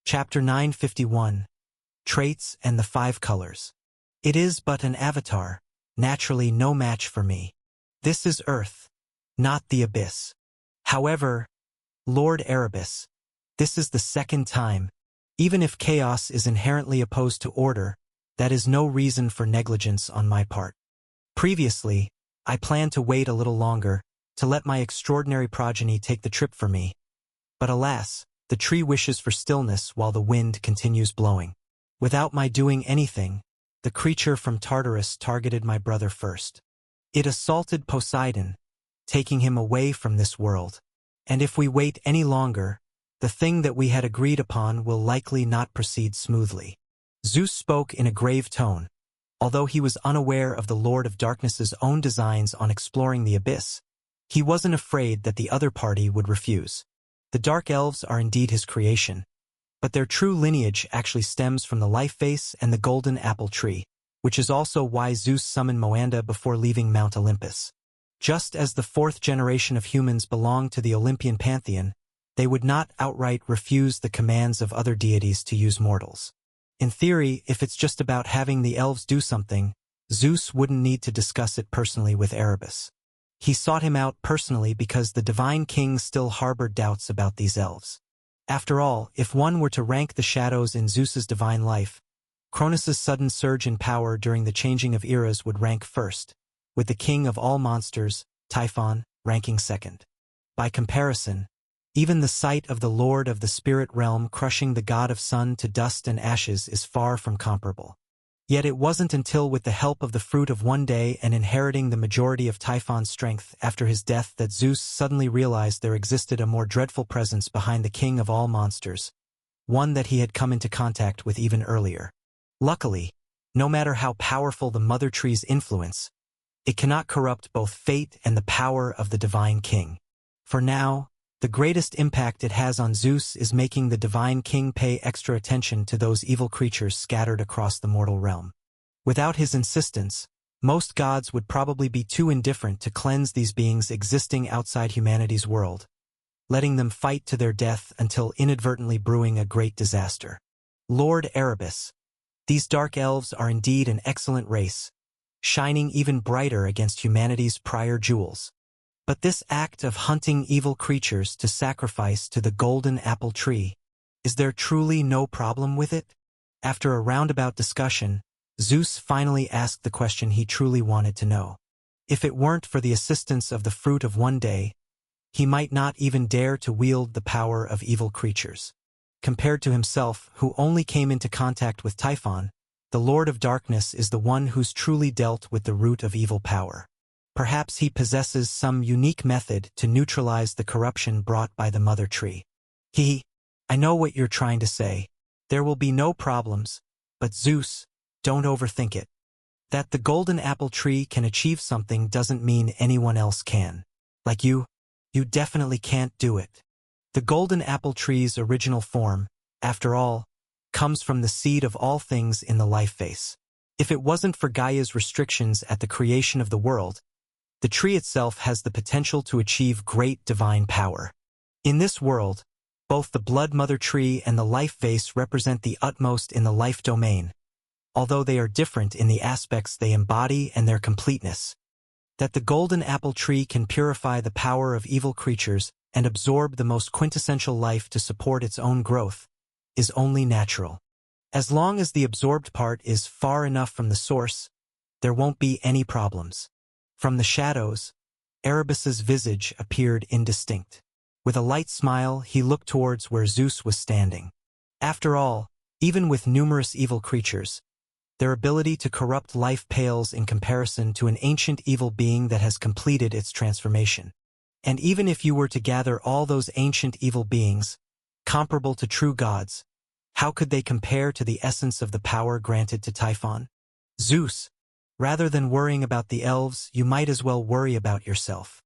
Chapter 951. Traits and the Five Colors. It is but an avatar, naturally no match for me. This is Earth, not the Abyss. However, Lord Erebus, this is the second time. Even if chaos is inherently opposed to order, that is no reason for negligence on my part. Previously, I planned to wait a little longer, to let my extraordinary progeny take the trip for me. But alas, the tree wishes for stillness while the wind continues blowing. Without my doing anything, the creature from Tartarus targeted my brother first. It assaulted Poseidon, taking him away from this world. And if we wait any longer, the thing that we had agreed upon will likely not proceed smoothly. Zeus spoke in a grave tone. Although he was unaware of the Lord of Darkness's own designs on exploring the abyss, he wasn't afraid that the other party would refuse. The Dark Elves are indeed his creation, but their true lineage actually stems from the Life Vase and the Golden Apple Tree, which is also why Zeus summoned Moanda before leaving Mount Olympus. Just as the fourth generation of humans belong to the Olympian pantheon, they would not outright refuse the commands of other deities to use mortals. In theory, if it's just about having the elves do something, Zeus wouldn't need to discuss it personally with Erebus. He sought him out personally because the Divine King still harbored doubts about these elves. After all, if one were to rank the shadows in Zeus's divine life, Cronus's sudden surge in power during the changing of eras would rank first, with the king of all monsters, Typhon, ranking second. By comparison, even the sight of the Lord of the Spirit Realm crushing the god of sun to dust and ashes is far from comparable. Yet it wasn't until with the help of the Fruit of One Day and inheriting the majority of Typhon's strength after his death that Zeus suddenly realized there existed a more dreadful presence behind the king of all monsters, one that he had come into contact with even earlier. Luckily, no matter how powerful the Mother Tree's influence, it cannot corrupt both fate and the power of the Divine King. For now, the greatest impact it has on Zeus is making the Divine King pay extra attention to those evil creatures scattered across the mortal realm. Without his insistence, most gods would probably be too indifferent to cleanse these beings existing outside humanity's world, letting them fight to their death until inadvertently brewing a great disaster. Lord Erebus, these dark elves are indeed an excellent race, shining even brighter against humanity's prior jewels. But this act of hunting evil creatures to sacrifice to the Golden Apple Tree, is there truly no problem with it? After a roundabout discussion, Zeus finally asked the question he truly wanted to know. If it weren't for the assistance of the Fruit of One Day, he might not even dare to wield the power of evil creatures. Compared to himself, who only came into contact with Typhon, the Lord of Darkness is the one who's truly dealt with the root of evil power. Perhaps he possesses some unique method to neutralize the corruption brought by the Mother Tree. I know what you're trying to say. There will be no problems, but Zeus, don't overthink it. That the Golden Apple Tree can achieve something doesn't mean anyone else can. Like you definitely can't do it. The Golden Apple Tree's original form, after all, comes from the seed of all things in the Life Vase. If it wasn't for Gaia's restrictions at the creation of the world, the tree itself has the potential to achieve great divine power. In this world, both the Blood Mother Tree and the Life Vase represent the utmost in the life domain, although they are different in the aspects they embody and their completeness. That the Golden Apple Tree can purify the power of evil creatures and absorb the most quintessential life to support its own growth is only natural. As long as the absorbed part is far enough from the source, there won't be any problems. From the shadows, Erebus's visage appeared indistinct. With a light smile, he looked towards where Zeus was standing. After all, even with numerous evil creatures, their ability to corrupt life pales in comparison to an ancient evil being that has completed its transformation. And even if you were to gather all those ancient evil beings, comparable to true gods, how could they compare to the essence of the power granted to Typhon? Zeus, rather than worrying about the elves, you might as well worry about yourself.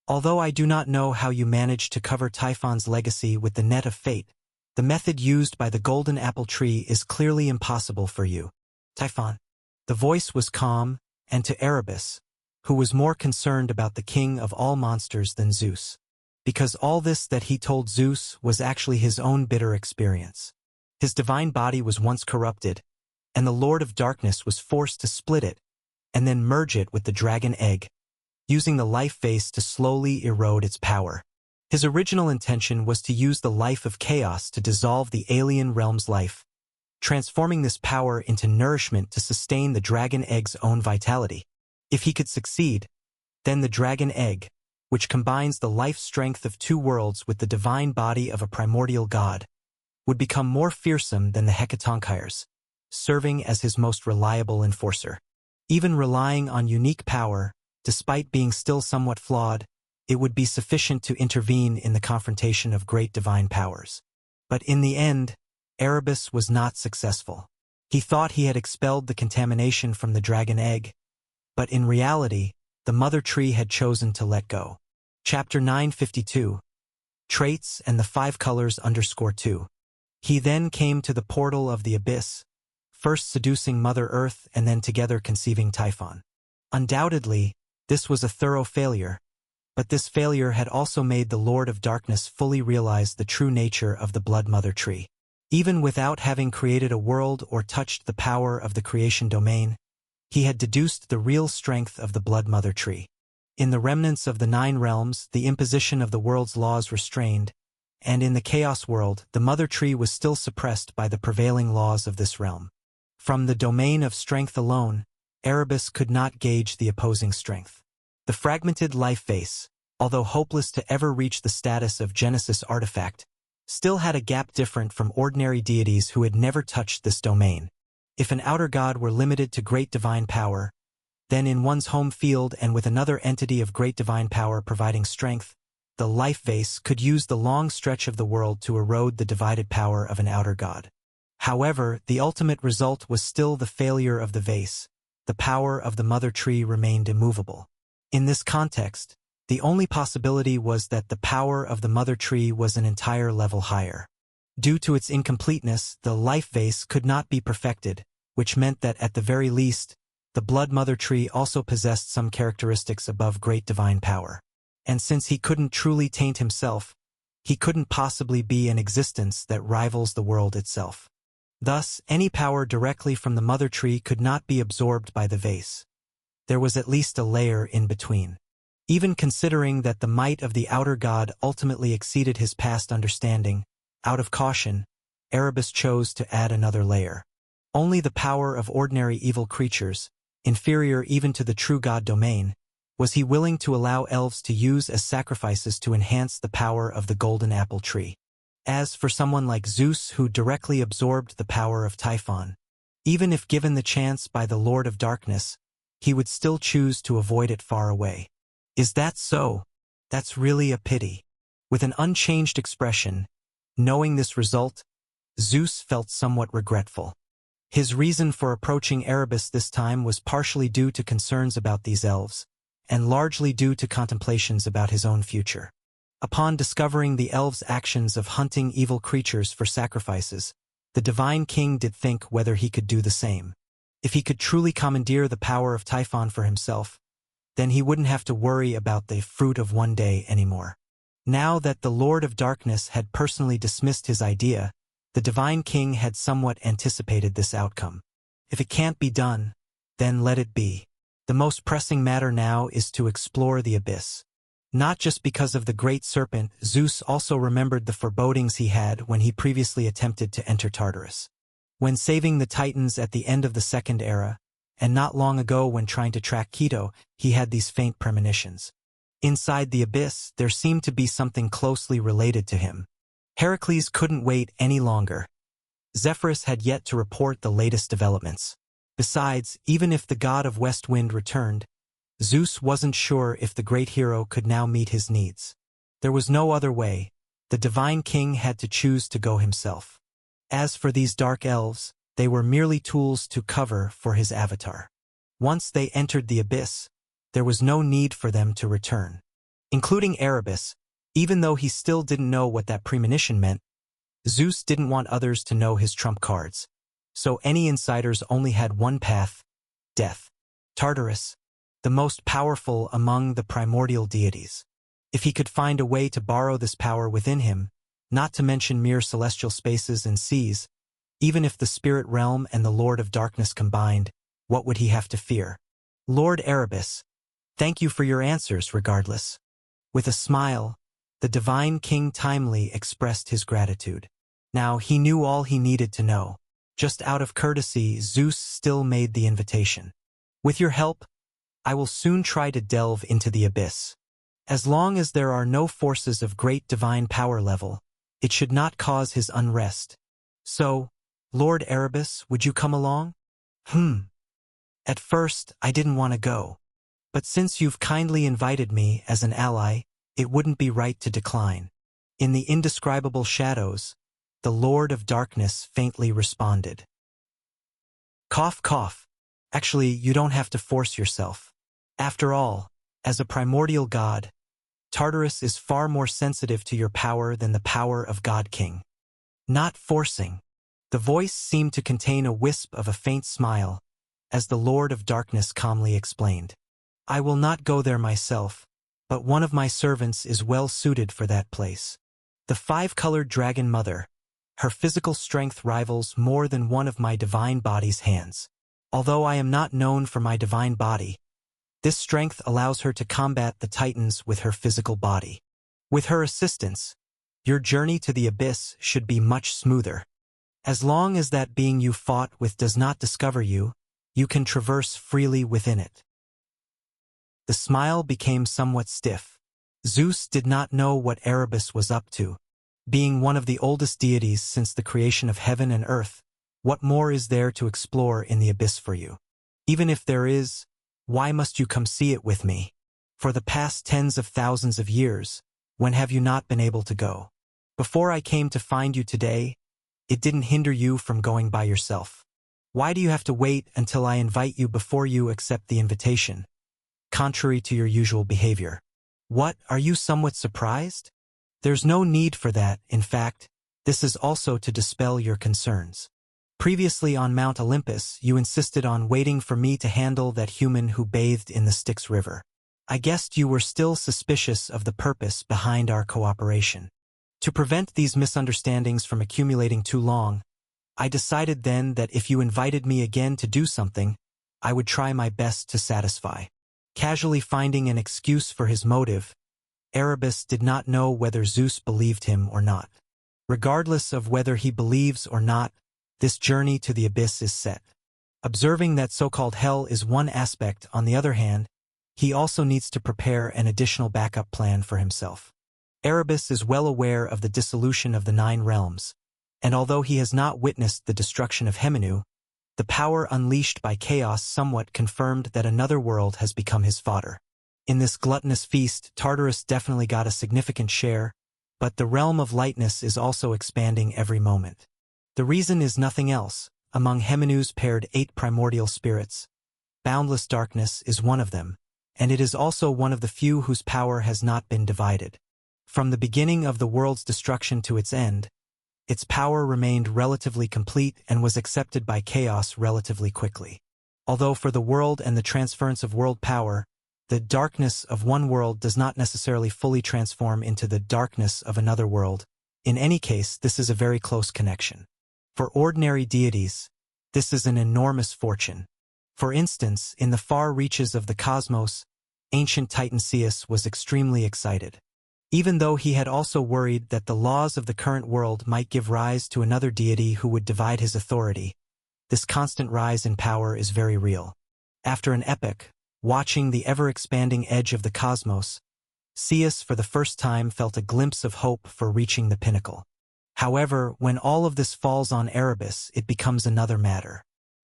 Although I do not know how you managed to cover Typhon's legacy with the net of fate, the method used by the Golden Apple Tree is clearly impossible for you. Typhon. The voice was calm, and to Erebus, who was more concerned about the king of all monsters than Zeus, because all this that he told Zeus was actually his own bitter experience. His divine body was once corrupted, and the Lord of Darkness was forced to split it and then merge it with the dragon egg, using the life vase to slowly erode its power. His original intention was to use the life of chaos to dissolve the alien realm's life, transforming this power into nourishment to sustain the dragon egg's own vitality. If he could succeed, then the dragon egg, which combines the life strength of two worlds with the divine body of a primordial god, would become more fearsome than the Hecatonchires, serving as his most reliable enforcer. Even relying on unique power, despite being still somewhat flawed, it would be sufficient to intervene in the confrontation of great divine powers. But in the end, Erebus was not successful. He thought he had expelled the contamination from the dragon egg, but in reality, the mother tree had chosen to let go. Chapter 952. Traits and the 5 colors _2. He then came to the portal of the abyss, first seducing Mother Earth and then together conceiving Typhon. Undoubtedly, this was a thorough failure, but this failure had also made the Lord of Darkness fully realize the true nature of the Blood Mother Tree. Even without having created a world or touched the power of the creation domain, he had deduced the real strength of the Blood Mother Tree. In the remnants of the 9 realms, the imposition of the world's laws restrained, and in the Chaos world, the Mother Tree was still suppressed by the prevailing laws of this realm. From the domain of strength alone, Erebus could not gauge the opposing strength. The fragmented life vase, although hopeless to ever reach the status of Genesis artifact, still had a gap different from ordinary deities who had never touched this domain. If an outer god were limited to great divine power, then in one's home field and with another entity of great divine power providing strength, the life vase could use the long stretch of the world to erode the divided power of an outer god. However, the ultimate result was still the failure of the vase. The power of the mother tree remained immovable. In this context, the only possibility was that the power of the mother tree was an entire level higher. Due to its incompleteness, the life vase could not be perfected, which meant that at the very least, the blood mother tree also possessed some characteristics above great divine power. And since he couldn't truly taint himself, he couldn't possibly be an existence that rivals the world itself. Thus, any power directly from the mother tree could not be absorbed by the vase. There was at least a layer in between. Even considering that the might of the outer god ultimately exceeded his past understanding, out of caution, Erebus chose to add another layer. Only the power of ordinary evil creatures, inferior even to the true god domain, was he willing to allow elves to use as sacrifices to enhance the power of the golden apple tree. As for someone like Zeus who directly absorbed the power of Typhon, even if given the chance by the Lord of Darkness, he would still choose to avoid it far away. Is that so? That's really a pity. With an unchanged expression, knowing this result, Zeus felt somewhat regretful. His reason for approaching Erebus this time was partially due to concerns about these elves, and largely due to contemplations about his own future. Upon discovering the elves' actions of hunting evil creatures for sacrifices, the divine king did think whether he could do the same. If he could truly commandeer the power of Typhon for himself, then he wouldn't have to worry about the fruit of one day anymore. Now that the Lord of Darkness had personally dismissed his idea, the divine king had somewhat anticipated this outcome. If it can't be done, then let it be. The most pressing matter now is to explore the abyss. Not just because of the great serpent, Zeus also remembered the forebodings he had when he previously attempted to enter Tartarus. When saving the Titans at the end of the Second Era, and not long ago when trying to track Keto, he had these faint premonitions. Inside the abyss, there seemed to be something closely related to him. Heracles couldn't wait any longer. Zephyrus had yet to report the latest developments. Besides, even if the god of West Wind returned, Zeus wasn't sure if the great hero could now meet his needs. There was no other way. The divine king had to choose to go himself. As for these dark elves, they were merely tools to cover for his avatar. Once they entered the abyss, there was no need for them to return. Including Erebus, even though he still didn't know what that premonition meant, Zeus didn't want others to know his trump cards. So any insiders only had one path: death. Tartarus, the most powerful among the primordial deities. If he could find a way to borrow this power within him, not to mention mere celestial spaces and seas, Even if the spirit realm and the Lord of Darkness combined, what would he have to fear? Lord Erebus, thank you for your answers regardless. With a smile, the Divine King Timely expressed his gratitude. Now he knew all he needed to know. Just out of courtesy, Zeus still made the invitation. With your help, I will soon try to delve into the abyss. As long as there are no forces of great divine power level, it should not cause his unrest. So, Lord Erebus, would you come along? At first, I didn't want to go. But since you've kindly invited me as an ally, it wouldn't be right to decline. In the indescribable shadows, the Lord of Darkness faintly responded. Cough, cough. Actually, you don't have to force yourself. After all, as a primordial god, Tartarus is far more sensitive to your power than the power of God King. Not forcing. The voice seemed to contain a wisp of a faint smile, as the Lord of Darkness calmly explained. I will not go there myself, but one of my servants is well suited for that place. The five-colored dragon mother. Her physical strength rivals more than one of my divine body's hands. Although I am not known for my divine body, this strength allows her to combat the Titans with her physical body. With her assistance, your journey to the abyss should be much smoother. As long as that being you fought with does not discover you, you can traverse freely within it. The smile became somewhat stiff. Zeus did not know what Erebus was up to. Being one of the oldest deities since the creation of heaven and earth, what more is there to explore in the abyss for you? Even if there is, why must you come see it with me? For the past tens of thousands of years, when have you not been able to go? Before I came to find you today, it didn't hinder you from going by yourself. Why do you have to wait until I invite you before you accept the invitation? Contrary to your usual behavior. What, are you somewhat surprised? There's no need for that. In fact, this is also to dispel your concerns. Previously on Mount Olympus, you insisted on waiting for me to handle that human who bathed in the Styx River. I guessed you were still suspicious of the purpose behind our cooperation. To prevent these misunderstandings from accumulating too long, I decided then that if you invited me again to do something, I would try my best to satisfy. Casually finding an excuse for his motive, Erebus did not know whether Zeus believed him or not. Regardless of whether he believes or not, this journey to the abyss is set. Observing that so-called hell is one aspect, on the other hand, he also needs to prepare an additional backup plan for himself. Erebus is well aware of the dissolution of the 9 realms, and although he has not witnessed the destruction of Heminu, the power unleashed by chaos somewhat confirmed that another world has become his fodder. In this gluttonous feast, Tartarus definitely got a significant share, but the realm of lightness is also expanding every moment. The reason is nothing else. Among Heminu's paired 8 primordial spirits, boundless darkness is one of them, and it is also one of the few whose power has not been divided. From the beginning of the world's destruction to its end, its power remained relatively complete and was accepted by chaos relatively quickly. Although for the world and the transference of world power, the darkness of one world does not necessarily fully transform into the darkness of another world, in any case this is a very close connection. For ordinary deities, this is an enormous fortune. For instance, in the far reaches of the cosmos, ancient Titan Zeus was extremely excited. Even though he had also worried that the laws of the current world might give rise to another deity who would divide his authority, this constant rise in power is very real. After an epoch, watching the ever-expanding edge of the cosmos, Zeus for the first time felt a glimpse of hope for reaching the pinnacle. However, when all of this falls on Erebus, it becomes another matter.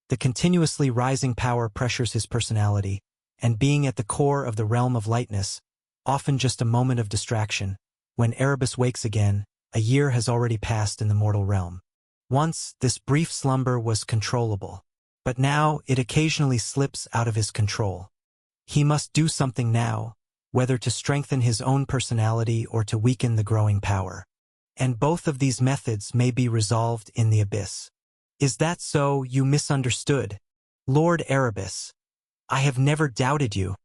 The continuously rising power pressures his personality, and being at the core of the realm of lightness, often just a moment of distraction, when Erebus wakes again, a year has already passed in the mortal realm. Once, this brief slumber was controllable, but now it occasionally slips out of his control. He must do something now, whether to strengthen his own personality or to weaken the growing power. And both of these methods may be resolved in the abyss. Is that so? You misunderstood. Lord Erebus, I have never doubted you.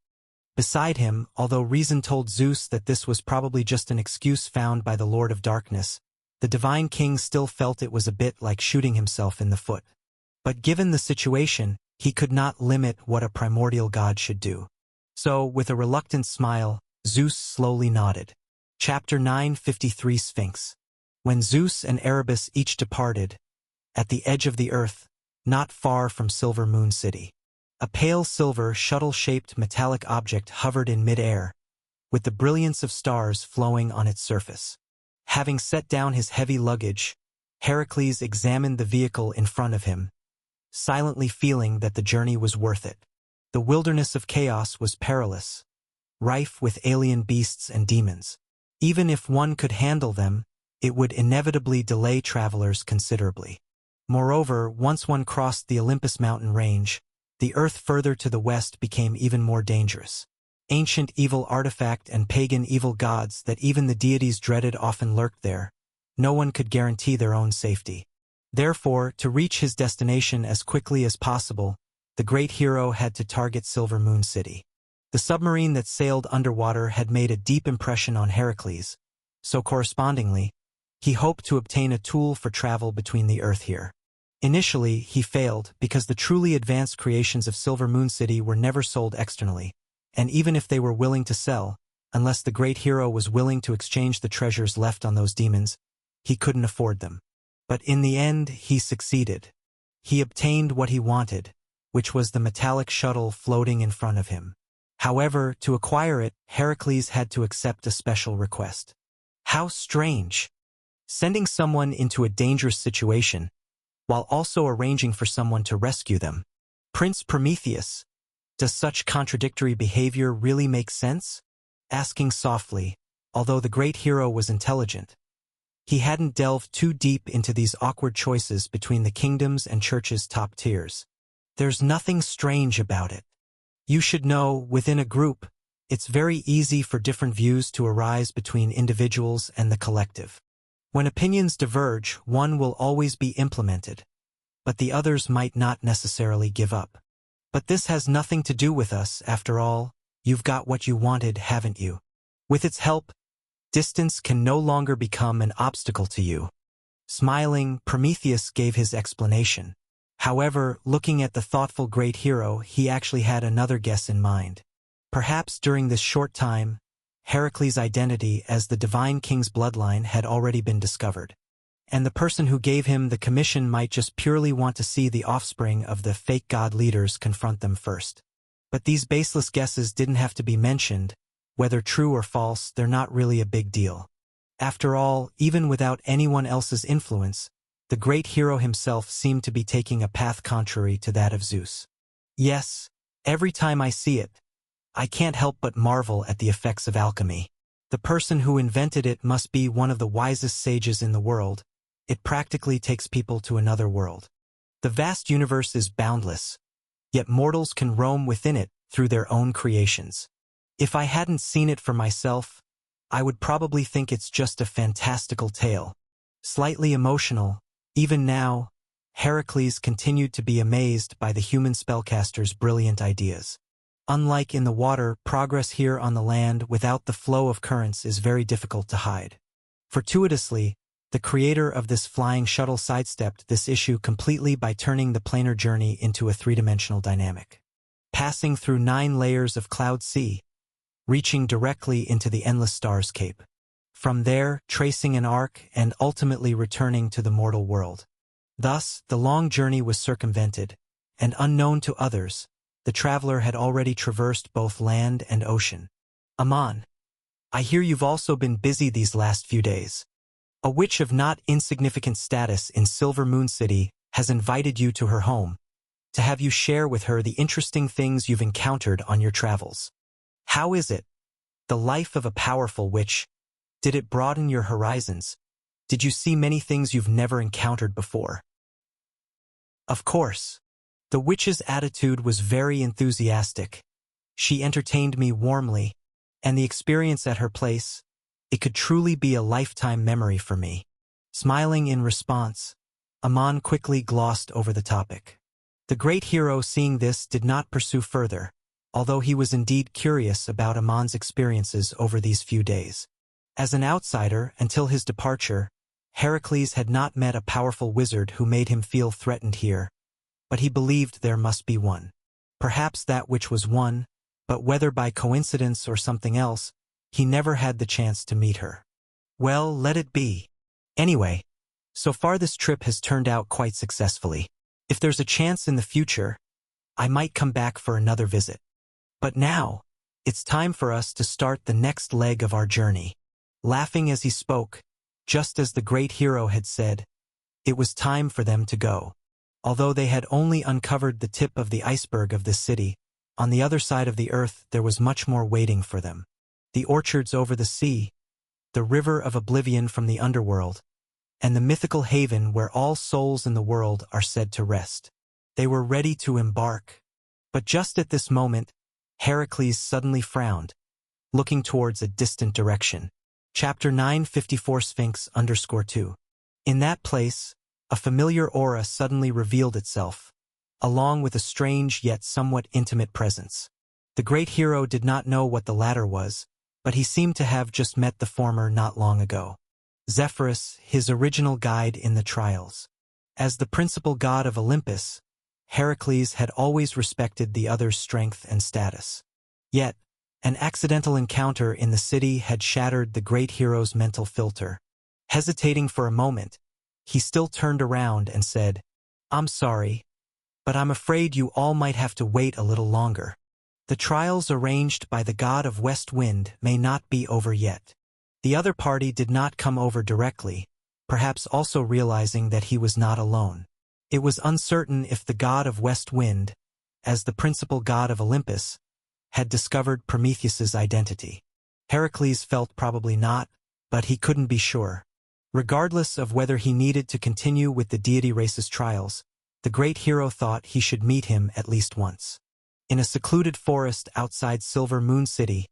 Beside him, although reason told Zeus that this was probably just an excuse found by the Lord of Darkness, The Divine King still felt it was a bit like shooting himself in the foot. But given the situation, he could not limit what a primordial god should do. So, with a reluctant smile, Zeus slowly nodded. Chapter 953 Sphinx. When Zeus and Erebus each departed, at the edge of the earth, not far from Silver Moon City, a pale silver shuttle-shaped metallic object hovered in mid-air, with the brilliance of stars flowing on its surface. Having set down his heavy luggage, Heracles examined the vehicle in front of him, silently feeling that the journey was worth it. The wilderness of chaos was perilous, rife with alien beasts and demons. Even if one could handle them, it would inevitably delay travelers considerably. Moreover, once one crossed the Olympus mountain range, the earth further to the west became even more dangerous. Ancient evil artifact and pagan evil gods that even the deities dreaded often lurked there. No one could guarantee their own safety. Therefore, to reach his destination as quickly as possible, the great hero had to target Silver Moon City. The submarine that sailed underwater had made a deep impression on Heracles, so correspondingly, he hoped to obtain a tool for travel between the Earth here. Initially, he failed because the truly advanced creations of Silver Moon City were never sold externally, and even if they were willing to sell, unless the great hero was willing to exchange the treasures left on those demons, he couldn't afford them. But in the end, he succeeded. He obtained what he wanted, which was the metallic shuttle floating in front of him. However, to acquire it, Heracles had to accept a special request. How strange! Sending someone into a dangerous situation, while also arranging for someone to rescue them. Prince Prometheus, does such contradictory behavior really make sense? Asking softly, although the great hero was intelligent. He hadn't delved too deep into these awkward choices between the kingdom's and church's top tiers. There's nothing strange about it. You should know, within a group, it's very easy for different views to arise between individuals and the collective. When opinions diverge, one will always be implemented, but the others might not necessarily give up. But this has nothing to do with us, after all. You've got what you wanted, haven't you? With its help, distance can no longer become an obstacle to you. Smiling, Prometheus gave his explanation. However, looking at the thoughtful great hero, he actually had another guess in mind. Perhaps during this short time, Heracles' identity as the Divine King's bloodline had already been discovered. And the person who gave him the commission might just purely want to see the offspring of the fake god leaders confront them first. But these baseless guesses didn't have to be mentioned. Whether true or false, they're not really a big deal. After all, even without anyone else's influence, the great hero himself seemed to be taking a path contrary to that of Zeus. Yes, every time I see it, I can't help but marvel at the effects of alchemy. The person who invented it must be one of the wisest sages in the world. It practically takes people to another world. The vast universe is boundless, yet mortals can roam within it through their own creations. If I hadn't seen it for myself, I would probably think it's just a fantastical tale. Slightly emotional, even now, Heracles continued to be amazed by the human spellcaster's brilliant ideas. Unlike in the water, progress here on the land without the flow of currents is very difficult to hide. Fortuitously, the creator of this flying shuttle sidestepped this issue completely by turning the planar journey into a three-dimensional dynamic. Passing through 9 layers of cloud sea, reaching directly into the endless starscape. From there, tracing an arc and ultimately returning to the mortal world. Thus, the long journey was circumvented, and unknown to others, the traveler had already traversed both land and ocean. Aman, I hear you've also been busy these last few days. A witch of not insignificant status in Silver Moon City has invited you to her home, to have you share with her the interesting things you've encountered on your travels. How is it? The life of a powerful witch. Did it broaden your horizons? Did you see many things you've never encountered before? Of course. The witch's attitude was very enthusiastic. She entertained me warmly, and the experience at her place, it could truly be a lifetime memory for me. Smiling in response, Aman quickly glossed over the topic. The great hero, seeing this, did not pursue further, although he was indeed curious about Aman's experiences over these few days. As an outsider, until his departure, Heracles had not met a powerful wizard who made him feel threatened here, but he believed there must be one. Perhaps that which was one, but whether by coincidence or something else, he never had the chance to meet her. Well, let it be. Anyway, so far this trip has turned out quite successfully. If there's a chance in the future, I might come back for another visit. But now, it's time for us to start the next leg of our journey. Laughing as he spoke, just as the great hero had said, it was time for them to go. Although they had only uncovered the tip of the iceberg of this city, on the other side of the earth there was much more waiting for them. The orchards over the sea, the river of oblivion from the underworld, and the mythical haven where all souls in the world are said to rest. They were ready to embark. But just at this moment, Heracles suddenly frowned, looking towards a distant direction. Chapter 954 Sphinx_2. In that place, a familiar aura suddenly revealed itself, along with a strange yet somewhat intimate presence. The great hero did not know what the latter was, but he seemed to have just met the former not long ago. Zephyrus, his original guide in the trials. As the principal god of Olympus, Heracles had always respected the other's strength and status. Yet, an accidental encounter in the city had shattered the great hero's mental filter. Hesitating for a moment, he still turned around and said, "I'm sorry, but I'm afraid you all might have to wait a little longer. The trials arranged by the god of West Wind may not be over yet." The other party did not come over directly, perhaps also realizing that he was not alone. It was uncertain if the god of West Wind, as the principal god of Olympus, had discovered Prometheus's identity. Heracles felt probably not, but he couldn't be sure. Regardless of whether he needed to continue with the deity race's trials, the great hero thought he should meet him at least once. In a secluded forest outside Silver Moon City,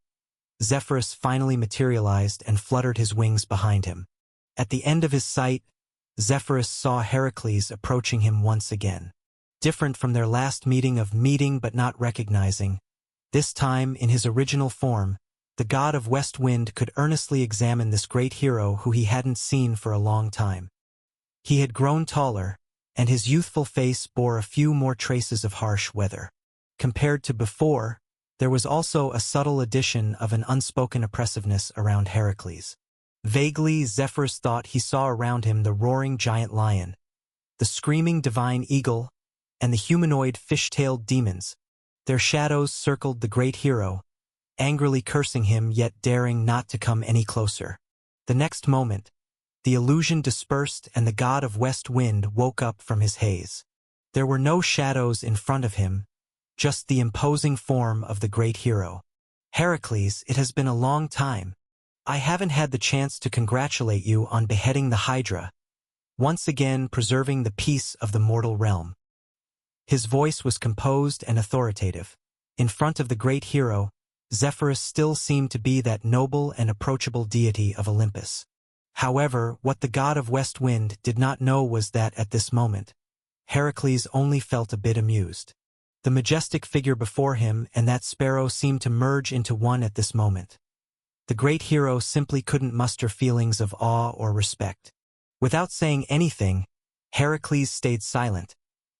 Zephyrus finally materialized and fluttered his wings behind him. At the end of his sight, Zephyrus saw Heracles approaching him once again. Different from their last meeting of meeting but not recognizing, this time in his original form, the god of West Wind could earnestly examine this great hero who he hadn't seen for a long time. He had grown taller, and his youthful face bore a few more traces of harsh weather. Compared to before, there was also a subtle addition of an unspoken oppressiveness around Heracles. Vaguely, Zephyrus thought he saw around him the roaring giant lion, the screaming divine eagle, and the humanoid fish-tailed demons. Their shadows circled the great hero, angrily cursing him yet daring not to come any closer. The next moment, the illusion dispersed and the god of West Wind woke up from his haze. There were no shadows in front of him, just the imposing form of the great hero. "Heracles, it has been a long time. I haven't had the chance to congratulate you on beheading the Hydra, once again preserving the peace of the mortal realm." His voice was composed and authoritative. In front of the great hero, Zephyrus still seemed to be that noble and approachable deity of Olympus. However, what the god of West Wind did not know was that at this moment, Heracles only felt a bit amused. The majestic figure before him and that sparrow seemed to merge into one at this moment. The great hero simply couldn't muster feelings of awe or respect. Without saying anything, Heracles stayed silent,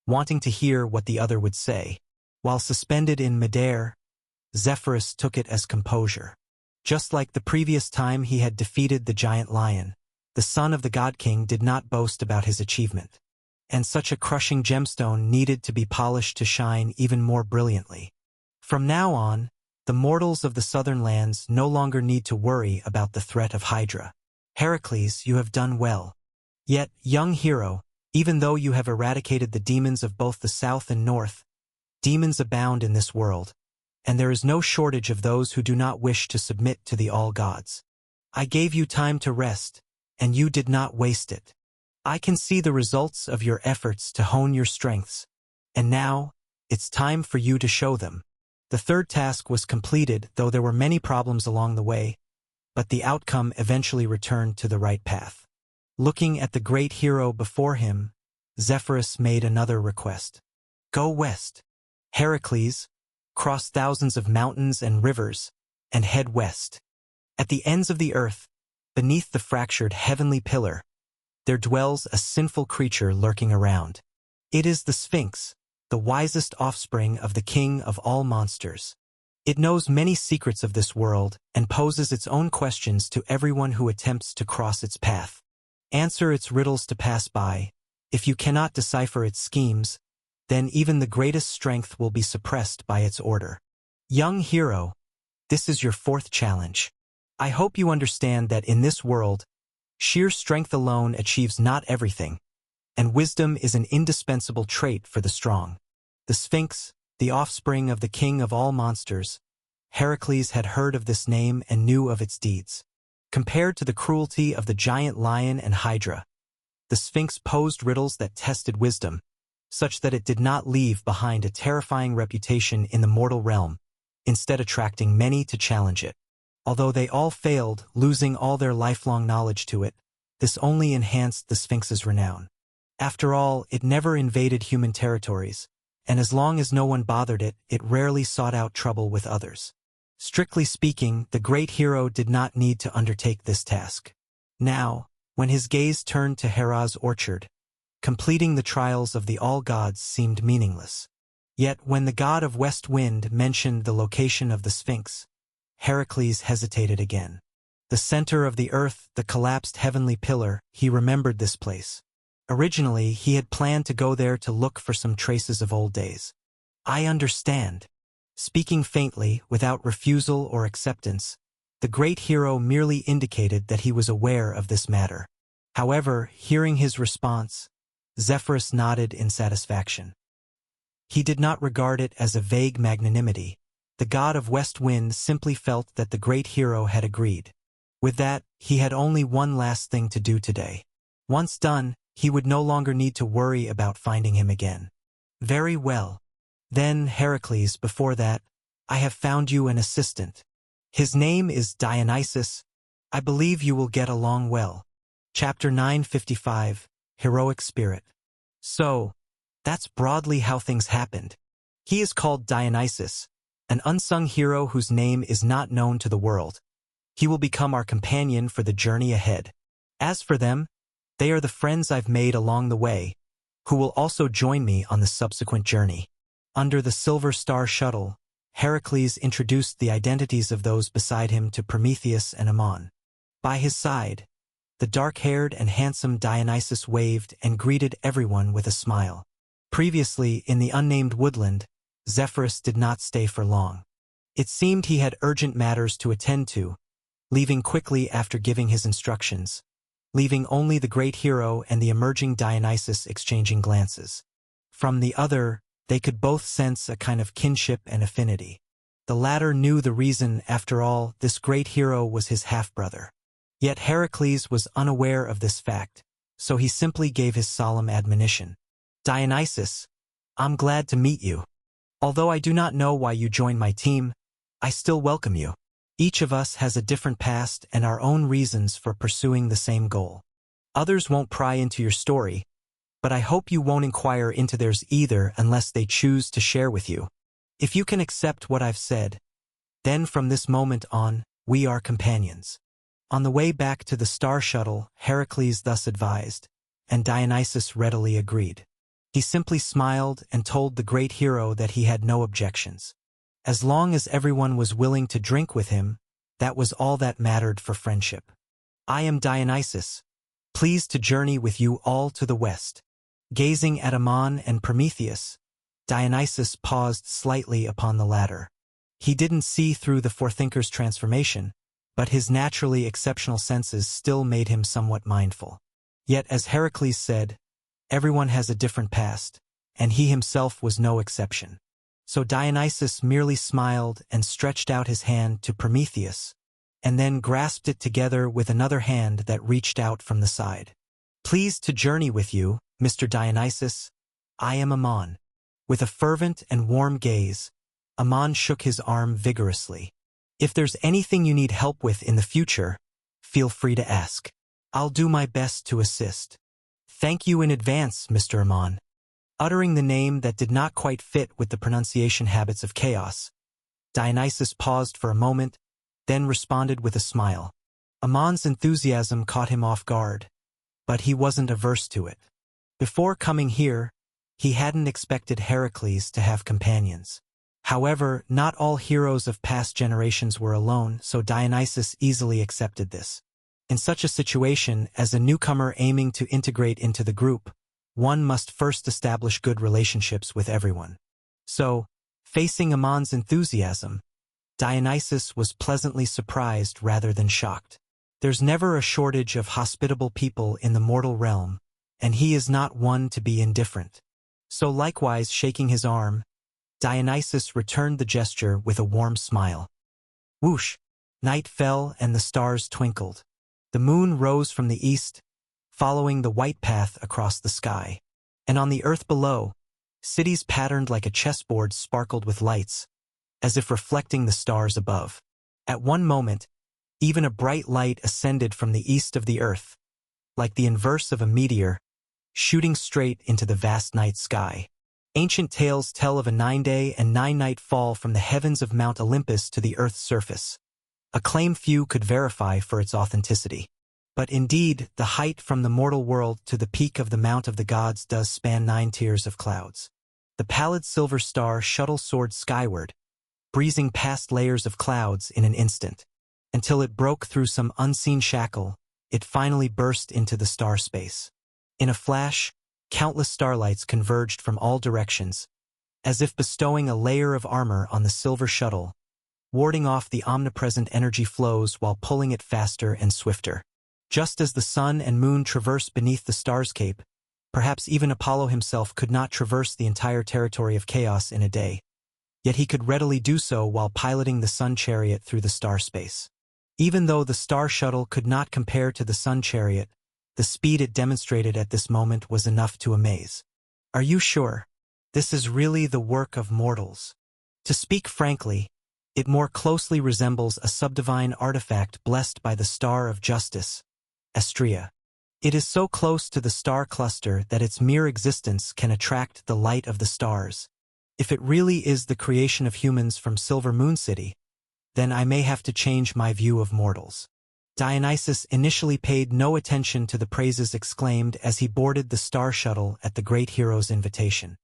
wanting to hear what the other would say. While suspended in midair, Zephyrus took it as composure. Just like the previous time he had defeated the giant lion, the son of the god king did not boast about his achievement. And such a crushing gemstone needed to be polished to shine even more brilliantly. From now on, the mortals of the southern lands no longer need to worry about the threat of Hydra. Heracles, you have done well. Yet, young hero, even though you have eradicated the demons of both the south and north, demons abound in this world, and there is no shortage of those who do not wish to submit to the all-gods. I gave you time to rest, and you did not waste it. I can see the results of your efforts to hone your strengths, and now, it's time for you to show them. The third task was completed, though there were many problems along the way, but the outcome eventually returned to the right path. Looking at the great hero before him, Zephyrus made another request. Go west. Heracles, cross thousands of mountains and rivers, and head west. At the ends of the earth, beneath the fractured heavenly pillar, there dwells a sinful creature lurking around. It is the Sphinx, the wisest offspring of the king of all monsters. It knows many secrets of this world and poses its own questions to everyone who attempts to cross its path. Answer its riddles to pass by. If you cannot decipher its schemes, then even the greatest strength will be suppressed by its order. Young hero, this is your fourth challenge. I hope you understand that in this world, sheer strength alone achieves not everything, and wisdom is an indispensable trait for the strong. The Sphinx, the offspring of the king of all monsters, Heracles had heard of this name and knew of its deeds. Compared to the cruelty of the giant lion and Hydra, the Sphinx posed riddles that tested wisdom, such that it did not leave behind a terrifying reputation in the mortal realm, instead attracting many to challenge it. Although they all failed, losing all their lifelong knowledge to it, this only enhanced the Sphinx's renown. After all, it never invaded human territories, and as long as no one bothered it, it rarely sought out trouble with others. Strictly speaking, the great hero did not need to undertake this task. Now, when his gaze turned to Hera's orchard, completing the trials of the all-gods seemed meaningless. Yet when the god of West Wind mentioned the location of the Sphinx, Heracles hesitated again. The center of the earth, the collapsed heavenly pillar, he remembered this place. Originally, he had planned to go there to look for some traces of old days. I understand. Speaking faintly, without refusal or acceptance, the great hero merely indicated that he was aware of this matter. However, hearing his response, Zephyrus nodded in satisfaction. He did not regard it as a vague magnanimity. The god of West Wind simply felt that the great hero had agreed. With that, he had only one last thing to do today. Once done, he would no longer need to worry about finding him again. Very well. Then, Heracles, before that, I have found you an assistant. His name is Dionysus. I believe you will get along well. Chapter 955, Heroic Spirit. So, that's broadly how things happened. He is called Dionysus, an unsung hero whose name is not known to the world. He will become our companion for the journey ahead. As for them, they are the friends I've made along the way, who will also join me on the subsequent journey. Under the Silver Star shuttle, Heracles introduced the identities of those beside him to Prometheus and Ammon. By his side, the dark-haired and handsome Dionysus waved and greeted everyone with a smile. Previously, in the unnamed woodland, Zephyrus did not stay for long. It seemed he had urgent matters to attend to, leaving quickly after giving his instructions, leaving only the great hero and the emerging Dionysus exchanging glances. From the other, they could both sense a kind of kinship and affinity. The latter knew the reason, after all, this great hero was his half-brother. Yet Heracles was unaware of this fact, so he simply gave his solemn admonition. Dionysus, I'm glad to meet you. Although I do not know why you joined my team, I still welcome you. Each of us has a different past and our own reasons for pursuing the same goal. Others won't pry into your story, but I hope you won't inquire into theirs either unless they choose to share with you. If you can accept what I've said, then from this moment on, we are companions. On the way back to the Star Shuttle, Heracles thus advised, and Dionysus readily agreed. He simply smiled and told the great hero that he had no objections. As long as everyone was willing to drink with him, that was all that mattered for friendship. I am Dionysus, pleased to journey with you all to the west. Gazing at Ammon and Prometheus, Dionysus paused slightly upon the latter. He didn't see through the forethinker's transformation, but his naturally exceptional senses still made him somewhat mindful. Yet, as Heracles said, everyone has a different past, and he himself was no exception. So Dionysus merely smiled and stretched out his hand to Prometheus, and then grasped it together with another hand that reached out from the side. Pleased to journey with you, Mr. Dionysus. I am Ammon. With a fervent and warm gaze, Ammon shook his arm vigorously. If there's anything you need help with in the future, feel free to ask. I'll do my best to assist. Thank you in advance, Mr. Ammon. Uttering the name that did not quite fit with the pronunciation habits of Chaos, Dionysus paused for a moment, then responded with a smile. Ammon's enthusiasm caught him off guard, but he wasn't averse to it. Before coming here, he hadn't expected Heracles to have companions. However, not all heroes of past generations were alone, so Dionysus easily accepted this. In such a situation, as a newcomer aiming to integrate into the group, one must first establish good relationships with everyone. So, facing Ammon's enthusiasm, Dionysus was pleasantly surprised rather than shocked. There's never a shortage of hospitable people in the mortal realm, and he is not one to be indifferent. So likewise, shaking his arm, Dionysus returned the gesture with a warm smile. Whoosh! Night fell and the stars twinkled. The moon rose from the east, following the white path across the sky. And on the earth below, cities patterned like a chessboard sparkled with lights, as if reflecting the stars above. At one moment, even a bright light ascended from the east of the earth, like the inverse of a meteor, shooting straight into the vast night sky. Ancient tales tell of a 9-day and 9-night fall from the heavens of Mount Olympus to the earth's surface, a claim few could verify for its authenticity. But indeed, the height from the mortal world to the peak of the Mount of the Gods does span 9 tiers of clouds. The pallid silver star shuttle soared skyward, breezing past layers of clouds in an instant. Until it broke through some unseen shackle, it finally burst into the star space. In a flash, countless starlights converged from all directions, as if bestowing a layer of armor on the silver shuttle, warding off the omnipresent energy flows while pulling it faster and swifter. Just as the sun and moon traverse beneath the star's cape, perhaps even Apollo himself could not traverse the entire territory of chaos in a day. Yet he could readily do so while piloting the sun chariot through the star space. Even though the star shuttle could not compare to the sun chariot, the speed it demonstrated at this moment was enough to amaze. Are you sure? This is really the work of mortals. To speak frankly, it more closely resembles a subdivine artifact blessed by the star of justice, Astrea. It is so close to the star cluster that its mere existence can attract the light of the stars. If it really is the creation of humans from Silver Moon City, then I may have to change my view of mortals. Dionysus initially paid no attention to the praises exclaimed as he boarded the star shuttle at the great hero's invitation.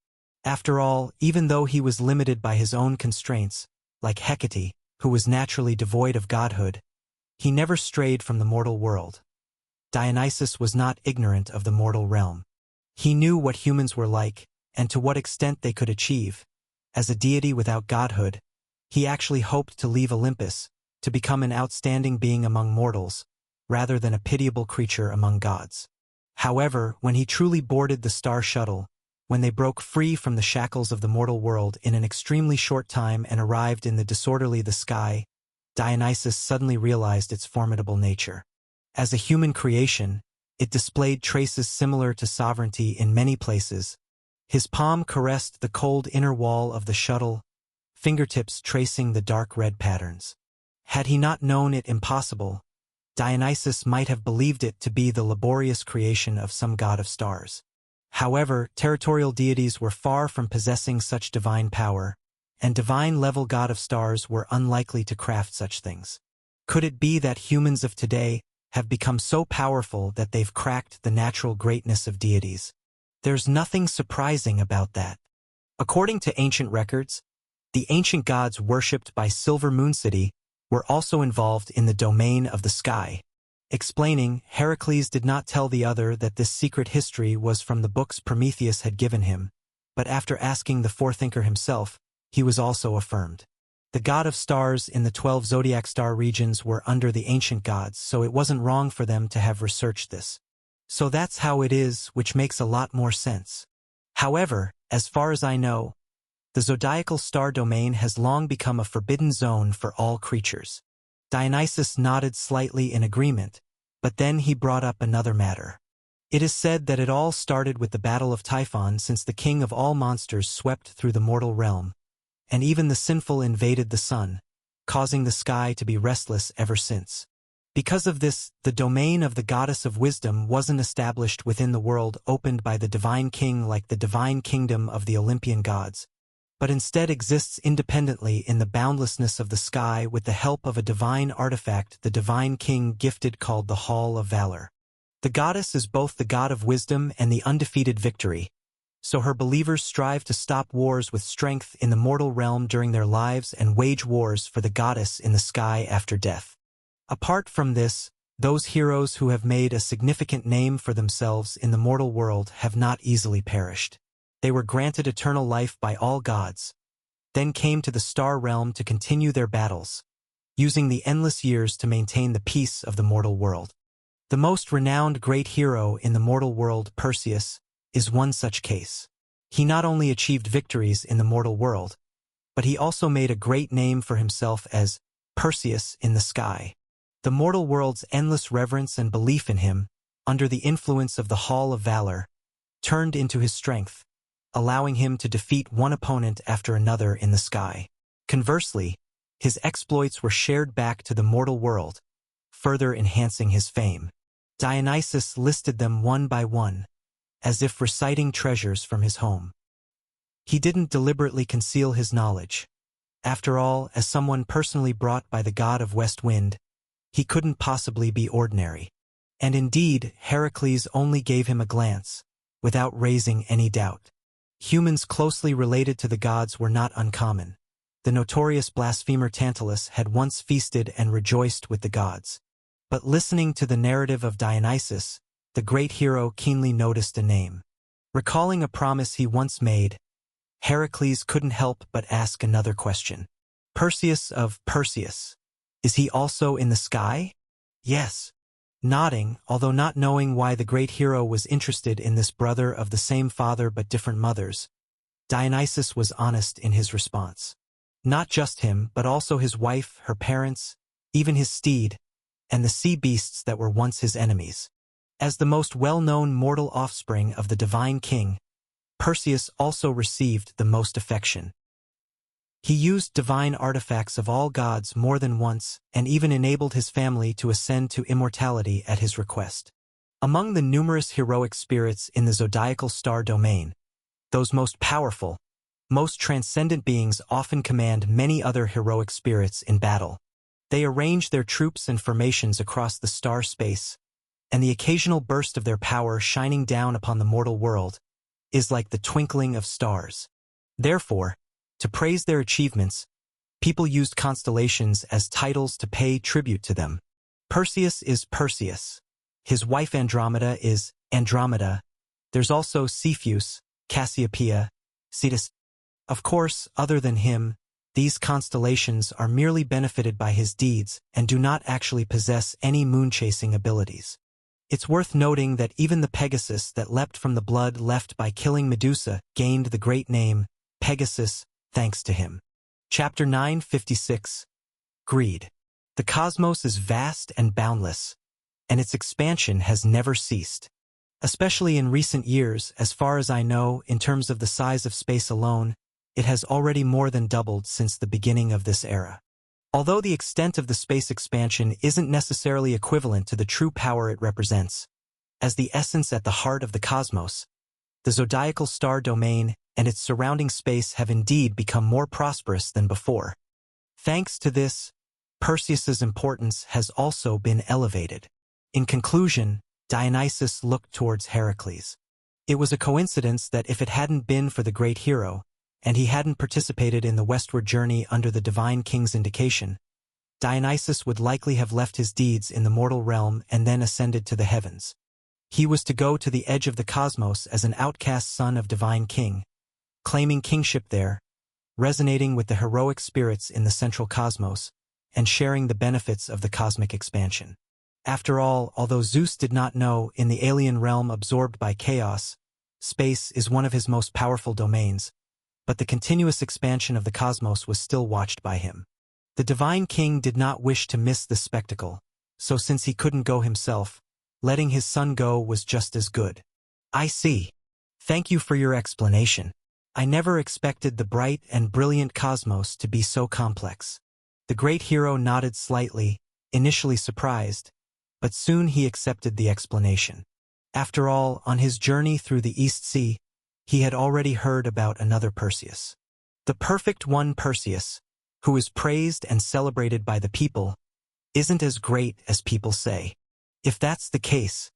After all, even though he was limited by his own constraints, like Hecate, who was naturally devoid of godhood, he never strayed from the mortal world. Dionysus was not ignorant of the mortal realm. He knew what humans were like, and to what extent they could achieve. As a deity without godhood, he actually hoped to leave Olympus, to become an outstanding being among mortals, rather than a pitiable creature among gods. However, when he truly boarded the star shuttle, when they broke free from the shackles of the mortal world in an extremely short time and arrived in the disorderly the sky, Dionysus suddenly realized its formidable nature. As a human creation, it displayed traces similar to sovereignty in many places. His palm caressed the cold inner wall of the shuttle, fingertips tracing the dark red patterns. Had he not known it impossible, Dionysus might have believed it to be the laborious creation of some god of stars. However, territorial deities were far from possessing such divine power, and divine-level god of stars were unlikely to craft such things. Could it be that humans of today have become so powerful that they've cracked the natural greatness of deities? There's nothing surprising about that. According to ancient records, the ancient gods worshipped by Silver Moon City were also involved in the domain of the sky. Explaining, Heracles did not tell the other that this secret history was from the books Prometheus had given him, but after asking the forethinker himself, he was also affirmed. The god of stars in the 12 zodiac star regions were under the ancient gods, so it wasn't wrong for them to have researched this. So that's how it is, which makes a lot more sense. However, as far as I know, the zodiacal star domain has long become a forbidden zone for all creatures. Dionysus nodded slightly in agreement, but then he brought up another matter. It is said that it all started with the Battle of Typhon, since the king of all monsters swept through the mortal realm, and even the sinful invaded the sun, causing the sky to be restless ever since. Because of this, the domain of the goddess of wisdom wasn't established within the world opened by the divine king like the divine kingdom of the Olympian gods, but instead exists independently in the boundlessness of the sky with the help of a divine artifact the divine king gifted called the Hall of Valor. The goddess is both the god of wisdom and the undefeated victory, so her believers strive to stop wars with strength in the mortal realm during their lives and wage wars for the goddess in the sky after death. Apart from this, those heroes who have made a significant name for themselves in the mortal world have not easily perished. They were granted eternal life by all gods, then came to the star realm to continue their battles, using the endless years to maintain the peace of the mortal world. The most renowned great hero in the mortal world, Perseus, is one such case. He not only achieved victories in the mortal world, but he also made a great name for himself as Perseus in the sky. The mortal world's endless reverence and belief in him, under the influence of the Hall of Valor, turned into his strength, allowing him to defeat one opponent after another in the sky. Conversely, his exploits were shared back to the mortal world, further enhancing his fame. Dionysus listed them one by one, as if reciting treasures from his home. He didn't deliberately conceal his knowledge. After all, as someone personally brought by the god of West Wind, he couldn't possibly be ordinary. And indeed, Heracles only gave him a glance, without raising any doubt. Humans closely related to the gods were not uncommon. The notorious blasphemer Tantalus had once feasted and rejoiced with the gods. But listening to the narrative of Dionysus, the great hero keenly noticed a name. Recalling a promise he once made, Heracles couldn't help but ask another question. Perseus of Perseus. Is he also in the sky? Yes. Nodding, although not knowing why the great hero was interested in this brother of the same father but different mothers, Dionysus was honest in his response. Not just him, but also his wife, her parents, even his steed, and the sea beasts that were once his enemies. As the most well-known mortal offspring of the divine king, Perseus also received the most affection. He used divine artifacts of all gods more than once and even enabled his family to ascend to immortality at his request. Among the numerous heroic spirits in the zodiacal star domain, those most powerful, most transcendent beings often command many other heroic spirits in battle. They arrange their troops and formations across the star space, and the occasional burst of their power shining down upon the mortal world is like the twinkling of stars. Therefore, to praise their achievements, people used constellations as titles to pay tribute to them. Perseus is Perseus. His wife Andromeda is Andromeda. There's also Cepheus, Cassiopeia, Cetus. Of course, other than him, these constellations are merely benefited by his deeds and do not actually possess any moon-chasing abilities. It's worth noting that even the Pegasus that leapt from the blood left by killing Medusa gained the great name Pegasus thanks to him. Chapter 956. Greed. The cosmos is vast and boundless, and its expansion has never ceased. Especially in recent years, as far as I know, in terms of the size of space alone, it has already more than doubled since the beginning of this era. Although the extent of the space expansion isn't necessarily equivalent to the true power it represents, as the essence at the heart of the cosmos, the zodiacal star domain and its surrounding space have indeed become more prosperous than before. Thanks to this, Perseus's importance has also been elevated. In conclusion, Dionysus looked towards Heracles. It was a coincidence that if it hadn't been for the great hero, and he hadn't participated in the westward journey under the divine king's indication, Dionysus would likely have left his deeds in the mortal realm and then ascended to the heavens. He was to go to the edge of the cosmos as an outcast son of divine king, claiming kingship there, resonating with the heroic spirits in the central cosmos, and sharing the benefits of the cosmic expansion. After all, although Zeus did not know, in the alien realm absorbed by chaos, space is one of his most powerful domains, but the continuous expansion of the cosmos was still watched by him. The divine king did not wish to miss this spectacle, so since he couldn't go himself, letting his son go was just as good. I see. Thank you for your explanation. I never expected the bright and brilliant cosmos to be so complex. The great hero nodded slightly, initially surprised, but soon he accepted the explanation. After all, on his journey through the East Sea, he had already heard about another Perseus. The perfect one Perseus, who is praised and celebrated by the people, isn't as great as people say. If that's the case,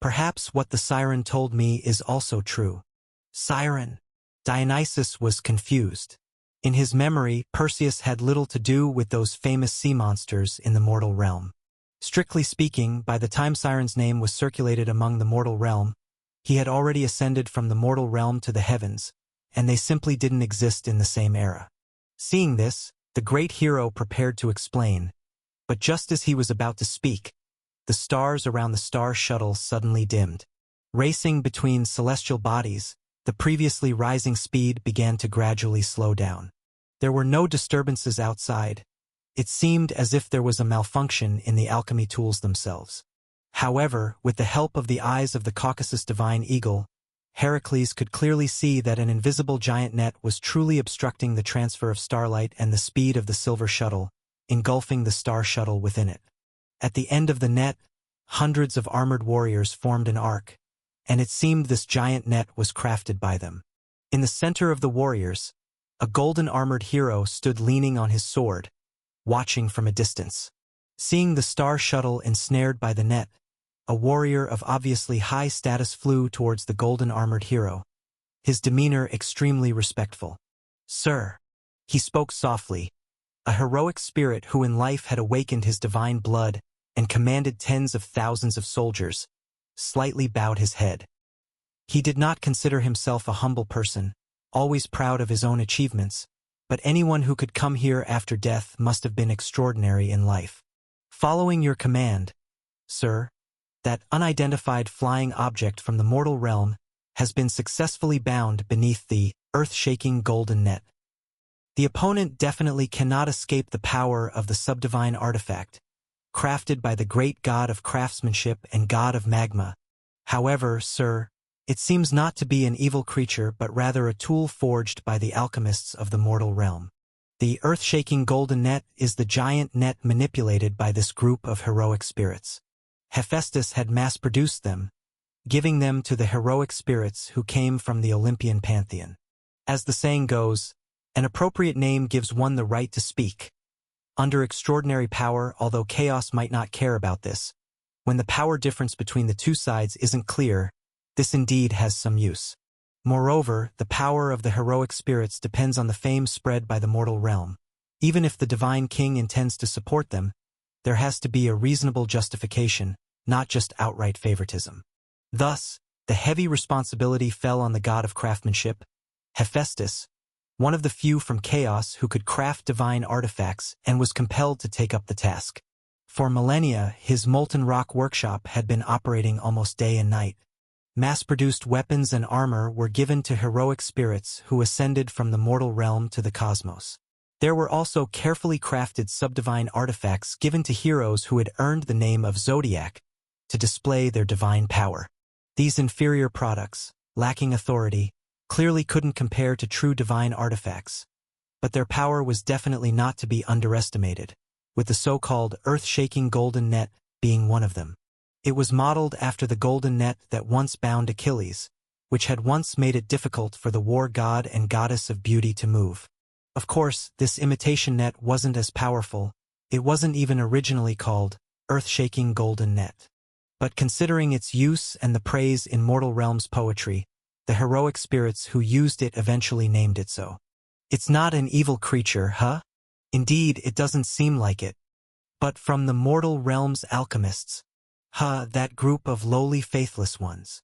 Perhaps what the siren told me is also true. Siren. Dionysus was confused. In his memory, Perseus had little to do with those famous sea monsters in the mortal realm. Strictly speaking, by the time Siren's name was circulated among the mortal realm, he had already ascended from the mortal realm to the heavens, and they simply didn't exist in the same era. Seeing this, the great hero prepared to explain, but just as he was about to speak, the stars around the star shuttle suddenly dimmed. Racing between celestial bodies, the previously rising speed began to gradually slow down. There were no disturbances outside. It seemed as if there was a malfunction in the alchemy tools themselves. However, with the help of the eyes of the Caucasus divine eagle, Heracles could clearly see that an invisible giant net was truly obstructing the transfer of starlight and the speed of the silver shuttle, engulfing the star shuttle within it. At the end of the net, hundreds of armored warriors formed an arc, and it seemed this giant net was crafted by them. In the center of the warriors, a golden armored hero stood leaning on his sword, watching from a distance. Seeing the star shuttle ensnared by the net, a warrior of obviously high status flew towards the golden armored hero, his demeanor extremely respectful. "Sir," he spoke softly, a heroic spirit who in life had awakened his divine blood and commanded tens of thousands of soldiers, slightly bowed his head. He did not consider himself a humble person, always proud of his own achievements, but anyone who could come here after death must have been extraordinary in life. "Following your command, sir, that unidentified flying object from the mortal realm has been successfully bound beneath the earth-shaking golden net. The opponent definitely cannot escape the power of the subdivine artifact, crafted by the great god of craftsmanship and god of magma. However, sir, it seems not to be an evil creature but rather a tool forged by the alchemists of the mortal realm. The earth-shaking golden net is the giant net manipulated by this group of heroic spirits. Hephaestus had mass-produced them, giving them to the heroic spirits who came from the Olympian pantheon. As the saying goes, an appropriate name gives one the right to speak. Under extraordinary power, although chaos might not care about this, when the power difference between the two sides isn't clear, this indeed has some use. Moreover, the power of the heroic spirits depends on the fame spread by the mortal realm. Even if the divine king intends to support them, there has to be a reasonable justification, not just outright favoritism. Thus, the heavy responsibility fell on the god of craftsmanship, Hephaestus, one of the few from Chaos who could craft divine artifacts and was compelled to take up the task. For millennia, his molten rock workshop had been operating almost day and night. Mass-produced weapons and armor were given to heroic spirits who ascended from the mortal realm to the cosmos. There were also carefully crafted subdivine artifacts given to heroes who had earned the name of Zodiac to display their divine power. These inferior products, lacking authority, clearly couldn't compare to true divine artifacts, but their power was definitely not to be underestimated, with the so-called earth-shaking golden net being one of them. It was modeled after the golden net that once bound Achilles, which had once made it difficult for the war god and goddess of beauty to move. Of course, this imitation net wasn't as powerful. It wasn't even originally called earth-shaking golden net. But considering its use and the praise in mortal realms poetry, the heroic spirits who used it eventually named it so. It's not an evil creature, huh? Indeed, it doesn't seem like it. But from the mortal realms alchemists, that group of lowly faithless ones.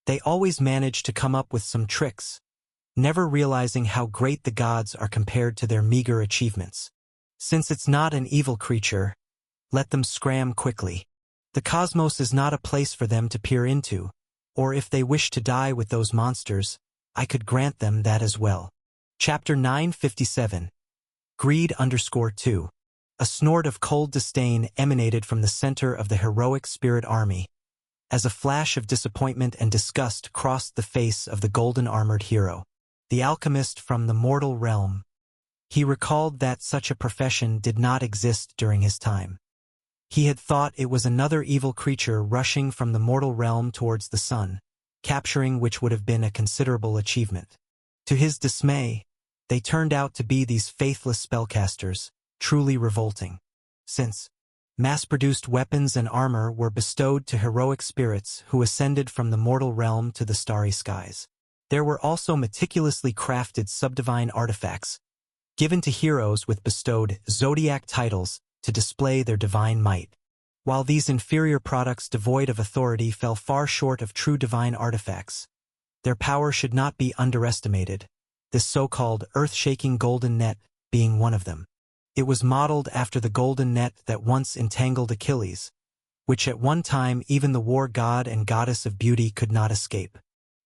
They always manage to come up with some tricks, never realizing how great the gods are compared to their meager achievements. Since it's not an evil creature, let them scram quickly. The cosmos is not a place for them to peer into, or if they wish to die with those monsters, I could grant them that as well. Chapter 957. Greed_2. A snort of cold disdain emanated from the center of the heroic spirit army, as a flash of disappointment and disgust crossed the face of the golden-armored hero, the alchemist from the mortal realm. He recalled that such a profession did not exist during his time. He had thought it was another evil creature rushing from the mortal realm towards the sun, capturing which would have been a considerable achievement. To his dismay, they turned out to be these faithless spellcasters, truly revolting. Since Mass-produced weapons and armor were bestowed to heroic spirits who ascended from the mortal realm to the starry skies. There were also meticulously crafted subdivine artifacts, given to heroes with bestowed zodiac titles to display their divine might. While these inferior products devoid of authority fell far short of true divine artifacts, their power should not be underestimated, this so-called earth-shaking golden net being one of them. It was modeled after the golden net that once entangled Achilles, which at one time even the war god and goddess of beauty could not escape.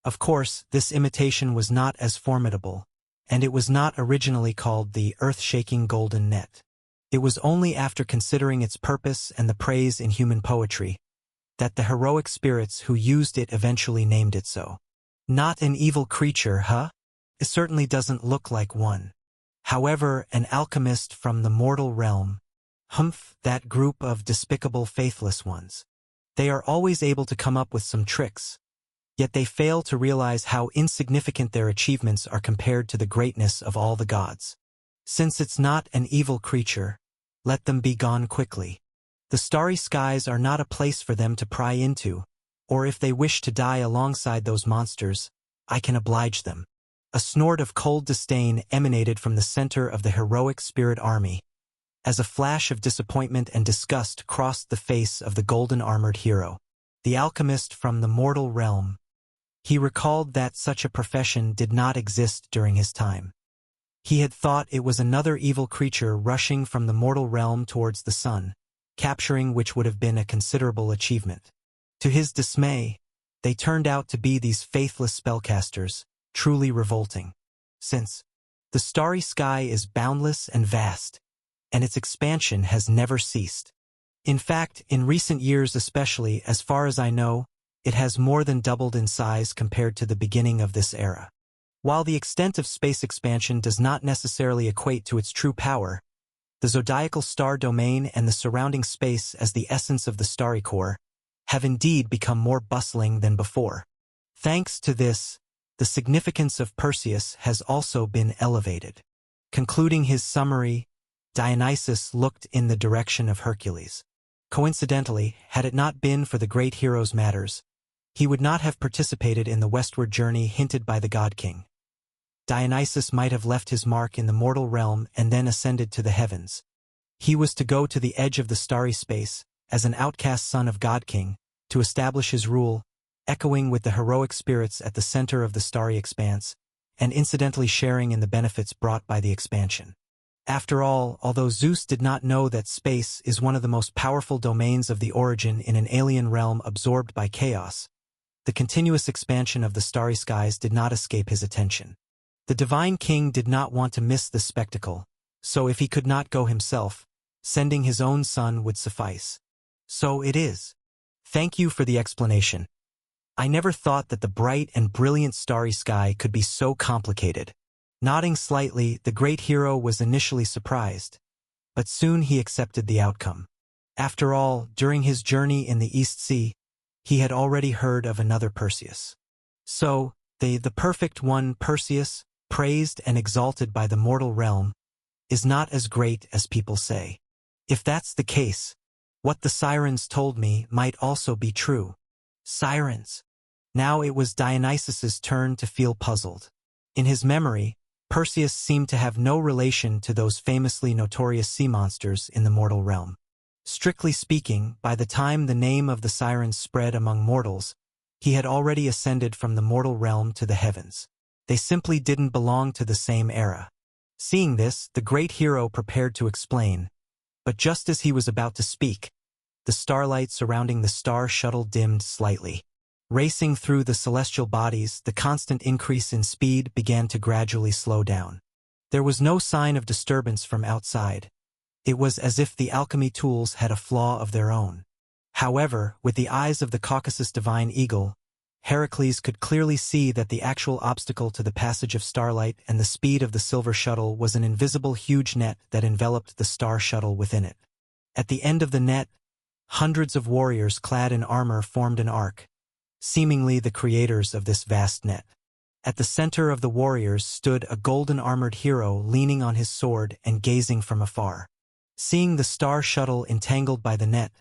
Of course, this imitation was not as formidable, and it was not originally called the earth-shaking golden net. It was only after considering its purpose and the praise in human poetry that the heroic spirits who used it eventually named it so. Not an evil creature, huh? It certainly doesn't look like one. However, an alchemist from the mortal realm, humph, that group of despicable faithless ones. They are always able to come up with some tricks, yet they fail to realize how insignificant their achievements are compared to the greatness of all the gods. Since it's not an evil creature, let them be gone quickly. The starry skies are not a place for them to pry into, or if they wish to die alongside those monsters, I can oblige them. A snort of cold disdain emanated from the center of the heroic spirit army, as a flash of disappointment and disgust crossed the face of the golden-armored hero, the alchemist from the mortal realm. He recalled that such a profession did not exist during his time. He had thought it was another evil creature rushing from the mortal realm towards the sun, capturing which would have been a considerable achievement. To his dismay, they turned out to be these faithless spellcasters, truly revolting. Since the starry sky is boundless and vast, and its expansion has never ceased. In fact, in recent years especially, as far as I know, it has more than doubled in size compared to the beginning of this era. While the extent of space expansion does not necessarily equate to its true power, the zodiacal star domain and the surrounding space as the essence of the starry core have indeed become more bustling than before. Thanks to this, the significance of Perseus has also been elevated. Concluding his summary, Dionysus looked in the direction of Hercules. Coincidentally, had it not been for the great hero's matters, he would not have participated in the westward journey hinted by the god-king. Dionysus might have left his mark in the mortal realm and then ascended to the heavens. He was to go to the edge of the starry space, as an outcast son of God-king, to establish his rule, echoing with the heroic spirits at the center of the starry expanse, and incidentally sharing in the benefits brought by the expansion. After all, although Zeus did not know that space is one of the most powerful domains of the origin in an alien realm absorbed by chaos, the continuous expansion of the starry skies did not escape his attention. The divine king did not want to miss this spectacle, so if he could not go himself, sending his own son would suffice. So it is. Thank you for the explanation. I never thought that the bright and brilliant starry sky could be so complicated. Nodding slightly, the great hero was initially surprised, but soon he accepted the outcome. After all, during his journey in the East Sea, he had already heard of another Perseus. So, the perfect one Perseus, praised and exalted by the mortal realm, is not as great as people say. If that's the case, what the sirens told me might also be true. Sirens. Now it was Dionysus's turn to feel puzzled. In his memory, Perseus seemed to have no relation to those famously notorious sea monsters in the mortal realm. Strictly speaking, by the time the name of the sirens spread among mortals, he had already ascended from the mortal realm to the heavens. They simply didn't belong to the same era. Seeing this, the great hero prepared to explain, but just as he was about to speak, the starlight surrounding the star shuttle dimmed slightly. Racing through the celestial bodies, the constant increase in speed began to gradually slow down. There was no sign of disturbance from outside. It was as if the alchemy tools had a flaw of their own. However, with the eyes of the Caucasus divine eagle, Heracles could clearly see that the actual obstacle to the passage of starlight and the speed of the silver shuttle was an invisible huge net that enveloped the star shuttle within it. At the end of the net, hundreds of warriors clad in armor formed an arc, seemingly the creators of this vast net. At the center of the warriors stood a golden-armored hero leaning on his sword and gazing from afar. Seeing the star shuttle entangled by the net,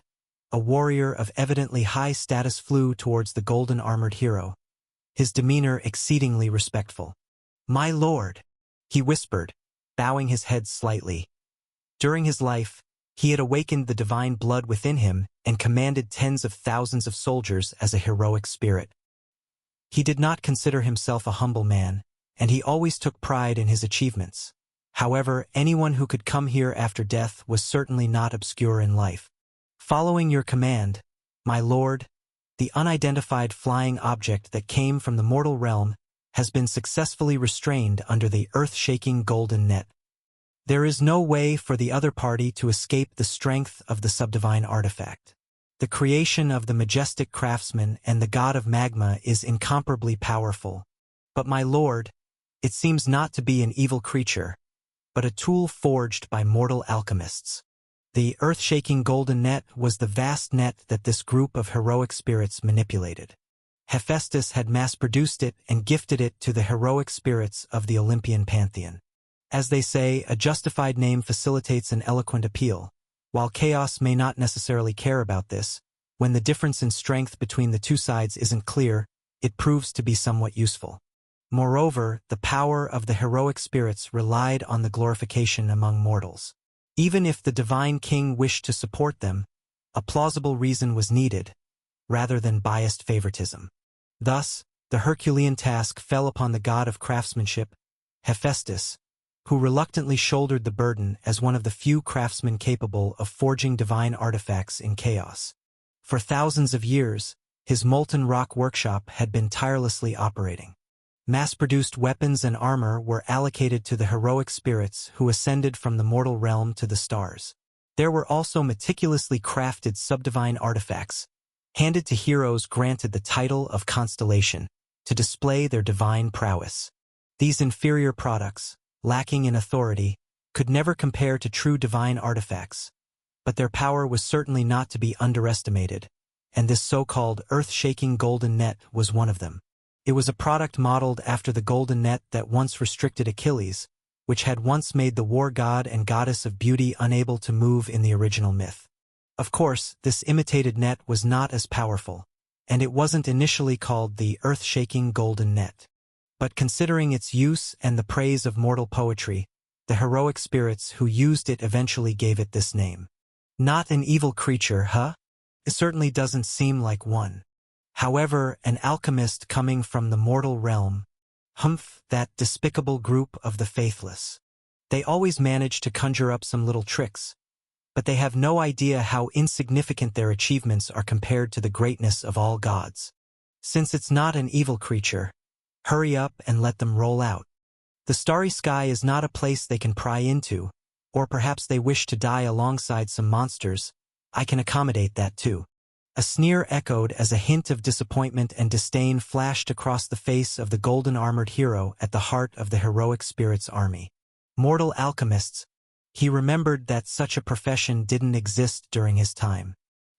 a warrior of evidently high status flew towards the golden-armored hero, his demeanor exceedingly respectful. "My lord," he whispered, bowing his head slightly. During his life, he had awakened the divine blood within him and commanded tens of thousands of soldiers as a heroic spirit. He did not consider himself a humble man, and he always took pride in his achievements. However, anyone who could come here after death was certainly not obscure in life. "Following your command, my lord, the unidentified flying object that came from the mortal realm has been successfully restrained under the earth-shaking golden net. There is no way for the other party to escape the strength of the subdivine artifact. The creation of the majestic craftsman and the god of magma is incomparably powerful. But my lord, it seems not to be an evil creature, but a tool forged by mortal alchemists." The earth-shaking golden net was the vast net that this group of heroic spirits manipulated. Hephaestus had mass-produced it and gifted it to the heroic spirits of the Olympian pantheon. As they say, a justified name facilitates an eloquent appeal. While chaos may not necessarily care about this, when the difference in strength between the two sides isn't clear, it proves to be somewhat useful. Moreover, the power of the heroic spirits relied on the glorification among mortals. Even if the divine king wished to support them, a plausible reason was needed, rather than biased favoritism. Thus, the Herculean task fell upon the god of craftsmanship, Hephaestus, who reluctantly shouldered the burden as one of the few craftsmen capable of forging divine artifacts in chaos. For thousands of years, his molten rock workshop had been tirelessly operating. Mass-produced weapons and armor were allocated to the heroic spirits who ascended from the mortal realm to the stars. There were also meticulously crafted subdivine artifacts, handed to heroes granted the title of constellation, to display their divine prowess. These inferior products, lacking in authority, could never compare to true divine artifacts, but their power was certainly not to be underestimated, and this so-called earth-shaking golden net was one of them. It was a product modeled after the golden net that once restricted Achilles, which had once made the war god and goddess of beauty unable to move in the original myth. Of course, this imitated net was not as powerful, and it wasn't initially called the earth-shaking golden net. But considering its use and the praise of mortal poetry, the heroic spirits who used it eventually gave it this name. Not an evil creature, huh? It certainly doesn't seem like one. However, an alchemist coming from the mortal realm, that despicable group of the faithless. They always manage to conjure up some little tricks, but they have no idea how insignificant their achievements are compared to the greatness of all gods. Since it's not an evil creature, hurry up and let them roll out. The starry sky is not a place they can pry into, or perhaps they wish to die alongside some monsters. I can accommodate that too. A sneer echoed as a hint of disappointment and disdain flashed across the face of the golden-armored hero at the heart of the heroic spirit's army. Mortal alchemists. He remembered that such a profession didn't exist during his time.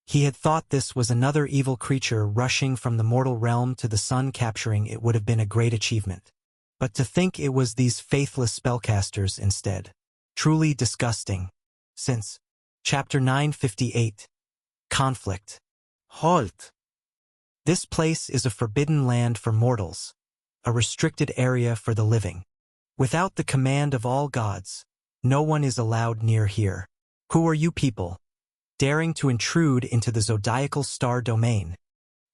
He had thought this was another evil creature rushing from the mortal realm to the sun. Capturing it would have been a great achievement. But to think it was these faithless spellcasters instead. Truly disgusting. Since Chapter 958. Conflict. Halt. This place is a forbidden land for mortals, a restricted area for the living. Without the command of all gods, no one is allowed near here. Who are you people, daring to intrude into the zodiacal star domain?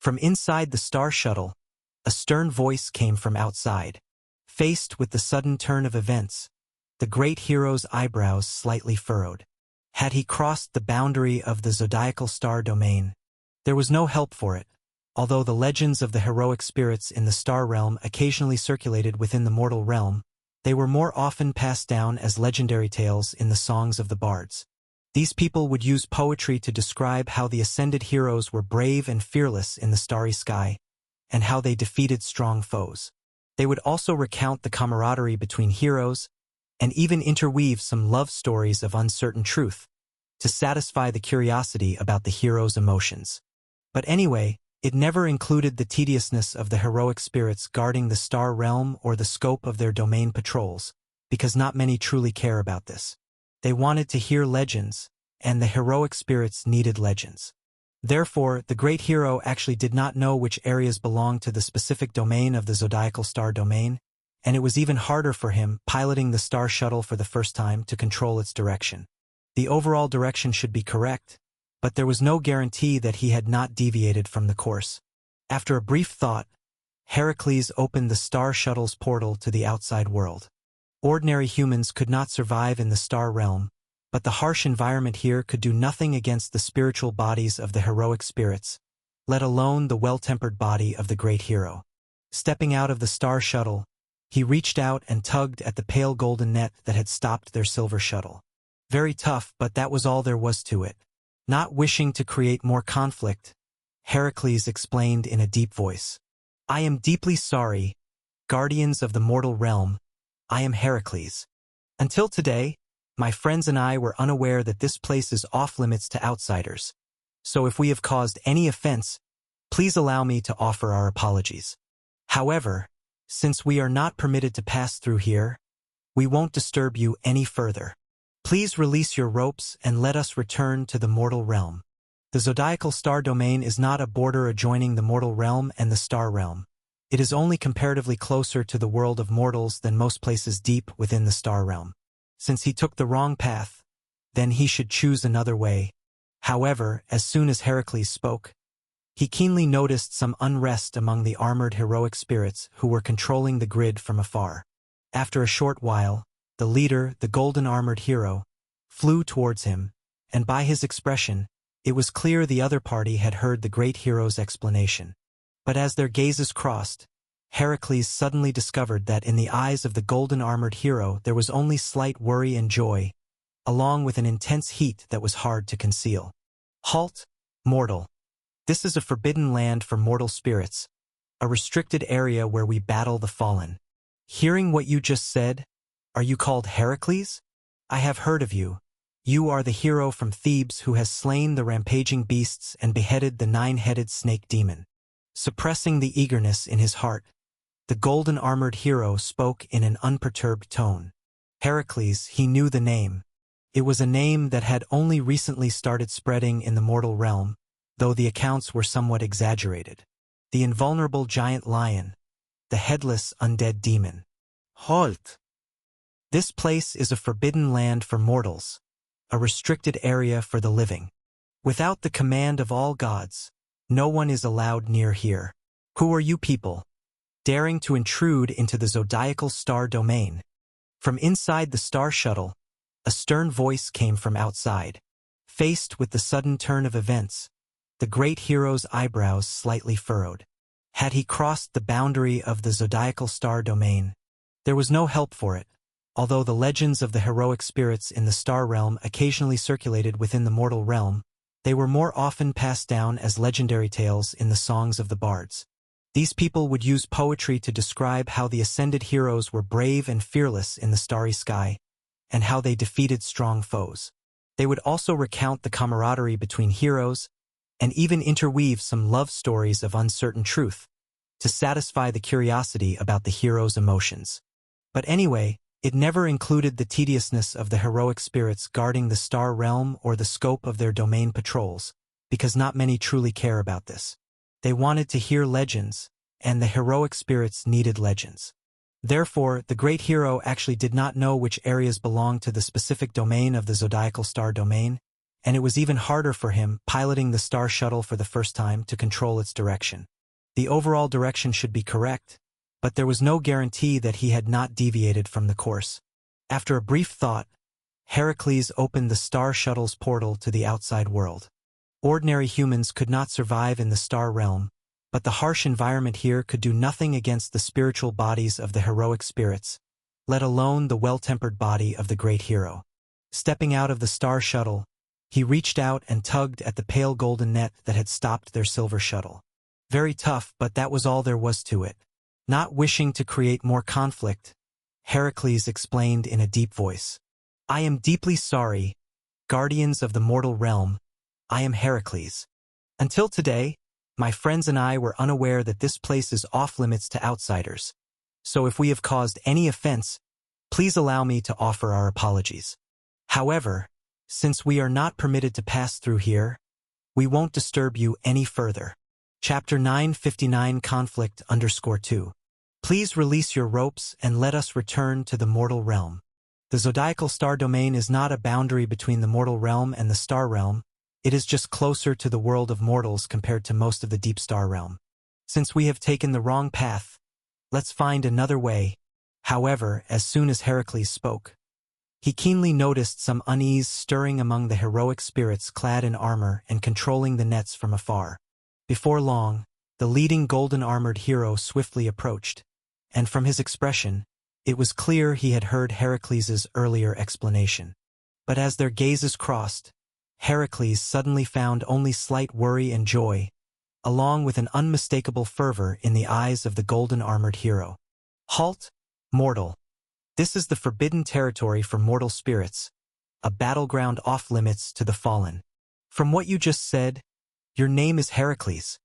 From inside the star shuttle, a stern voice came from outside. Faced with the sudden turn of events, the great hero's eyebrows slightly furrowed. Had he crossed the boundary of the zodiacal star domain? There was no help for it, although the legends of the heroic spirits in the star realm occasionally circulated within the mortal realm. They were more often passed down as legendary tales in the songs of the bards. These people would use poetry to describe how the ascended heroes were brave and fearless in the starry sky, and how they defeated strong foes. They would also recount the camaraderie between heroes, and even interweave some love stories of uncertain truth, to satisfy the curiosity about the hero's emotions. But anyway, it never included the tediousness of the heroic spirits guarding the star realm or the scope of their domain patrols, because not many truly care about this. They wanted to hear legends, and the heroic spirits needed legends. Therefore, the great hero actually did not know which areas belonged to the specific domain of the zodiacal star domain, and it was even harder for him, piloting the star shuttle for the first time, to control its direction. The overall direction should be correct, but there was no guarantee that he had not deviated from the course. After a brief thought, Heracles opened the star shuttle's portal to the outside world. Ordinary humans could not survive in the star realm, but the harsh environment here could do nothing against the spiritual bodies of the heroic spirits, let alone the well-tempered body of the great hero. Stepping out of the star shuttle, he reached out and tugged at the pale golden net that had stopped their silver shuttle. Very tough, but that was all there was to it. Not wishing to create more conflict, Heracles explained in a deep voice. I am deeply sorry, guardians of the mortal realm. I am Heracles. Until today, my friends and I were unaware that this place is off-limits to outsiders. So if we have caused any offense, please allow me to offer our apologies. However, since we are not permitted to pass through here, we won't disturb you any further. Please release your ropes and let us return to the mortal realm. The zodiacal star domain is not a border adjoining the mortal realm and the star realm. It is only comparatively closer to the world of mortals than most places deep within the star realm. Since he took the wrong path, then he should choose another way. However, as soon as Heracles spoke, he keenly noticed some unrest among the armored heroic spirits who were controlling the grid from afar. After a short while, the leader, the golden armored hero, flew towards him, and by his expression, it was clear the other party had heard the great hero's explanation. But as their gazes crossed, Heracles suddenly discovered that in the eyes of the golden armored hero there was only slight worry and joy, along with an intense heat that was hard to conceal. Halt, mortal. This is a forbidden land for mortal spirits, a restricted area where we battle the fallen. Hearing what you just said, are you called Heracles? I have heard of you. You are the hero from Thebes who has slain the rampaging beasts and beheaded the nine-headed snake demon. Suppressing the eagerness in his heart, the golden armored hero spoke in an unperturbed tone. Heracles, he knew the name. It was a name that had only recently started spreading in the mortal realm, though the accounts were somewhat exaggerated. The invulnerable giant lion, the headless undead demon. Halt! This place is a forbidden land for mortals, a restricted area for the living. Without the command of all gods, no one is allowed near here. Who are you people, daring to intrude into the zodiacal star domain? From inside the star shuttle, a stern voice came from outside. Faced with the sudden turn of events, the great hero's eyebrows slightly furrowed. Had he crossed the boundary of the zodiacal star domain? There was no help for it, although the legends of the heroic spirits in the star realm occasionally circulated within the mortal realm. They were more often passed down as legendary tales in the songs of the bards. These people would use poetry to describe how the ascended heroes were brave and fearless in the starry sky, and how they defeated strong foes. They would also recount the camaraderie between heroes, and even interweave some love stories of uncertain truth, to satisfy the curiosity about the hero's emotions. But anyway, it never included the tediousness of the heroic spirits guarding the star realm or the scope of their domain patrols, because not many truly care about this. They wanted to hear legends, and the heroic spirits needed legends. Therefore, the great hero actually did not know which areas belonged to the specific domain of the zodiacal star domain, and it was even harder for him, piloting the star shuttle for the first time, to control its direction. The overall direction should be correct, but there was no guarantee that he had not deviated from the course. After a brief thought, Heracles opened the star shuttle's portal to the outside world. Ordinary humans could not survive in the star realm, but the harsh environment here could do nothing against the spiritual bodies of the heroic spirits, let alone the well-tempered body of the great hero. Stepping out of the star shuttle, he reached out and tugged at the pale golden net that had stopped their silver shuttle. Very tough, but that was all there was to it. Not wishing to create more conflict, Heracles explained in a deep voice. I am deeply sorry, guardians of the mortal realm. I am Heracles. Until today, my friends and I were unaware that this place is off-limits to outsiders. So if we have caused any offense, please allow me to offer our apologies. However, since we are not permitted to pass through here, we won't disturb you any further. Chapter 959 Conflict_2. Please release your ropes and let us return to the mortal realm. The zodiacal star domain is not a boundary between the mortal realm and the star realm, it is just closer to the world of mortals compared to most of the deep star realm. Since we have taken the wrong path, let's find another way. However, as soon as Heracles spoke, he keenly noticed some unease stirring among the heroic spirits clad in armor and controlling the nets from afar. Before long, the leading golden-armored hero swiftly approached, and from his expression, it was clear he had heard Heracles' earlier explanation. But as their gazes crossed, Heracles suddenly found only slight worry and joy, along with an unmistakable fervor in the eyes of the golden-armored hero. Halt, mortal. This is the forbidden territory for mortal spirits, a battleground off-limits to the fallen. From what you just said, your name is Heracles.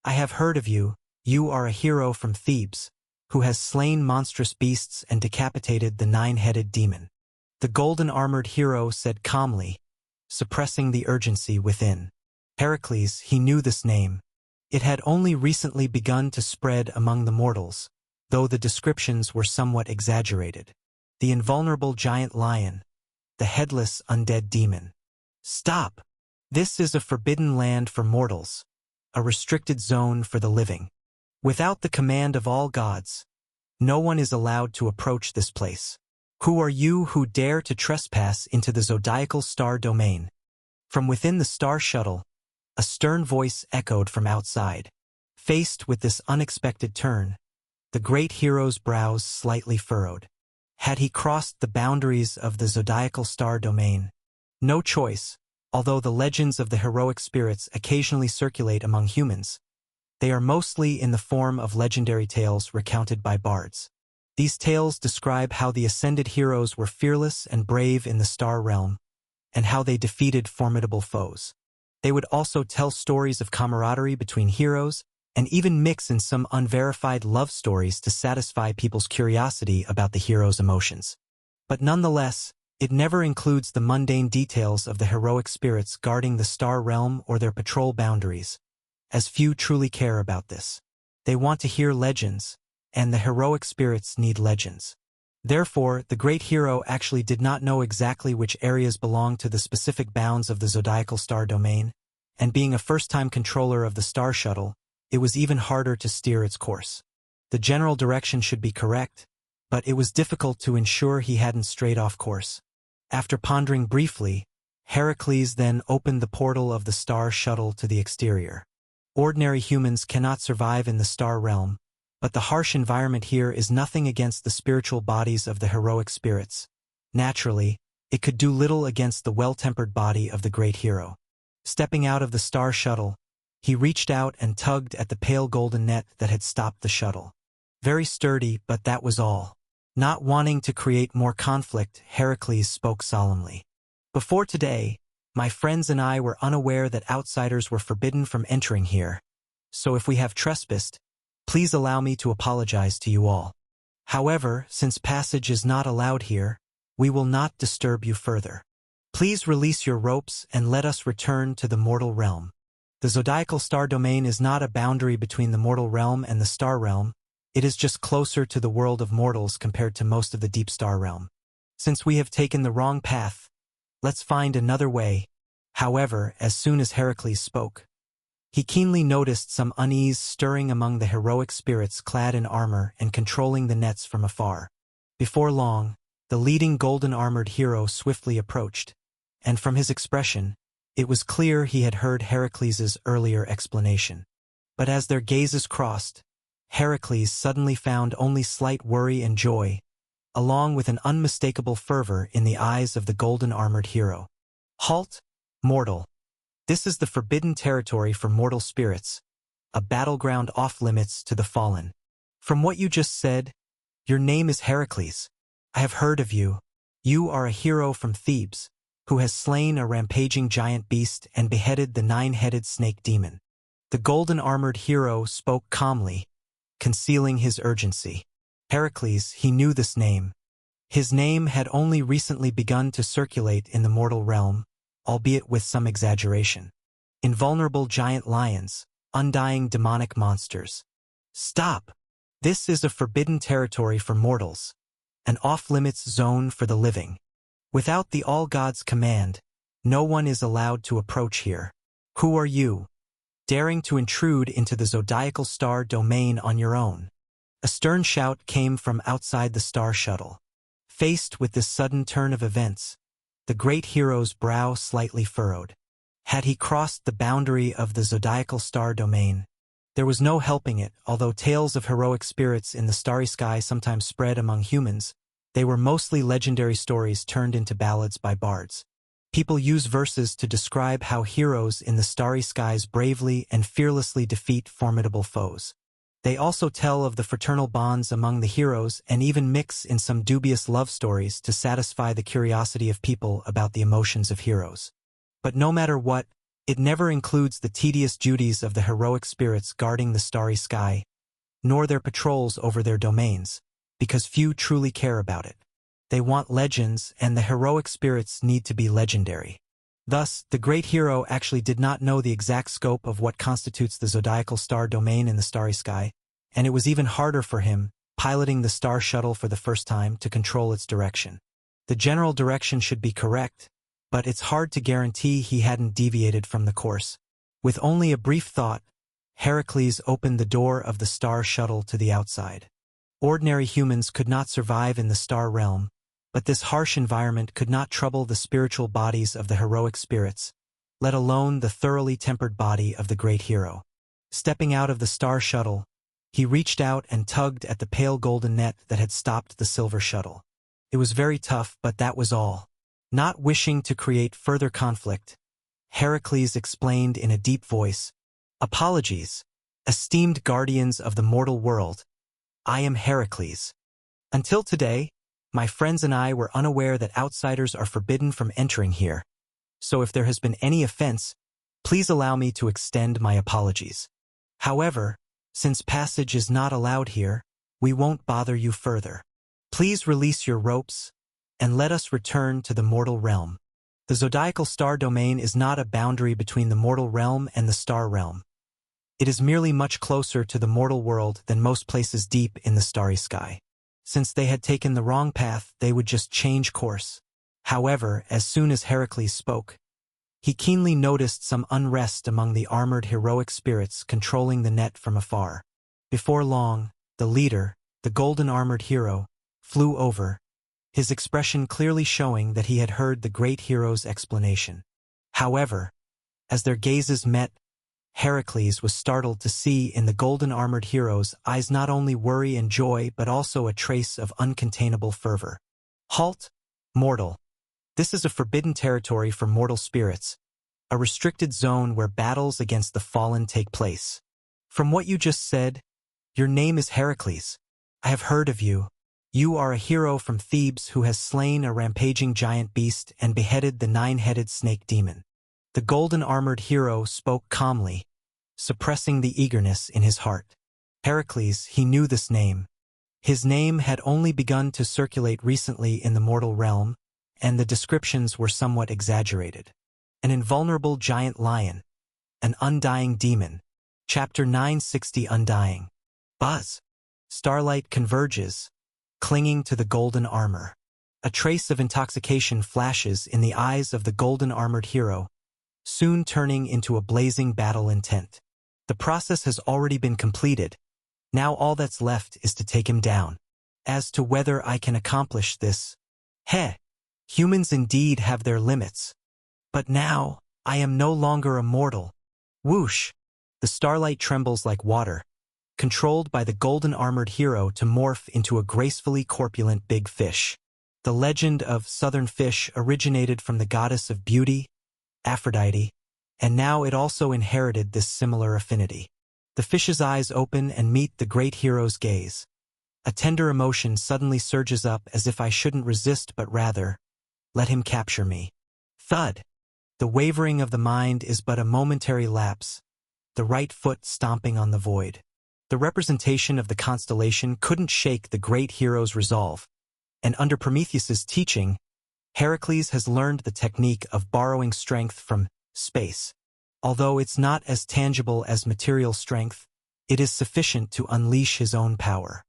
I have heard of you, you are a hero from Thebes, who has slain monstrous beasts and decapitated the nine-headed demon. The golden-armored hero said calmly, suppressing the urgency within. Heracles, he knew this name. It had only recently begun to spread among the mortals, though the descriptions were somewhat exaggerated. The invulnerable giant lion, the headless undead demon. Stop! This is a forbidden land for mortals, a restricted zone for the living. Without the command of all gods, no one is allowed to approach this place. Who are you who dare to trespass into the zodiacal star domain? From within the star shuttle, a stern voice echoed from outside. Faced with this unexpected turn, the great hero's brows slightly furrowed. Had he crossed the boundaries of the zodiacal star domain? No choice, although the legends of the heroic spirits occasionally circulate among humans. They are mostly in the form of legendary tales recounted by bards. These tales describe how the ascended heroes were fearless and brave in the star realm, and how they defeated formidable foes. They would also tell stories of camaraderie between heroes, and even mix in some unverified love stories to satisfy people's curiosity about the hero's emotions. But nonetheless, it never includes the mundane details of the heroic spirits guarding the star realm or their patrol boundaries, as few truly care about this. They want to hear legends, and the heroic spirits need legends. Therefore, the great hero actually did not know exactly which areas belonged to the specific bounds of the zodiacal star domain, and being a first-time controller of the star shuttle, it was even harder to steer its course. The general direction should be correct, but it was difficult to ensure he hadn't strayed off course. After pondering briefly, Heracles then opened the portal of the star shuttle to the exterior. Ordinary humans cannot survive in the star realm, but the harsh environment here is nothing against the spiritual bodies of the heroic spirits. Naturally, it could do little against the well-tempered body of the great hero. Stepping out of the star shuttle, he reached out and tugged at the pale golden net that had stopped the shuttle. Very sturdy, but that was all. Not wanting to create more conflict, Heracles spoke solemnly. Before today, my friends and I were unaware that outsiders were forbidden from entering here, so if we have trespassed, please allow me to apologize to you all. However, since passage is not allowed here, we will not disturb you further. Please release your ropes and let us return to the mortal realm. The zodiacal star domain is not a boundary between the mortal realm and the star realm, it is just closer to the world of mortals compared to most of the deep star realm. Since we have taken the wrong path, let's find another way. However, as soon as Heracles spoke, he keenly noticed some unease stirring among the heroic spirits clad in armor and controlling the nets from afar. Before long, the leading golden-armored hero swiftly approached, and from his expression, it was clear he had heard Heracles' earlier explanation. But as their gazes crossed, Heracles suddenly found only slight worry and joy, along with an unmistakable fervor in the eyes of the golden-armored hero. Halt, mortal. This is the forbidden territory for mortal spirits, a battleground off-limits to the fallen. From what you just said, your name is Heracles. I have heard of you. You are a hero from Thebes, who has slain a rampaging giant beast and beheaded the nine-headed snake demon. The golden-armored hero spoke calmly, concealing his urgency. Heracles, he knew this name. His name had only recently begun to circulate in the mortal realm, albeit with some exaggeration. Invulnerable giant lions, undying demonic monsters. Stop! This is a forbidden territory for mortals, an off-limits zone for the living. Without the All-God's command, no one is allowed to approach here. Who are you, daring to intrude into the zodiacal star domain on your own? A stern shout came from outside the star shuttle. Faced with this sudden turn of events, the great hero's brow slightly furrowed. Had he crossed the boundary of the zodiacal star domain? There was no helping it. Although tales of heroic spirits in the starry sky sometimes spread among humans, they were mostly legendary stories turned into ballads by bards. People use verses to describe how heroes in the starry skies bravely and fearlessly defeat formidable foes. They also tell of the fraternal bonds among the heroes and even mix in some dubious love stories to satisfy the curiosity of people about the emotions of heroes. But no matter what, it never includes the tedious duties of the heroic spirits guarding the starry sky, nor their patrols over their domains, because few truly care about it. They want legends, and the heroic spirits need to be legendary. Thus, the great hero actually did not know the exact scope of what constitutes the zodiacal star domain in the starry sky, and it was even harder for him, piloting the star shuttle for the first time, to control its direction. The general direction should be correct, but it's hard to guarantee he hadn't deviated from the course. With only a brief thought, Heracles opened the door of the star shuttle to the outside. Ordinary humans could not survive in the star realm, but this harsh environment could not trouble the spiritual bodies of the heroic spirits, let alone the thoroughly tempered body of the great hero. Stepping out of the star shuttle, he reached out and tugged at the pale golden net that had stopped the silver shuttle. It was very tough, but that was all. Not wishing to create further conflict, Heracles explained in a deep voice, "Apologies, esteemed guardians of the mortal world. I am Heracles. Until today, my friends and I were unaware that outsiders are forbidden from entering here. So if there has been any offense, please allow me to extend my apologies. However, since passage is not allowed here, we won't bother you further. Please release your ropes, and let us return to the mortal realm." The zodiacal star domain is not a boundary between the mortal realm and the star realm. It is merely much closer to the mortal world than most places deep in the starry sky. Since they had taken the wrong path, they would just change course. However, as soon as Heracles spoke, he keenly noticed some unrest among the armored heroic spirits controlling the net from afar. Before long, the leader, the golden-armored hero, flew over, his expression clearly showing that he had heard the great hero's explanation. However, as their gazes met, Heracles was startled to see in the golden-armored hero's eyes not only worry and joy but also a trace of uncontainable fervor. "Halt, mortal. This is a forbidden territory for mortal spirits, a restricted zone where battles against the fallen take place. From what you just said, your name is Heracles. I have heard of you. You are a hero from Thebes who has slain a rampaging giant beast and beheaded the nine-headed snake demon." The golden-armored hero spoke calmly, suppressing the eagerness in his heart. Heracles, he knew this name. His name had only begun to circulate recently in the mortal realm, and the descriptions were somewhat exaggerated. An invulnerable giant lion. An undying demon. Chapter 960, Undying. Buzz. Starlight converges, clinging to the golden armor. A trace of intoxication flashes in the eyes of the golden-armored hero, soon turning into a blazing battle intent. The process has already been completed. Now all that's left is to take him down. As to whether I can accomplish this, humans indeed have their limits. But now, I am no longer a mortal. Whoosh! The starlight trembles like water, controlled by the golden-armored hero to morph into a gracefully corpulent big fish. The legend of Southern Fish originated from the goddess of beauty, Aphrodite, and now it also inherited this similar affinity. The fish's eyes open and meet the great hero's gaze. A tender emotion suddenly surges up as if I shouldn't resist but rather, let him capture me. Thud! The wavering of the mind is but a momentary lapse, the right foot stomping on the void. The representation of the constellation couldn't shake the great hero's resolve. And under Prometheus's teaching, Heracles has learned the technique of borrowing strength from space. Although it's not as tangible as material strength, it is sufficient to unleash his own power.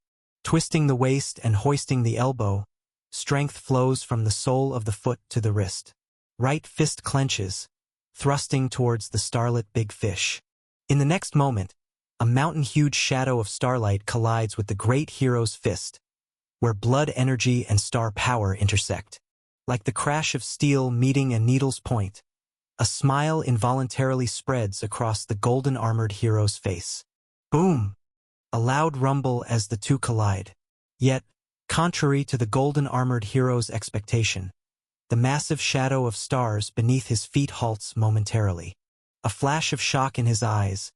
Twisting the waist and hoisting the elbow, strength flows from the sole of the foot to the wrist. Right fist clenches, thrusting towards the starlit big fish. In the next moment, a mountain-huge shadow of starlight collides with the great hero's fist, where blood energy and star power intersect. Like the crash of steel meeting a needle's point, a smile involuntarily spreads across the golden-armored hero's face. Boom! A loud rumble as the two collide. Yet, contrary to the golden-armored hero's expectation, the massive shadow of stars beneath his feet halts momentarily. A flash of shock in his eyes,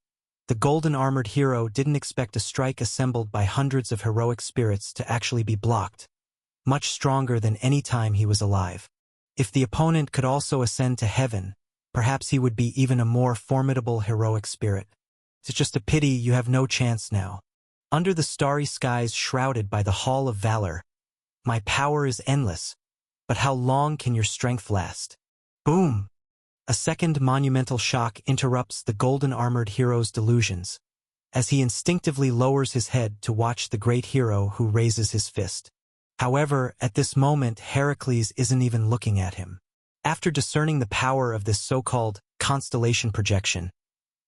the golden-armored hero didn't expect a strike assembled by hundreds of heroic spirits to actually be blocked, much stronger than any time he was alive. If the opponent could also ascend to heaven, perhaps he would be even a more formidable heroic spirit. It's just a pity you have no chance now. Under the starry skies shrouded by the Hall of Valor, my power is endless, but how long can your strength last? Boom! A second monumental shock interrupts the golden-armored hero's delusions, as he instinctively lowers his head to watch the great hero who raises his fist. However, at this moment, Heracles isn't even looking at him. After discerning the power of this so-called constellation projection,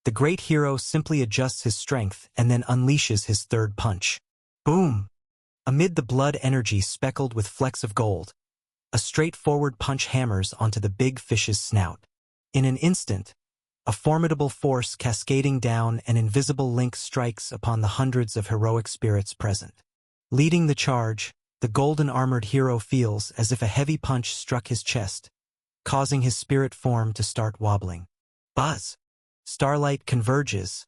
the great hero simply adjusts his strength and then unleashes his third punch. Boom! Amid the blood energy speckled with flecks of gold, a straightforward punch hammers onto the big fish's snout. In an instant, a formidable force cascading down an invisible link strikes upon the hundreds of heroic spirits present. Leading the charge, the golden-armored hero feels as if a heavy punch struck his chest, causing his spirit form to start wobbling. Buzz! Starlight converges,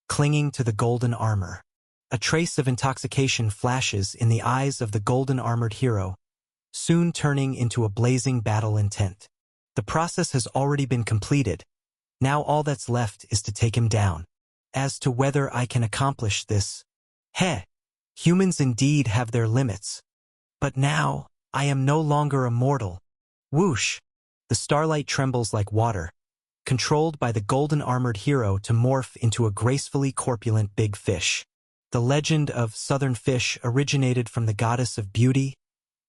clinging to the golden armor. A trace of intoxication flashes in the eyes of the golden-armored hero, soon turning into a blazing battle intent. The process has already been completed. Now all that's left is to take him down. As to whether I can accomplish this, humans indeed have their limits. But now, I am no longer a mortal. Whoosh! The starlight trembles like water, controlled by the golden-armored hero to morph into a gracefully corpulent big fish. The legend of Southern Fish originated from the goddess of beauty,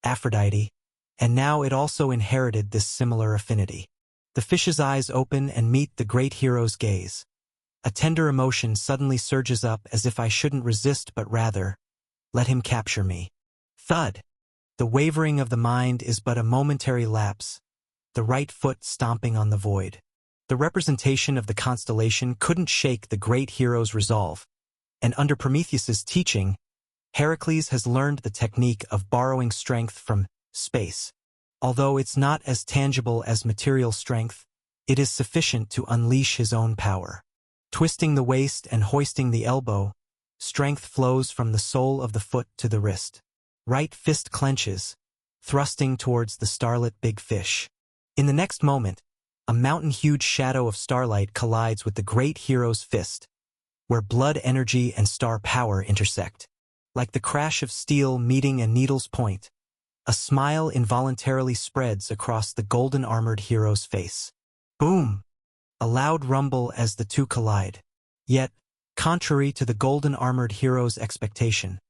Aphrodite, and now it also inherited this similar affinity. The fish's eyes open and meet the great hero's gaze. A tender emotion suddenly surges up as if I shouldn't resist but rather, let him capture me. Thud! The wavering of the mind is but a momentary lapse, the right foot stomping on the void. The representation of the constellation couldn't shake the great hero's resolve, and under Prometheus's teaching, Heracles has learned the technique of borrowing strength from space. Although it's not as tangible as material strength, it is sufficient to unleash his own power. Twisting the waist and hoisting the elbow, strength flows from the sole of the foot to the wrist. Right fist clenches, thrusting towards the starlit big fish. In the next moment, a mountain-huge shadow of starlight collides with the great hero's fist, where blood energy and star power intersect. Like the crash of steel meeting a needle's point, a smile involuntarily spreads across the golden-armored hero's face. Boom! A loud rumble as the two collide. Yet, contrary to the golden-armored hero's expectation,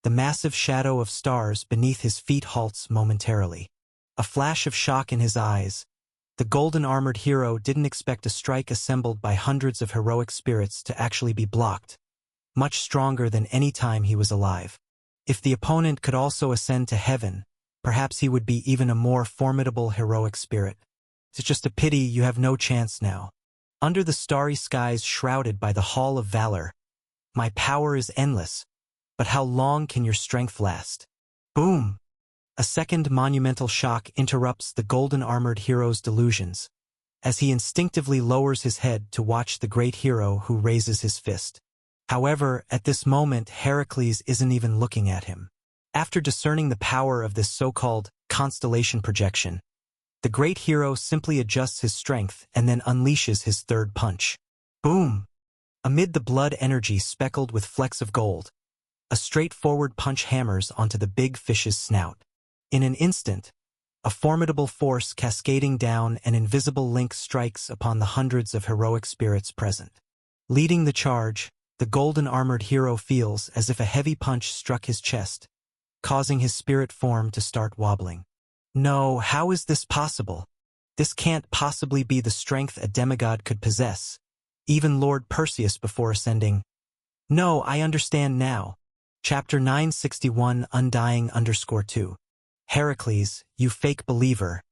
the massive shadow of stars beneath his feet halts momentarily. A flash of shock in his eyes, the golden-armored hero didn't expect a strike assembled by hundreds of heroic spirits to actually be blocked, much stronger than any time he was alive. If the opponent could also ascend to heaven, perhaps he would be even a more formidable heroic spirit. It's just a pity you have no chance now. Under the starry skies shrouded by the Hall of Valor, my power is endless, but how long can your strength last? Boom! A second monumental shock interrupts the golden-armored hero's delusions, as he instinctively lowers his head to watch the great hero who raises his fist. However, at this moment, Heracles isn't even looking at him. After discerning the power of this so-called constellation projection, the great hero simply adjusts his strength and then unleashes his third punch. Boom! Amid the blood energy speckled with flecks of gold, a straightforward punch hammers onto the big fish's snout. In an instant, a formidable force cascading down an invisible link strikes upon the hundreds of heroic spirits present. Leading the charge, the golden-armored hero feels as if a heavy punch struck his chest, causing his spirit form to start wobbling. No, how is this possible? This can't possibly be the strength a demigod could possess. Even Lord Perseus before ascending. No, I understand now. Chapter 961 Undying_2. Heracles, you fake believer.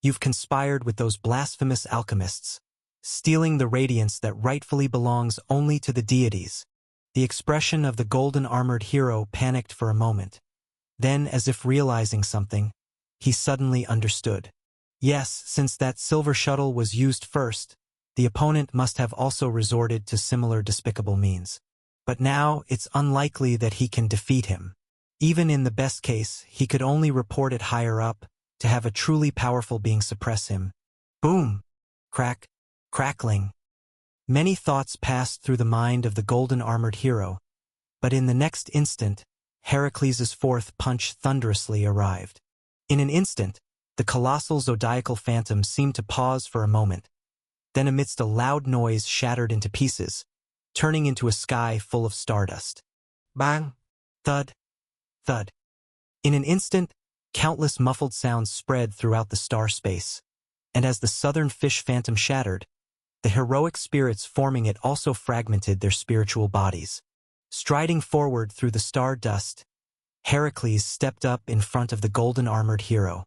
You've conspired with those blasphemous alchemists, stealing the radiance that rightfully belongs only to the deities. The expression of the golden-armored hero panicked for a moment. Then, as if realizing something, he suddenly understood. Yes, since that silver shuttle was used first, the opponent must have also resorted to similar despicable means. But now, it's unlikely that he can defeat him. Even in the best case, he could only report it higher up, to have a truly powerful being suppress him. Boom! Crack! Crackling! Many thoughts passed through the mind of the golden-armored hero, but in the next instant, Heracles' fourth punch thunderously arrived. In an instant, the colossal zodiacal phantom seemed to pause for a moment, then amidst a loud noise shattered into pieces, turning into a sky full of stardust. Bang! Thud! Thud. In an instant, countless muffled sounds spread throughout the star space, and as the southern fish phantom shattered, the heroic spirits forming it also fragmented their spiritual bodies. Striding forward through the star dust, Heracles stepped up in front of the golden-armored hero.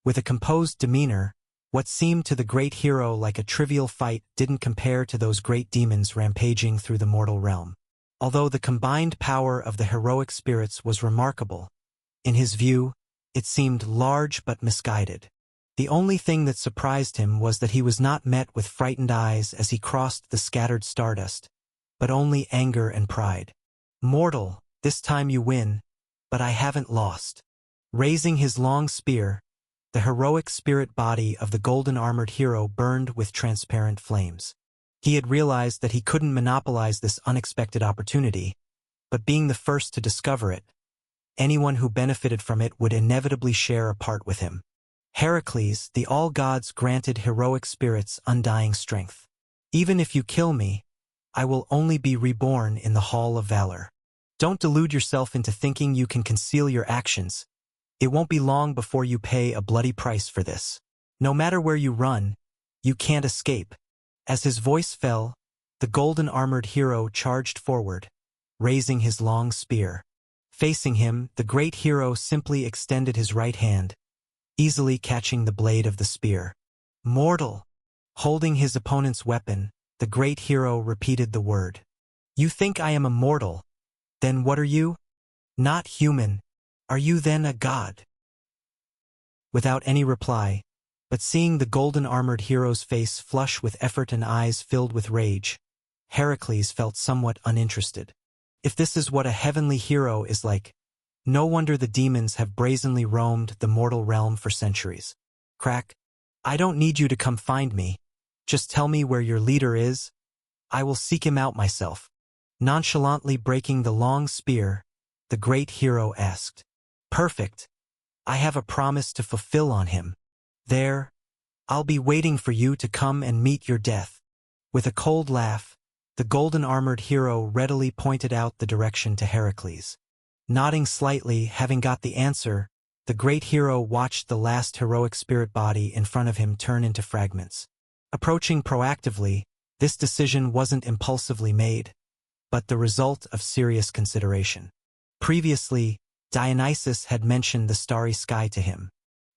With a composed demeanor, what seemed to the great hero like a trivial fight didn't compare to those great demons rampaging through the mortal realm. Although the combined power of the heroic spirits was remarkable, in his view, it seemed large but misguided. The only thing that surprised him was that he was not met with frightened eyes as he crossed the scattered stardust, but only anger and pride. Mortal, this time you win, but I haven't lost. Raising his long spear, the heroic spirit body of the golden-armored hero burned with transparent flames. He had realized that he couldn't monopolize this unexpected opportunity, but being the first to discover it, anyone who benefited from it would inevitably share a part with him. Heracles, the all-gods granted heroic spirits undying strength. Even if you kill me, I will only be reborn in the Hall of Valor. Don't delude yourself into thinking you can conceal your actions. It won't be long before you pay a bloody price for this. No matter where you run, you can't escape. As his voice fell, the golden-armored hero charged forward, raising his long spear. Facing him, the great hero simply extended his right hand, easily catching the blade of the spear. Mortal! Holding his opponent's weapon, the great hero repeated the word. You think I am a mortal? Then what are you? Not human. Are you then a god? Without any reply, but seeing the golden-armored hero's face flush with effort and eyes filled with rage, Heracles felt somewhat uninterested. If this is what a heavenly hero is like, no wonder the demons have brazenly roamed the mortal realm for centuries. Crack, I don't need you to come find me. Just tell me where your leader is. I will seek him out myself. Nonchalantly breaking the long spear, the great hero asked. Perfect. I have a promise to fulfill on him. There, I'll be waiting for you to come and meet your death. With a cold laugh, the golden-armored hero readily pointed out the direction to Heracles. Nodding slightly, having got the answer, the great hero watched the last heroic spirit body in front of him turn into fragments. Approaching proactively, this decision wasn't impulsively made, but the result of serious consideration. Previously, Dionysus had mentioned the starry sky to him.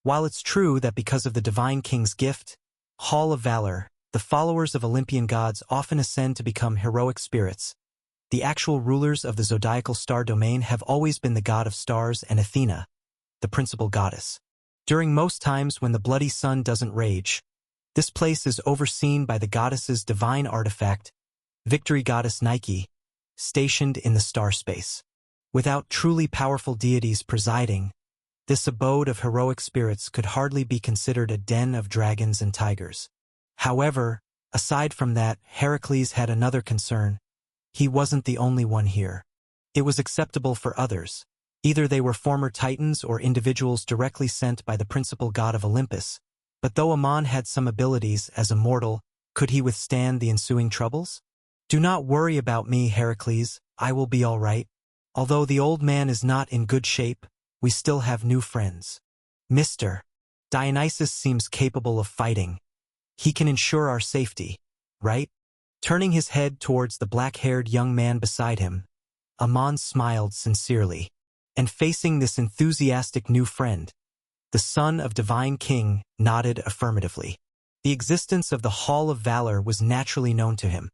While it's true that because of the divine king's gift, Hall of Valor, the followers of Olympian gods often ascend to become heroic spirits, the actual rulers of the zodiacal star domain have always been the god of stars and Athena, the principal goddess. During most times when the bloody sun doesn't rage, this place is overseen by the goddess's divine artifact, victory goddess Nike, stationed in the star space. Without truly powerful deities presiding, this abode of heroic spirits could hardly be considered a den of dragons and tigers. However, aside from that, Heracles had another concern. He wasn't the only one here. It was acceptable for others, Either they were former titans or individuals directly sent by the principal god of Olympus, but though Ammon had some abilities as a mortal, could he withstand the ensuing troubles? Do not worry about me, Heracles, I will be all right. Although the old man is not in good shape, we still have new friends. Mr. Dionysus seems capable of fighting. He can ensure our safety, right? Turning his head towards the black-haired young man beside him, Ammon smiled sincerely. And facing this enthusiastic new friend, the son of Divine King nodded affirmatively. The existence of the Hall of Valor was naturally known to him.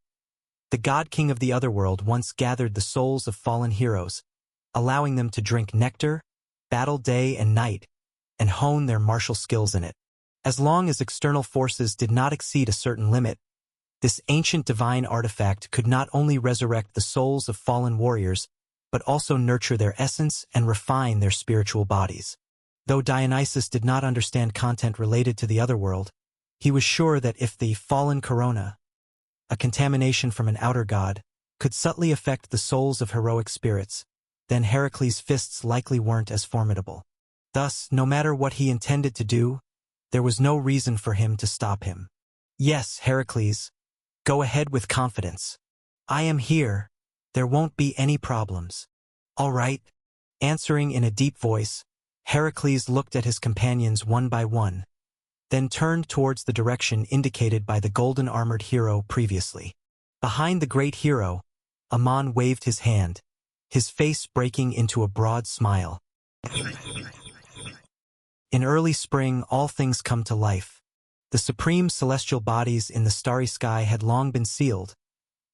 The God King of the Otherworld once gathered the souls of fallen heroes, allowing them to drink nectar, battle day and night, and hone their martial skills in it. As long as external forces did not exceed a certain limit, this ancient divine artifact could not only resurrect the souls of fallen warriors, but also nurture their essence and refine their spiritual bodies. Though Dionysus did not understand content related to the otherworld, he was sure that if the fallen corona, a contamination from an outer god, could subtly affect the souls of heroic spirits, then Heracles' fists likely weren't as formidable. Thus, no matter what he intended to do, there was no reason for him to stop him. Yes, Heracles, go ahead with confidence. I am here. There won't be any problems. All right. Answering in a deep voice, Heracles looked at his companions one by one, then turned towards the direction indicated by the golden-armored hero previously. Behind the great hero, Ammon waved his hand, his face breaking into a broad smile. In early spring, all things come to life. The supreme celestial bodies in the starry sky had long been sealed,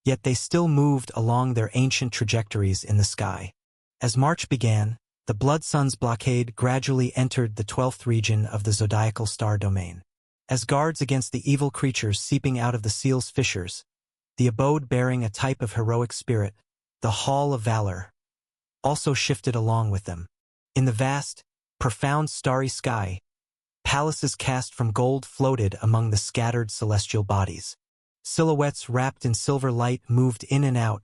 yet they still moved along their ancient trajectories in the sky. As March began, the Blood Sun's blockade gradually entered the 12th region of the zodiacal star domain. As guards against the evil creatures seeping out of the seal's fissures, the abode bearing a type of heroic spirit, the Hall of Valor, also shifted along with them. In the vast, profound starry sky, palaces cast from gold floated among the scattered celestial bodies. Silhouettes wrapped in silver light moved in and out,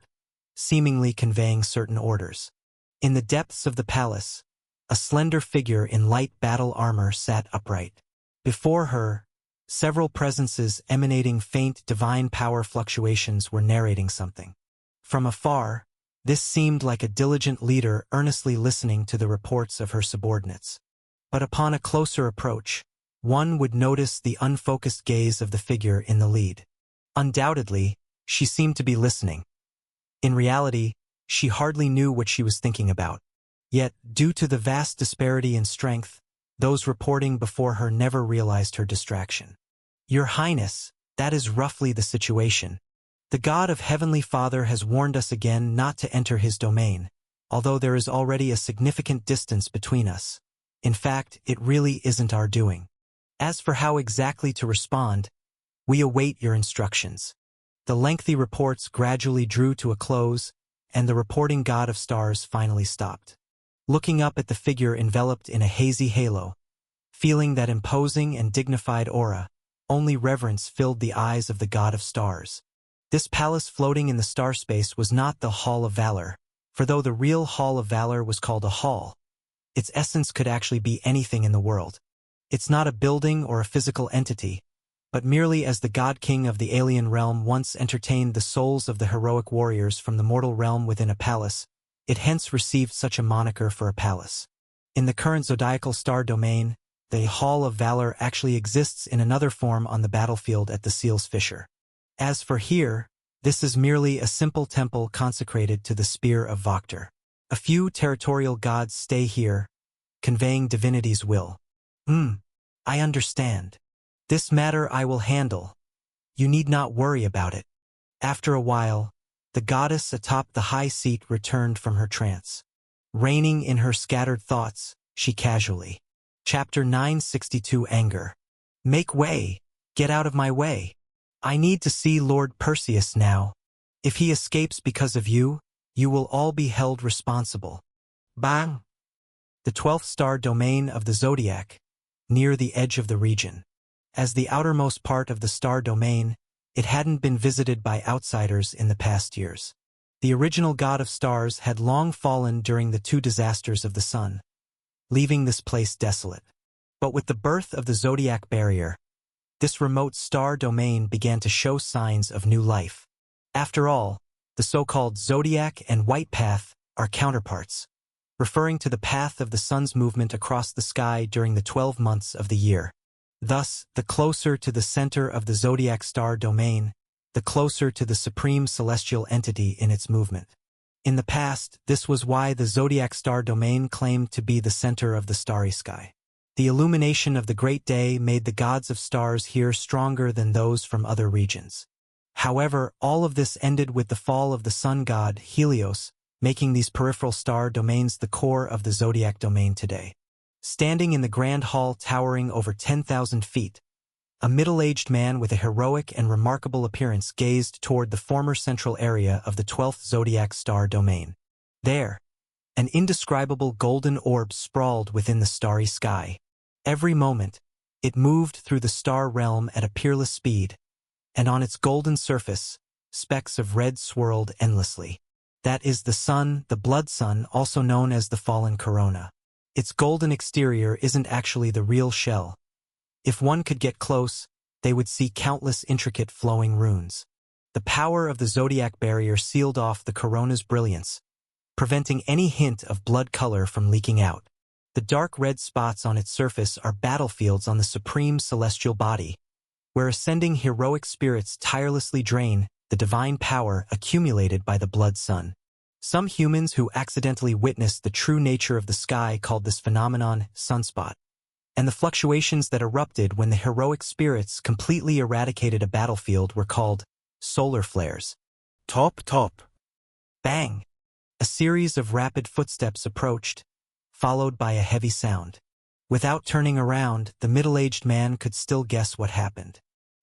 seemingly conveying certain orders. In the depths of the palace, a slender figure in light battle armor sat upright. Before her, several presences emanating faint divine power fluctuations were narrating something. From afar, this seemed like a diligent leader earnestly listening to the reports of her subordinates. But upon a closer approach, one would notice the unfocused gaze of the figure in the lead. Undoubtedly, she seemed to be listening. In reality, she hardly knew what she was thinking about. Yet, due to the vast disparity in strength, those reporting before her never realized her distraction. Your Highness, that is roughly the situation. The God of Heavenly Father has warned us again not to enter his domain, although there is already a significant distance between us. In fact, it really isn't our doing. As for how exactly to respond, we await your instructions. The lengthy reports gradually drew to a close, and the reporting god of stars finally stopped. Looking up at the figure enveloped in a hazy halo, feeling that imposing and dignified aura, only reverence filled the eyes of the god of stars. This palace floating in the star space was not the Hall of Valor, for though the real Hall of Valor was called a hall, its essence could actually be anything in the world. It's not a building or a physical entity, but merely as the God King of the alien realm once entertained the souls of the heroic warriors from the mortal realm within a palace, it hence received such a moniker for a palace. In the current zodiacal star domain, the Hall of Valor actually exists in another form on the battlefield at the Seal's Fissure. As for here, this is merely a simple temple consecrated to the Spear of Voctor. A few territorial gods stay here, conveying divinity's will. I understand. This matter I will handle. You need not worry about it. After a while, the goddess atop the high seat returned from her trance. Reining in her scattered thoughts, she casually. Chapter 962 Anger. Make way. Get out of my way. I need to see Lord Perseus now. If he escapes because of you, you will all be held responsible. Bang! The 12th star domain of the zodiac, near the edge of the region. As the outermost part of the star domain, it hadn't been visited by outsiders in the past years. The original god of stars had long fallen during the two disasters of the sun, leaving this place desolate. But with the birth of the zodiac barrier, this remote star domain began to show signs of new life. After all, the so-called zodiac and white path are counterparts, referring to the path of the sun's movement across the sky during the 12 months of the year. Thus, the closer to the center of the zodiac star domain, the closer to the supreme celestial entity in its movement. In the past, this was why the zodiac star domain claimed to be the center of the starry sky. The illumination of the great day made the gods of stars here stronger than those from other regions. However, all of this ended with the fall of the sun god, Helios, making these peripheral star domains the core of the zodiac domain today. Standing in the grand hall towering over 10,000 feet, a middle-aged man with a heroic and remarkable appearance gazed toward the former central area of the 12th zodiac star domain. There, an indescribable golden orb sprawled within the starry sky. Every moment, it moved through the star realm at a peerless speed, and on its golden surface, specks of red swirled endlessly. That is the sun, the blood sun, also known as the fallen corona. Its golden exterior isn't actually the real shell. If one could get close, they would see countless intricate flowing runes. The power of the zodiac barrier sealed off the corona's brilliance, preventing any hint of blood color from leaking out. The dark red spots on its surface are battlefields on the supreme celestial body, where ascending heroic spirits tirelessly drain the divine power accumulated by the blood sun. Some humans who accidentally witnessed the true nature of the sky called this phenomenon sunspot, and the fluctuations that erupted when the heroic spirits completely eradicated a battlefield were called solar flares. Top. Bang! A series of rapid footsteps approached, followed by a heavy sound. Without turning around, the middle-aged man could still guess what happened.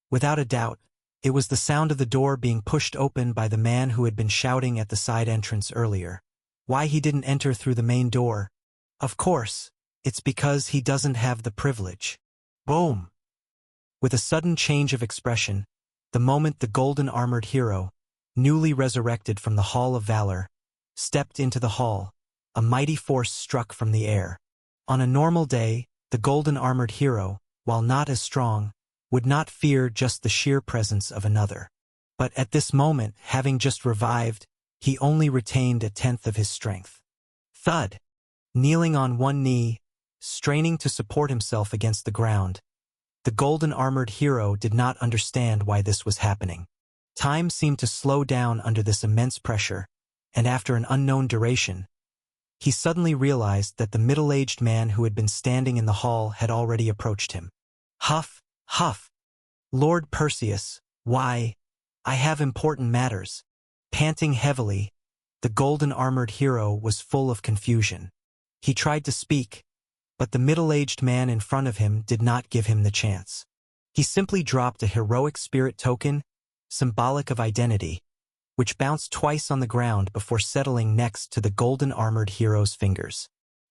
Without a doubt, it was the sound of the door being pushed open by the man who had been shouting at the side entrance earlier. Why he didn't enter through the main door? Of course, it's because he doesn't have the privilege. Boom! With a sudden change of expression, the moment the golden armored hero, newly resurrected from the Hall of Valor, stepped into the hall, a mighty force struck from the air. On a normal day, the golden armored hero, while not as strong, would not fear just the sheer presence of another. But at this moment, having just revived, he only retained a tenth of his strength. Thud! Kneeling on one knee, straining to support himself against the ground, the golden armored hero did not understand why this was happening. Time seemed to slow down under this immense pressure, and after an unknown duration, he suddenly realized that the middle-aged man who had been standing in the hall had already approached him. Huff! Huff! Lord Perseus, why? I have important matters. Panting heavily, the golden armored hero was full of confusion. He tried to speak, but the middle-aged man in front of him did not give him the chance. He simply dropped a heroic spirit token, symbolic of identity, which bounced twice on the ground before settling next to the golden armored hero's fingers.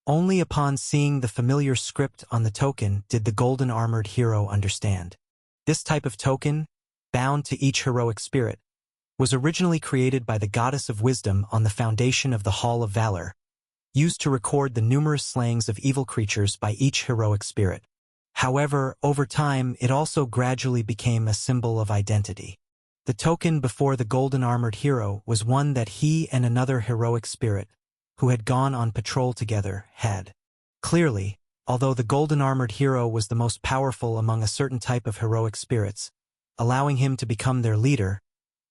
Only upon seeing the familiar script on the token did the golden armored hero understand. This type of token, bound to each heroic spirit, was originally created by the goddess of wisdom on the foundation of the Hall of Valor, used to record the numerous slayings of evil creatures by each heroic spirit. However, over time, it also gradually became a symbol of identity. The token before the golden armored hero was one that he and another heroic spirit, who had gone on patrol together, had. Clearly, although the golden armored hero was the most powerful among a certain type of heroic spirits, allowing him to become their leader,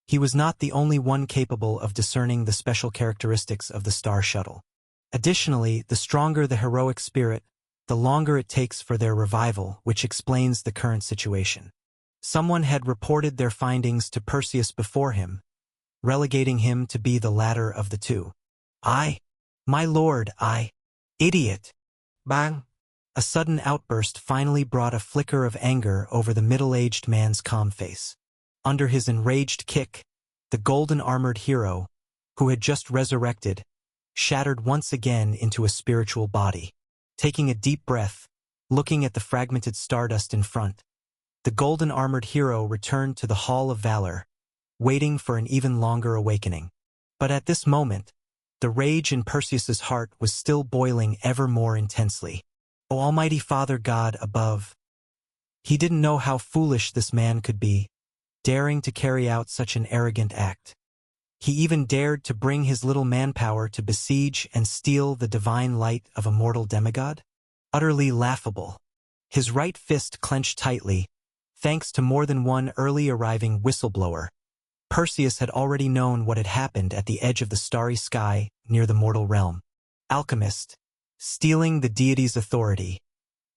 he was not the only one capable of discerning the special characteristics of the Star Shuttle. Additionally, the stronger the heroic spirit, the longer it takes for their revival, which explains the current situation. Someone had reported their findings to Perseus before him, relegating him to be the latter of the two. My lord, idiot! Bang! A sudden outburst finally brought a flicker of anger over the middle-aged man's calm face. Under his enraged kick, the golden armored hero, who had just resurrected, shattered once again into a spiritual body. Taking a deep breath, looking at the fragmented stardust in front, the golden armored hero returned to the Hall of Valor, waiting for an even longer awakening. But at this moment, the rage in Perseus's heart was still boiling ever more intensely. O Almighty Father God above! He didn't know how foolish this man could be, daring to carry out such an arrogant act. He even dared to bring his little manpower to besiege and steal the divine light of a mortal demigod? Utterly laughable. His right fist clenched tightly, thanks to more than one early arriving whistleblower. Perseus had already known what had happened at the edge of the starry sky near the mortal realm. Alchemist, stealing the deity's authority,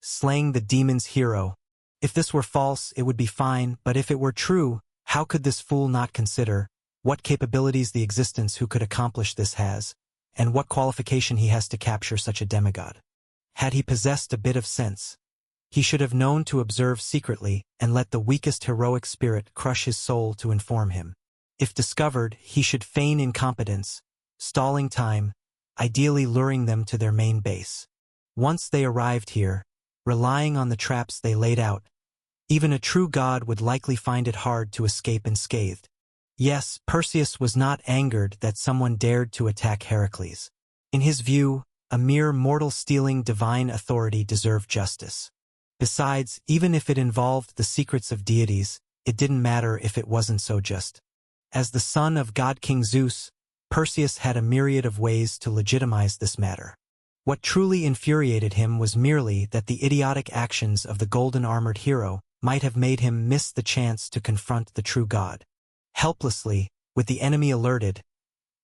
slaying the demon's hero. If this were false, it would be fine, but if it were true, how could this fool not consider what capabilities the existence who could accomplish this has, and what qualification he has to capture such a demigod? Had he possessed a bit of sense, he should have known to observe secretly and let the weakest heroic spirit crush his soul to inform him. If discovered, he should feign incompetence, stalling time, ideally luring them to their main base. Once they arrived here, relying on the traps they laid out, even a true god would likely find it hard to escape unscathed. Yes, Perseus was not angered that someone dared to attack Heracles. In his view, a mere mortal stealing divine authority deserved justice. Besides, even if it involved the secrets of deities, it didn't matter if it wasn't so just. As the son of God King Zeus, Perseus had a myriad of ways to legitimize this matter. What truly infuriated him was merely that the idiotic actions of the golden-armored hero might have made him miss the chance to confront the true god. Helplessly, with the enemy alerted,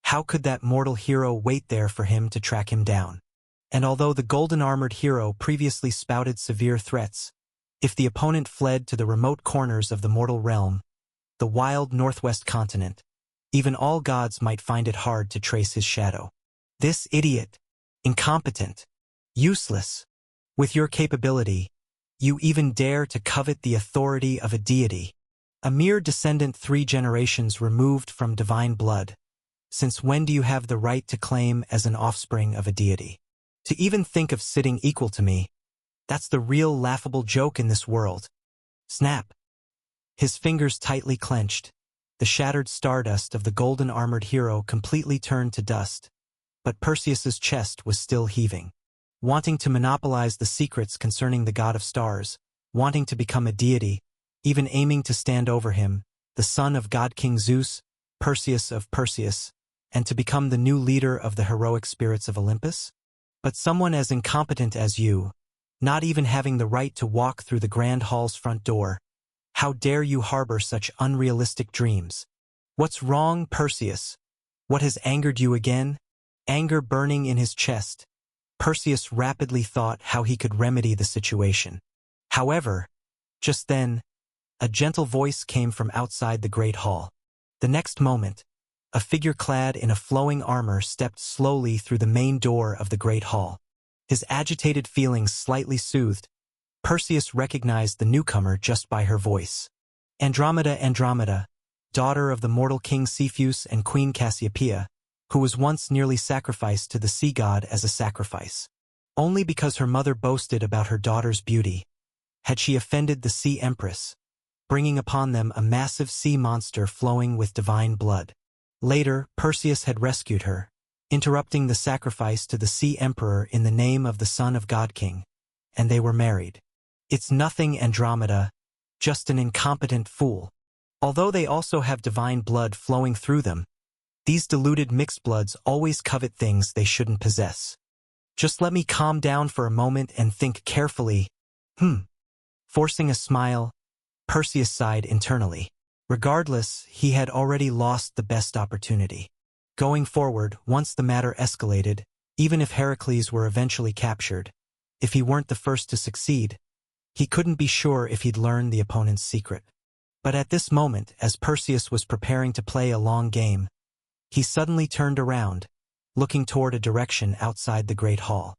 how could that mortal hero wait there for him to track him down? And although the golden-armored hero previously spouted severe threats, if the opponent fled to the remote corners of the mortal realm, the wild northwest continent, even all gods might find it hard to trace his shadow. This idiot, incompetent, useless, with your capability, you even dare to covet the authority of a deity, a mere descendant 3 generations removed from divine blood. Since when do you have the right to claim as an offspring of a deity? To even think of sitting equal to me, that's the real laughable joke in this world. Snap. His fingers tightly clenched. The shattered stardust of the golden-armored hero completely turned to dust, but Perseus's chest was still heaving. Wanting to monopolize the secrets concerning the god of stars, wanting to become a deity, even aiming to stand over him, the son of God King Zeus, Perseus of Perseus, and to become the new leader of the heroic spirits of Olympus? But someone as incompetent as you, not even having the right to walk through the grand hall's front door, how dare you harbor such unrealistic dreams? What's wrong, Perseus? What has angered you again? Anger burning in his chest, Perseus rapidly thought how he could remedy the situation. However, just then, a gentle voice came from outside the great hall. The next moment, a figure clad in a flowing armor stepped slowly through the main door of the great hall. His agitated feelings slightly soothed, Perseus recognized the newcomer just by her voice. Andromeda, daughter of the mortal king Cepheus and queen Cassiopeia, who was once nearly sacrificed to the sea god as a sacrifice. Only because her mother boasted about her daughter's beauty had she offended the sea empress, bringing upon them a massive sea monster flowing with divine blood. Later, Perseus had rescued her, interrupting the sacrifice to the sea emperor in the name of the son of God King, and they were married. It's nothing, Andromeda, just an incompetent fool. Although they also have divine blood flowing through them, these deluded mixed bloods always covet things they shouldn't possess. Just let me calm down for a moment and think carefully. Forcing a smile, Perseus sighed internally. Regardless, he had already lost the best opportunity. Going forward, once the matter escalated, even if Heracles were eventually captured, if he weren't the first to succeed, he couldn't be sure if he'd learn the opponent's secret. But at this moment, as Perseus was preparing to play a long game, he suddenly turned around, looking toward a direction outside the great hall.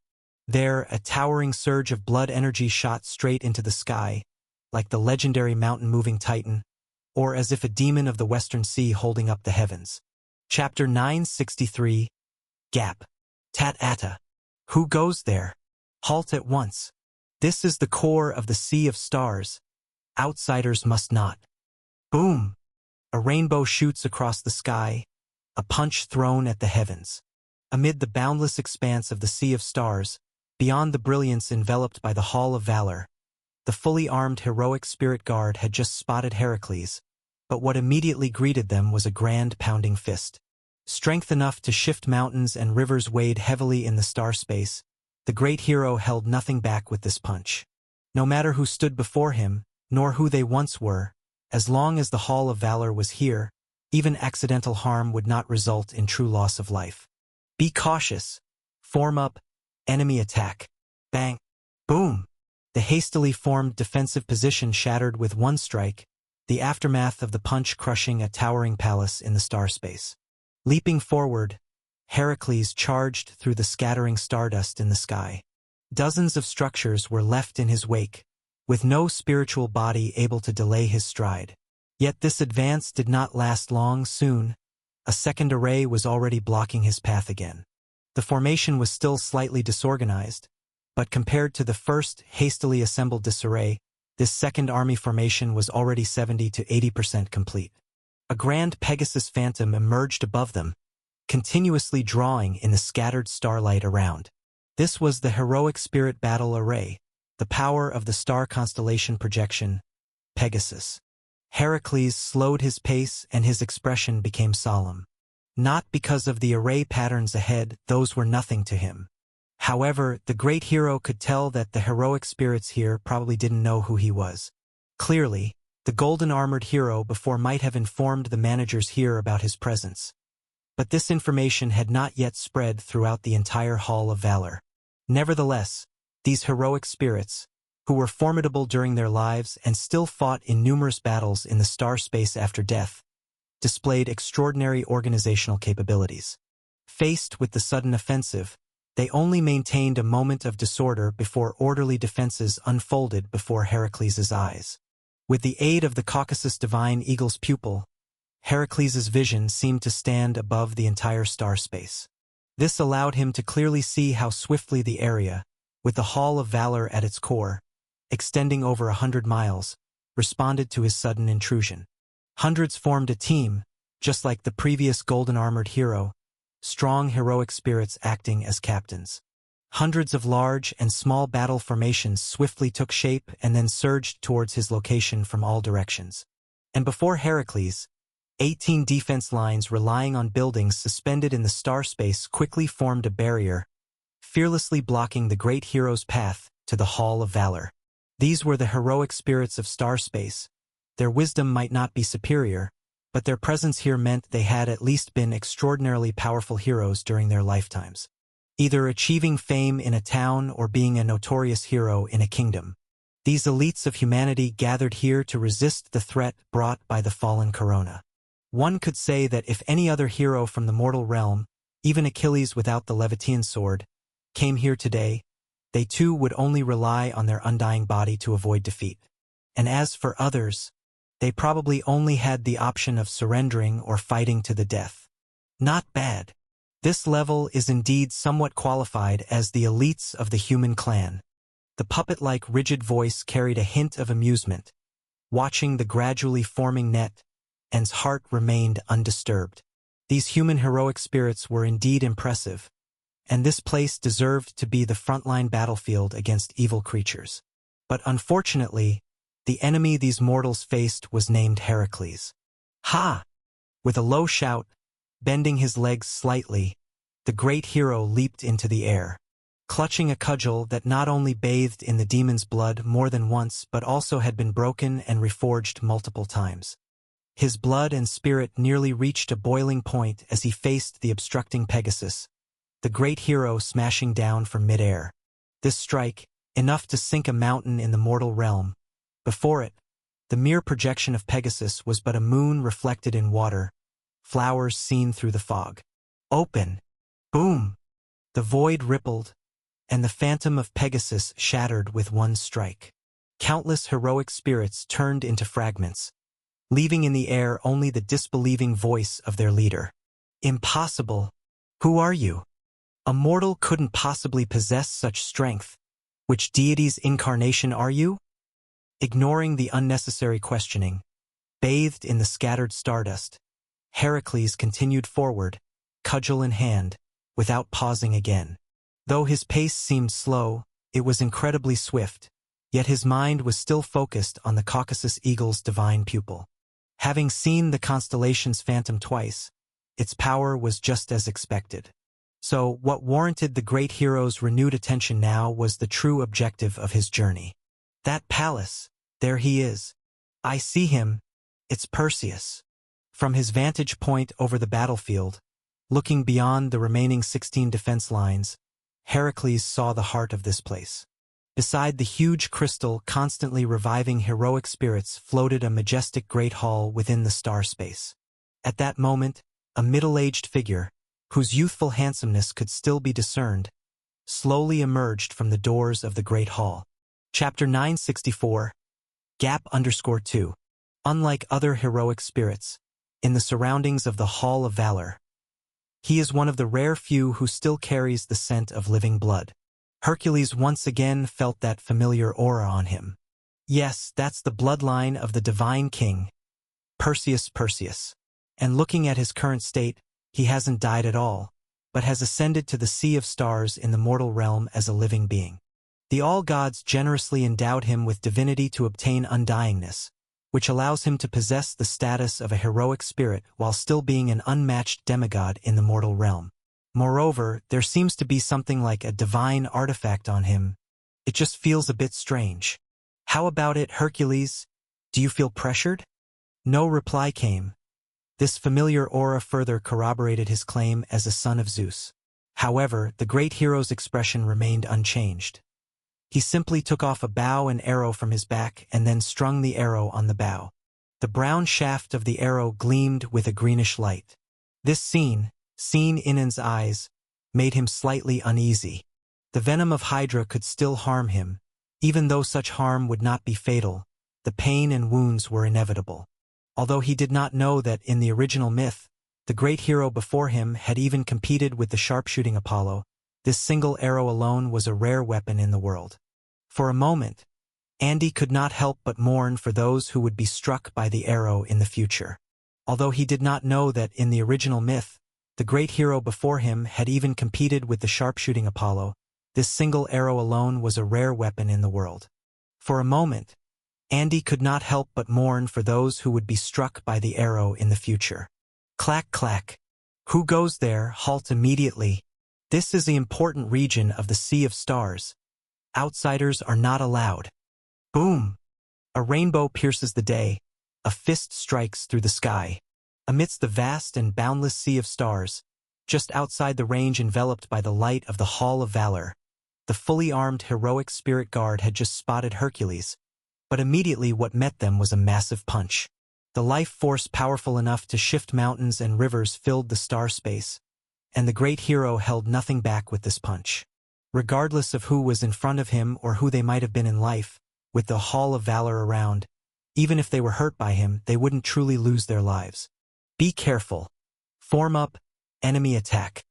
There, a towering surge of blood energy shot straight into the sky, like the legendary mountain-moving titan, or as if a demon of the western sea holding up the heavens. Chapter 963. Gap. Tat-ata. Who goes there? Halt at once. This is the core of the Sea of Stars. Outsiders must not. Boom! A rainbow shoots across the sky, a punch thrown at the heavens. Amid the boundless expanse of the sea of stars, beyond the brilliance enveloped by the Hall of Valor, the fully armed heroic spirit guard had just spotted Heracles, but what immediately greeted them was a grand pounding fist. Strength enough to shift mountains and rivers weighed heavily in the star space. The great hero held nothing back with this punch. No matter who stood before him, nor who they once were, as long as the Hall of Valor was here, even accidental harm would not result in true loss of life. Be cautious. Form up. Enemy attack. Bang. Boom. The hastily formed defensive position shattered with one strike, the aftermath of the punch crushing a towering palace in the star space. Leaping forward, Heracles charged through the scattering stardust in the sky. Dozens of structures were left in his wake, with no spiritual body able to delay his stride. Yet this advance did not last long. Soon, a second array was already blocking his path again. The formation was still slightly disorganized, but compared to the first hastily assembled disarray, this second army formation was already 70 to 80% complete. A grand Pegasus phantom emerged above them, continuously drawing in the scattered starlight around. This was the heroic spirit battle array, the power of the star constellation projection, Pegasus. Heracles slowed his pace and his expression became solemn. Not because of the array patterns ahead, those were nothing to him. However, the great hero could tell that the heroic spirits here probably didn't know who he was. Clearly, the golden-armored hero before might have informed the managers here about his presence. But this information had not yet spread throughout the entire Hall of Valor. Nevertheless, these heroic spirits, who were formidable during their lives and still fought in numerous battles in the star space after death, displayed extraordinary organizational capabilities. Faced with the sudden offensive, they only maintained a moment of disorder before orderly defenses unfolded before Heracles' eyes. With the aid of the Caucasus Divine Eagle's pupil, Heracles' vision seemed to stand above the entire star space. This allowed him to clearly see how swiftly the area, with the Hall of Valor at its core, extending over 100 miles, responded to his sudden intrusion. Hundreds formed a team, just like the previous golden-armored hero, strong heroic spirits acting as captains. Hundreds of large and small battle formations swiftly took shape and then surged towards his location from all directions. And before Heracles, 18 defense lines relying on buildings suspended in the star space quickly formed a barrier, fearlessly blocking the great hero's path to the Hall of Valor. These were the heroic spirits of star space. Their wisdom might not be superior, but their presence here meant they had at least been extraordinarily powerful heroes during their lifetimes, either achieving fame in a town or being a notorious hero in a kingdom. These elites of humanity gathered here to resist the threat brought by the fallen Corona. One could say that if any other hero from the mortal realm, even Achilles without the Levitian sword, came here today, they too would only rely on their undying body to avoid defeat. And as for others, they probably only had the option of surrendering or fighting to the death. Not bad. This level is indeed somewhat qualified as the elites of the human clan. The puppet-like rigid voice carried a hint of amusement. Watching the gradually forming net, En's heart remained undisturbed. These human heroic spirits were indeed impressive, and this place deserved to be the frontline battlefield against evil creatures. But unfortunately, the enemy these mortals faced was named Heracles. Ha! With a low shout, bending his legs slightly, the great hero leaped into the air. Clutching a cudgel that not only bathed in the demon's blood more than once but also had been broken and reforged multiple times. His blood and spirit nearly reached a boiling point as he faced the obstructing Pegasus, the great hero smashing down from midair. This strike, enough to sink a mountain in the mortal realm. Before it, the mere projection of Pegasus was but a moon reflected in water, flowers seen through the fog. Open! Boom! The void rippled, and the phantom of Pegasus shattered with one strike. Countless heroic spirits turned into fragments, leaving in the air only the disbelieving voice of their leader. Impossible! Who are you? A mortal couldn't possibly possess such strength. Which deity's incarnation are you? Ignoring the unnecessary questioning, bathed in the scattered stardust, Heracles continued forward, cudgel in hand, without pausing again. Though his pace seemed slow, it was incredibly swift, yet his mind was still focused on the Caucasus eagle's divine pupil. Having seen the constellation's phantom twice, its power was just as expected. So, what warranted the great hero's renewed attention now was the true objective of his journey. That palace, there he is. I see him, it's Perseus. From his vantage point over the battlefield, looking beyond the remaining 16 defense lines, Heracles saw the heart of this place. Beside the huge crystal constantly reviving heroic spirits floated a majestic great hall within the star space. At that moment, a middle-aged figure, whose youthful handsomeness could still be discerned, slowly emerged from the doors of the great hall. Chapter 964, Gap_2. Unlike other heroic spirits, in the surroundings of the Hall of Valor, he is one of the rare few who still carries the scent of living blood. Hercules once again felt that familiar aura on him. Yes, that's the bloodline of the divine king, Perseus. And looking at his current state, he hasn't died at all, but has ascended to the sea of stars in the mortal realm as a living being. The all-gods generously endowed him with divinity to obtain undyingness, which allows him to possess the status of a heroic spirit while still being an unmatched demigod in the mortal realm. Moreover, there seems to be something like a divine artifact on him. It just feels a bit strange. How about it, Hercules? Do you feel pressured? No reply came. This familiar aura further corroborated his claim as a son of Zeus. However, the great hero's expression remained unchanged. He simply took off a bow and arrow from his back and then strung the arrow on the bow. The brown shaft of the arrow gleamed with a greenish light. This scene, seen in his eyes, made him slightly uneasy. The venom of Hydra could still harm him. Even though such harm would not be fatal, the pain and wounds were inevitable. Although he did not know that in the original myth, the great hero before him had even competed with the sharpshooting Apollo, this single arrow alone was a rare weapon in the world. For a moment, Andy could not help but mourn for those who would be struck by the arrow in the future. Although he did not know that in the original myth, the great hero before him had even competed with the sharpshooting Apollo, this single arrow alone was a rare weapon in the world. For a moment, Andy could not help but mourn for those who would be struck by the arrow in the future. Clack clack. Who goes there? Halt immediately. This is the important region of the Sea of Stars. Outsiders are not allowed. Boom! A rainbow pierces the day. A fist strikes through the sky. Amidst the vast and boundless Sea of Stars, just outside the range enveloped by the light of the Hall of Valor, the fully armed heroic spirit guard had just spotted Hercules. But immediately what met them was a massive punch. The life force powerful enough to shift mountains and rivers filled the star space, and the great hero held nothing back with this punch. Regardless of who was in front of him or who they might have been in life, with the Hall of Valor around, even if they were hurt by him, they wouldn't truly lose their lives. Be careful. Form up, enemy attack.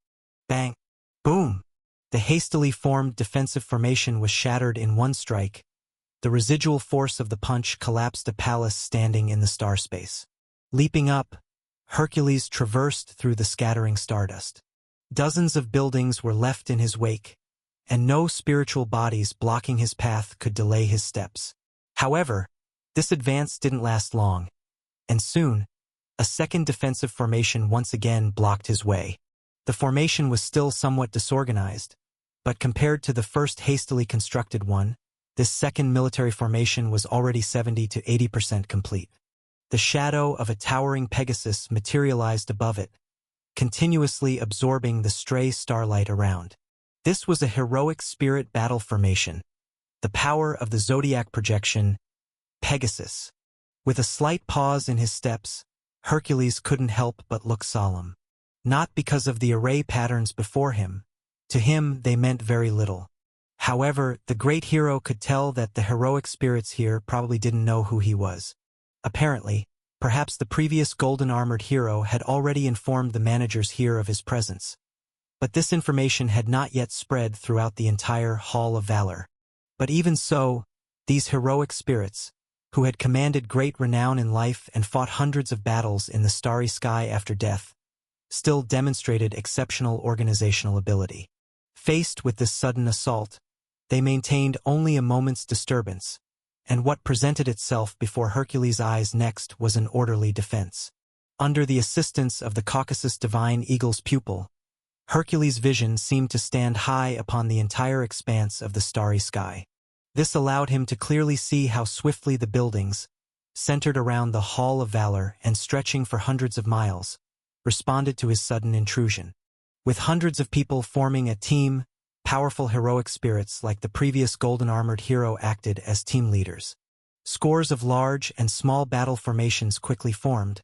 Bang. Boom. The hastily formed defensive formation was shattered in one strike. The residual force of the punch collapsed a palace standing in the star space. Leaping up, Hercules traversed through the scattering stardust. Dozens of buildings were left in his wake, and no spiritual bodies blocking his path could delay his steps. However, this advance didn't last long, and soon, a second defensive formation once again blocked his way. The formation was still somewhat disorganized, but compared to the first hastily constructed one, this second military formation was already 70 to 80% complete. The shadow of a towering Pegasus materialized above it, continuously absorbing the stray starlight around. This was a heroic spirit battle formation, the power of the zodiac projection, Pegasus. With a slight pause in his steps, Hercules couldn't help but look solemn. Not because of the array patterns before him. To him, they meant very little. However, the great hero could tell that the heroic spirits here probably didn't know who he was. Apparently, perhaps the previous golden-armored hero had already informed the managers here of his presence. But this information had not yet spread throughout the entire Hall of Valor. But even so, these heroic spirits, who had commanded great renown in life and fought hundreds of battles in the starry sky after death, still demonstrated exceptional organizational ability. Faced with this sudden assault, they maintained only a moment's disturbance, and what presented itself before Hercules' eyes next was an orderly defense. Under the assistance of the Caucasus divine eagle's pupil, Hercules' vision seemed to stand high upon the entire expanse of the starry sky. This allowed him to clearly see how swiftly the buildings, centered around the Hall of Valor and stretching for hundreds of miles, responded to his sudden intrusion. With hundreds of people forming a team, powerful heroic spirits like the previous golden-armored hero acted as team leaders. Scores of large and small battle formations quickly formed,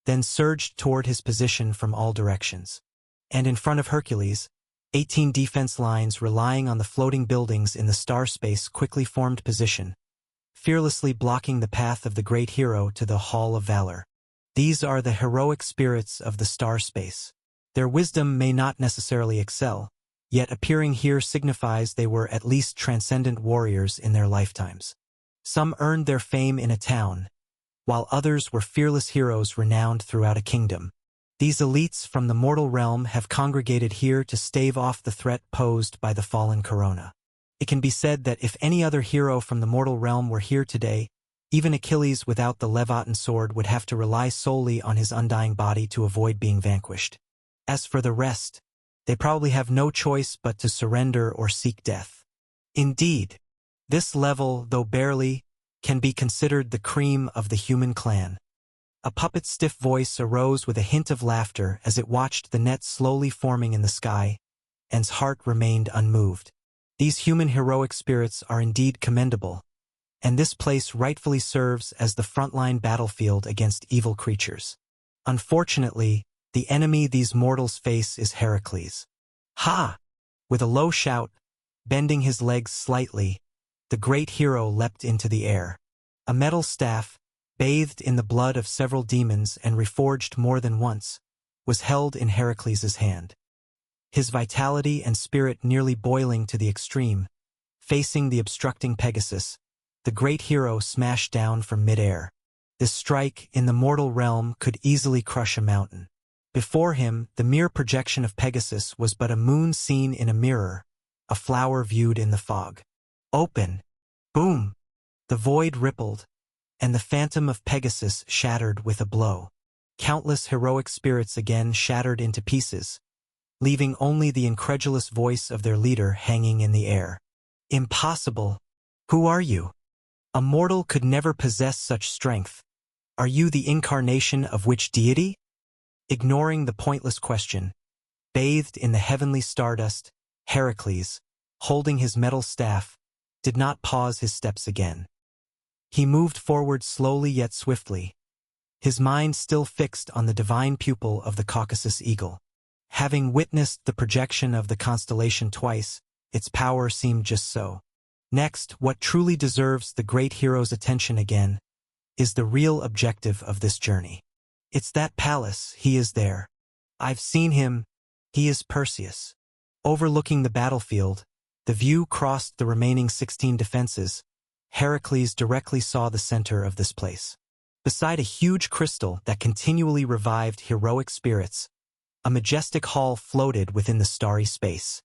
then surged toward his position from all directions. And in front of Hercules, 18 defense lines relying on the floating buildings in the star space quickly formed position, fearlessly blocking the path of the great hero to the Hall of Valor. These are the heroic spirits of the star space. Their wisdom may not necessarily excel, yet appearing here signifies they were at least transcendent warriors in their lifetimes. Some earned their fame in a town, while others were fearless heroes renowned throughout a kingdom. These elites from the mortal realm have congregated here to stave off the threat posed by the fallen Corona. It can be said that if any other hero from the mortal realm were here today, even Achilles without the Leviathan sword would have to rely solely on his undying body to avoid being vanquished. As for the rest, they probably have no choice but to surrender or seek death. Indeed, this level, though barely, can be considered the cream of the human clan. A puppet's stiff voice arose with a hint of laughter as it watched the net slowly forming in the sky, and's heart remained unmoved. These human heroic spirits are indeed commendable, and this place rightfully serves as the frontline battlefield against evil creatures. Unfortunately, the enemy these mortals face is Heracles. Ha! With a low shout, bending his legs slightly, the great hero leapt into the air. A metal staff, bathed in the blood of several demons and reforged more than once, was held in Heracles' hand. His vitality and spirit nearly boiling to the extreme, facing the obstructing Pegasus, the great hero smashed down from mid-air. This strike in the mortal realm could easily crush a mountain. Before him, the mere projection of Pegasus was but a moon seen in a mirror, a flower viewed in the fog. Open! Boom! The void rippled, and the phantom of Pegasus shattered with a blow. Countless heroic spirits again shattered into pieces, leaving only the incredulous voice of their leader hanging in the air. Impossible! Who are you? A mortal could never possess such strength. Are you the incarnation of which deity? Ignoring the pointless question, bathed in the heavenly stardust, Heracles, holding his metal staff, did not pause his steps again. He moved forward slowly yet swiftly, his mind still fixed on the divine pupil of the Caucasus eagle. Having witnessed the projection of the constellation twice, its power seemed just so. Next, what truly deserves the great hero's attention again is the real objective of this journey. It's that palace, he is there. I've seen him, he is Perseus. Overlooking the battlefield, the view crossed the remaining 16 defenses. Heracles directly saw the center of this place. Beside a huge crystal that continually revived heroic spirits, a majestic hall floated within the starry space.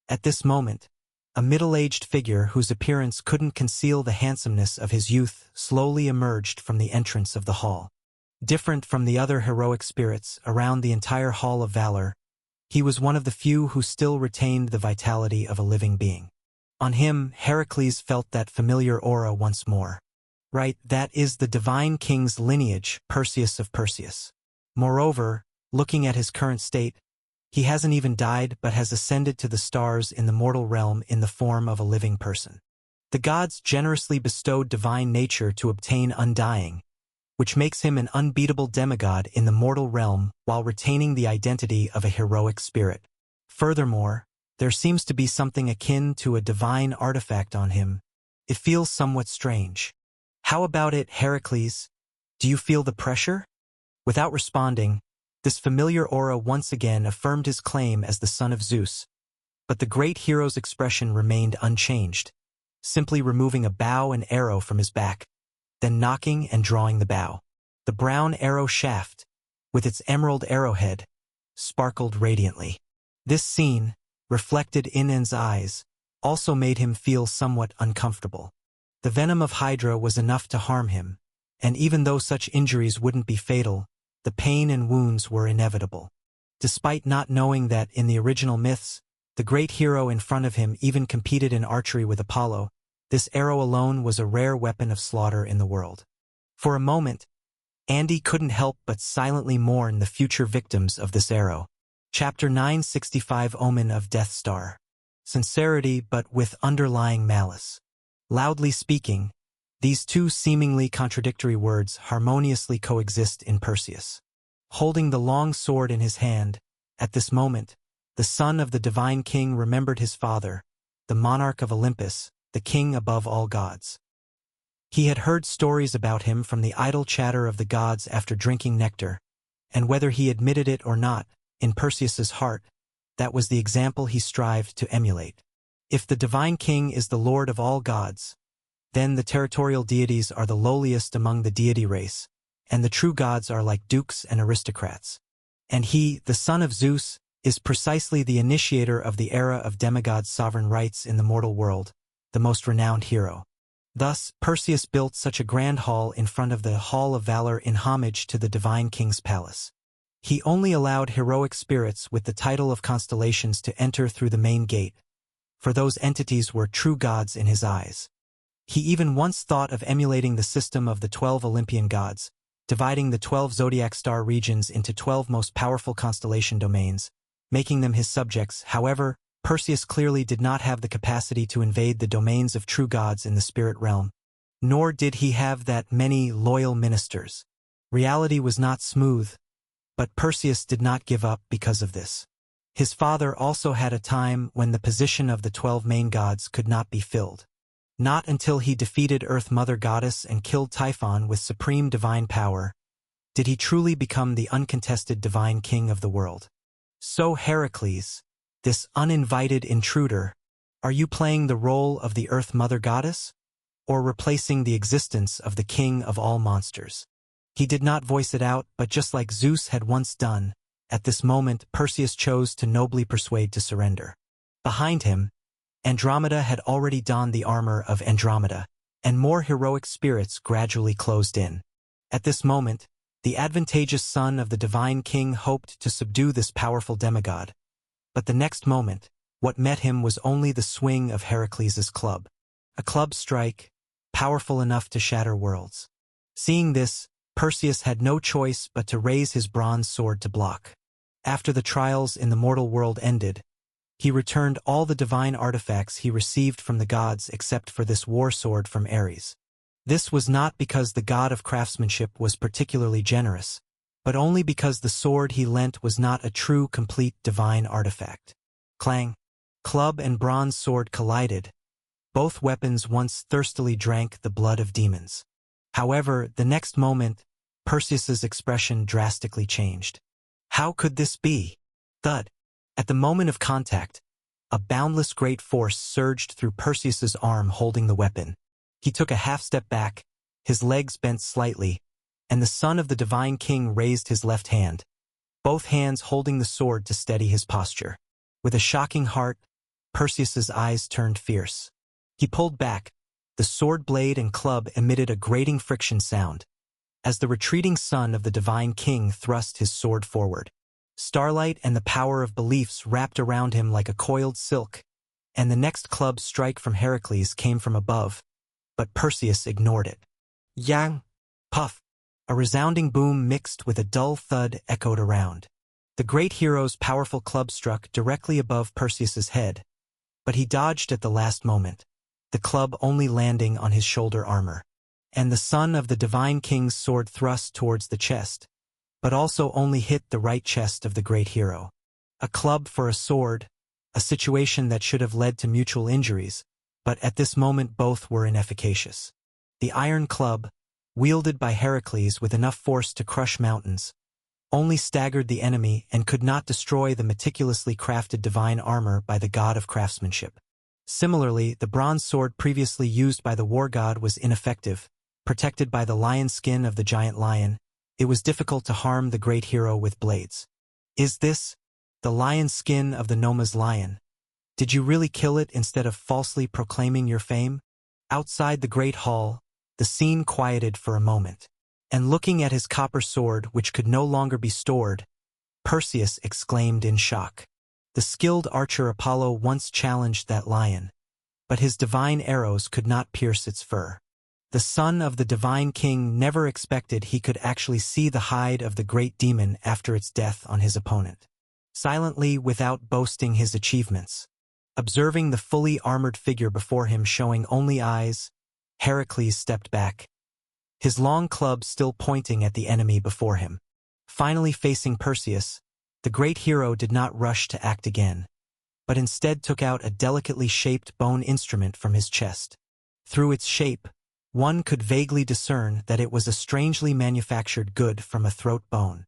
At this moment, a middle-aged figure whose appearance couldn't conceal the handsomeness of his youth slowly emerged from the entrance of the hall. Different from the other heroic spirits around the entire Hall of Valor, he was one of the few who still retained the vitality of a living being. On him, Heracles felt that familiar aura once more. Right, that is the divine king's lineage, Perseus of Perseus. Moreover, looking at his current state, he hasn't even died but has ascended to the stars in the mortal realm in the form of a living person. The gods generously bestowed divine nature to obtain undying, which makes him an unbeatable demigod in the mortal realm while retaining the identity of a heroic spirit. Furthermore, there seems to be something akin to a divine artifact on him. It feels somewhat strange. How about it, Heracles? Do you feel the pressure? Without responding, this familiar aura once again affirmed his claim as the son of Zeus. But the great hero's expression remained unchanged, simply removing a bow and arrow from his back. then knocking and drawing the bow. The brown arrow shaft, with its emerald arrowhead, sparkled radiantly. This scene, reflected in En's eyes, also made him feel somewhat uncomfortable. The venom of Hydra was enough to harm him, and even though such injuries wouldn't be fatal, the pain and wounds were inevitable. Despite not knowing that in the original myths, the great hero in front of him even competed in archery with Apollo, this arrow alone was a rare weapon of slaughter in the world. For a moment, Andy couldn't help but silently mourn the future victims of this arrow. Chapter 965 Omen of Death Star. Sincerity but with underlying malice. Loudly speaking, these two seemingly contradictory words harmoniously coexist in Perseus. Holding the long sword in his hand, at this moment, the son of the divine king remembered his father, the monarch of Olympus, the king above all gods. He had heard stories about him from the idle chatter of the gods after drinking nectar, and whether he admitted it or not, in Perseus's heart, that was the example he strived to emulate. If the divine king is the lord of all gods, then the territorial deities are the lowliest among the deity race, and the true gods are like dukes and aristocrats. And he, the son of Zeus, is precisely the initiator of the era of demigods' sovereign rights in the mortal world, the most renowned hero. Thus, Perseus built such a grand hall in front of the Hall of Valor in homage to the divine king's palace. He only allowed heroic spirits with the title of constellations to enter through the main gate, for those entities were true gods in his eyes. He even once thought of emulating the system of the 12 Olympian gods, dividing the 12 zodiac star regions into 12 most powerful constellation domains, making them his subjects. However, Perseus clearly did not have the capacity to invade the domains of true gods in the spirit realm, nor did he have that many loyal ministers. Reality was not smooth, but Perseus did not give up because of this. His father also had a time when the position of the 12 main gods could not be filled. Not until he defeated Earth Mother Goddess and killed Typhon with supreme divine power did he truly become the uncontested divine king of the world. So Heracles, this uninvited intruder, are you playing the role of the Earth Mother Goddess, or replacing the existence of the king of all monsters? He did not voice it out, but just like Zeus had once done, at this moment Perseus chose to nobly persuade to surrender. Behind him, Andromeda had already donned the armor of Andromeda, and more heroic spirits gradually closed in. At this moment, the advantageous son of the divine king hoped to subdue this powerful demigod. But the next moment, what met him was only the swing of Heracles' club. A club strike, powerful enough to shatter worlds. Seeing this, Perseus had no choice but to raise his bronze sword to block. After the trials in the mortal world ended, he returned all the divine artifacts he received from the gods except for this war sword from Ares. This was not because the god of craftsmanship was particularly generous, but only because the sword he lent was not a true, complete divine artifact. Clang! Club and bronze sword collided. Both weapons once thirstily drank the blood of demons. However, the next moment, Perseus's expression drastically changed. How could this be? Thud! At the moment of contact, a boundless great force surged through Perseus's arm holding the weapon. He took a half-step back, his legs bent slightly, and the son of the divine king raised his left hand, both hands holding the sword to steady his posture. With a shocking heart, Perseus's eyes turned fierce. He pulled back. The sword blade and club emitted a grating friction sound, as the retreating son of the divine king thrust his sword forward. Starlight and the power of beliefs wrapped around him like a coiled silk, and the next club strike from Heracles came from above, but Perseus ignored it. Yang! Puff! A resounding boom mixed with a dull thud echoed around. The great hero's powerful club struck directly above Perseus's head, but he dodged at the last moment, the club only landing on his shoulder armor. And the son of the divine king's sword thrust towards the chest, but also only hit the right chest of the great hero. A club for a sword, a situation that should have led to mutual injuries, but at this moment both were inefficacious. The iron club, wielded by Heracles with enough force to crush mountains, only staggered the enemy and could not destroy the meticulously crafted divine armor by the god of craftsmanship. Similarly, the bronze sword previously used by the war god was ineffective, Protected by the lion skin of the giant lion, it was difficult to harm the great hero with blades. Is this the lion skin of the Noma's lion? Did you really kill it instead of falsely proclaiming your fame? Outside the great hall, the scene quieted for a moment. And looking at his copper sword, which could no longer be stored, Perseus exclaimed in shock. The skilled archer Apollo once challenged that lion, but his divine arrows could not pierce its fur. The son of the divine king never expected he could actually see the hide of the great demon after its death on his opponent. Silently, without boasting his achievements, observing the fully armored figure before him showing only eyes, Heracles stepped back, his long club still pointing at the enemy before him. Finally facing Perseus, the great hero did not rush to act again, but instead took out a delicately shaped bone instrument from his chest. Through its shape, one could vaguely discern that it was a strangely manufactured good from a throat bone.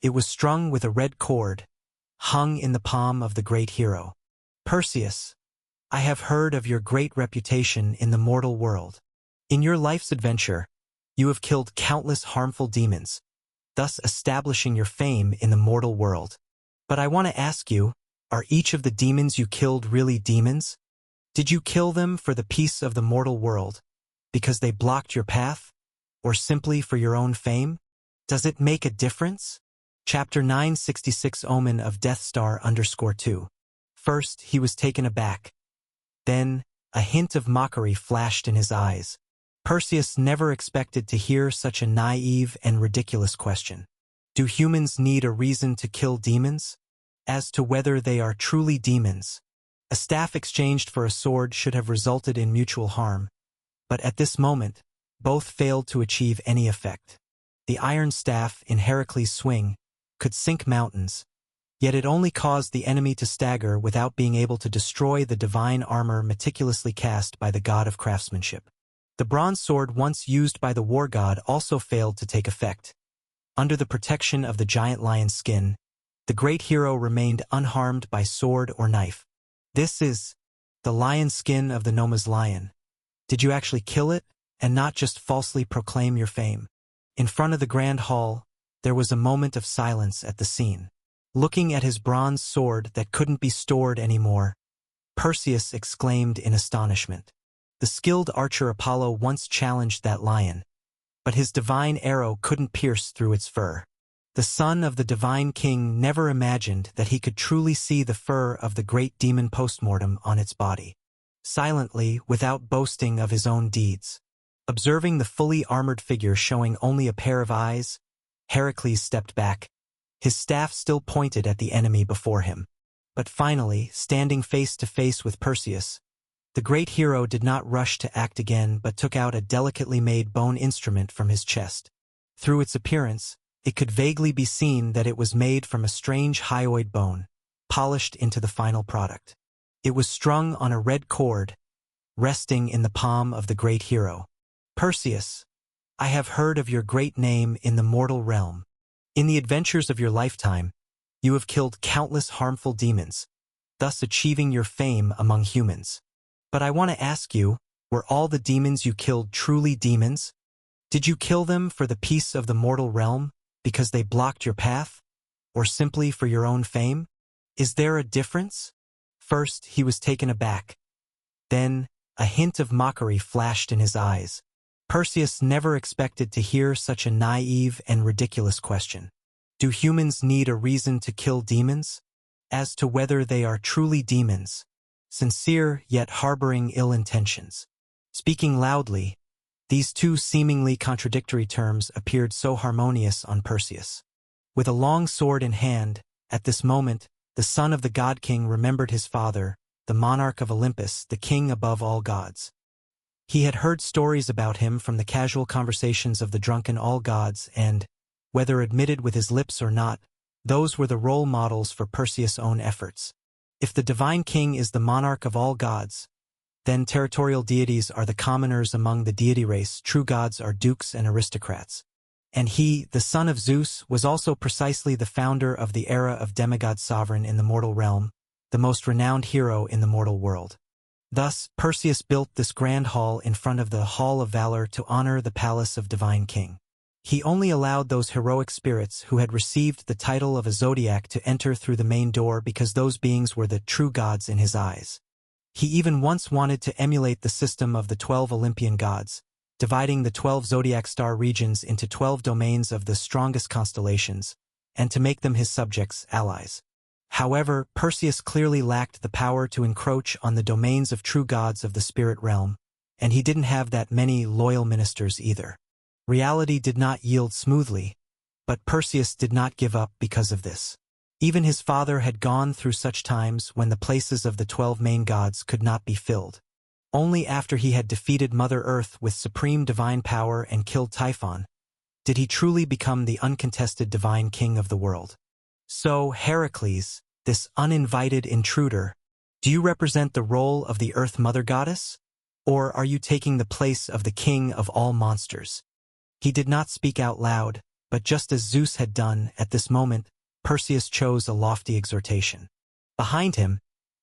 It was strung with a red cord, hung in the palm of the great hero. Perseus, I have heard of your great reputation in the mortal world. In your life's adventure, you have killed countless harmful demons, thus establishing your fame in the mortal world. But I want to ask you, are each of the demons you killed really demons? Did you kill them for the peace of the mortal world, because they blocked your path, or simply for your own fame? Does it make a difference? Chapter 966 Omen of Death Star _2. First, he was taken aback. Then, a hint of mockery flashed in his eyes. Perseus never expected to hear such a naive and ridiculous question. Do humans need a reason to kill demons? As to whether they are truly demons, a staff exchanged for a sword should have resulted in mutual harm. But at this moment, both failed to achieve any effect. The iron staff in Heracles' swing could sink mountains, yet it only caused the enemy to stagger without being able to destroy the divine armor meticulously cast by the god of craftsmanship. The bronze sword once used by the war god also failed to take effect. Under the protection of the giant lion's skin, the great hero remained unharmed by sword or knife. This is the lion skin of the Noma's lion. Did you actually kill it, and not just falsely proclaim your fame? In front of the grand hall, there was a moment of silence at the scene. Looking at his bronze sword that couldn't be stored anymore, Perseus exclaimed in astonishment. The skilled archer Apollo once challenged that lion, but his divine arrow couldn't pierce through its fur. The son of the divine king never imagined that he could truly see the fur of the great demon postmortem on its body. Silently, without boasting of his own deeds, observing the fully armored figure showing only a pair of eyes, Heracles stepped back, his staff still pointed at the enemy before him. But finally, standing face to face with Perseus, the great hero did not rush to act again but took out a delicately made bone instrument from his chest. Through its appearance, it could vaguely be seen that it was made from a strange hyoid bone, polished into the final product. It was strung on a red cord, resting in the palm of the great hero. Perseus, I have heard of your great name in the mortal realm. In the adventures of your lifetime, you have killed countless harmful demons, thus achieving your fame among humans. But I want to ask you, were all the demons you killed truly demons? Did you kill them for the peace of the mortal realm, because they blocked your path, or simply for your own fame? Is there a difference? First, he was taken aback. Then, a hint of mockery flashed in his eyes. Perseus never expected to hear such a naive and ridiculous question. Do humans need a reason to kill demons? As to whether they are truly demons, sincere yet harboring ill intentions. Speaking loudly, these two seemingly contradictory terms appeared so harmonious on Perseus. With a long sword in hand, at this moment, the son of the god king remembered his father, the monarch of Olympus, the king above all gods. He had heard stories about him from the casual conversations of the drunken all-gods and, whether admitted with his lips or not, those were the role models for Perseus' own efforts. If the divine king is the monarch of all gods, then territorial deities are the commoners among the deity race, true gods are dukes and aristocrats. And he, the son of Zeus, was also precisely the founder of the era of demigod sovereign in the mortal realm, the most renowned hero in the mortal world. Thus, Perseus built this grand hall in front of the Hall of Valor to honor the palace of Divine King. He only allowed those heroic spirits who had received the title of a zodiac to enter through the main door because those beings were the true gods in his eyes. He even once wanted to emulate the system of the 12 Olympian gods, dividing the 12 zodiac star regions into 12 domains of the strongest constellations, and to make them his subjects, allies. However, Perseus clearly lacked the power to encroach on the domains of true gods of the spirit realm, and he didn't have that many loyal ministers either. Reality did not yield smoothly, but Perseus did not give up because of this. Even his father had gone through such times when the places of the 12 main gods could not be filled. Only after he had defeated Mother Earth with supreme divine power and killed Typhon did he truly become the uncontested divine king of the world. So, Heracles, this uninvited intruder, do you represent the role of the Earth Mother Goddess? Or are you taking the place of the king of all monsters? He did not speak out loud, but just as Zeus had done at this moment, Perseus chose a lofty exhortation. Behind him,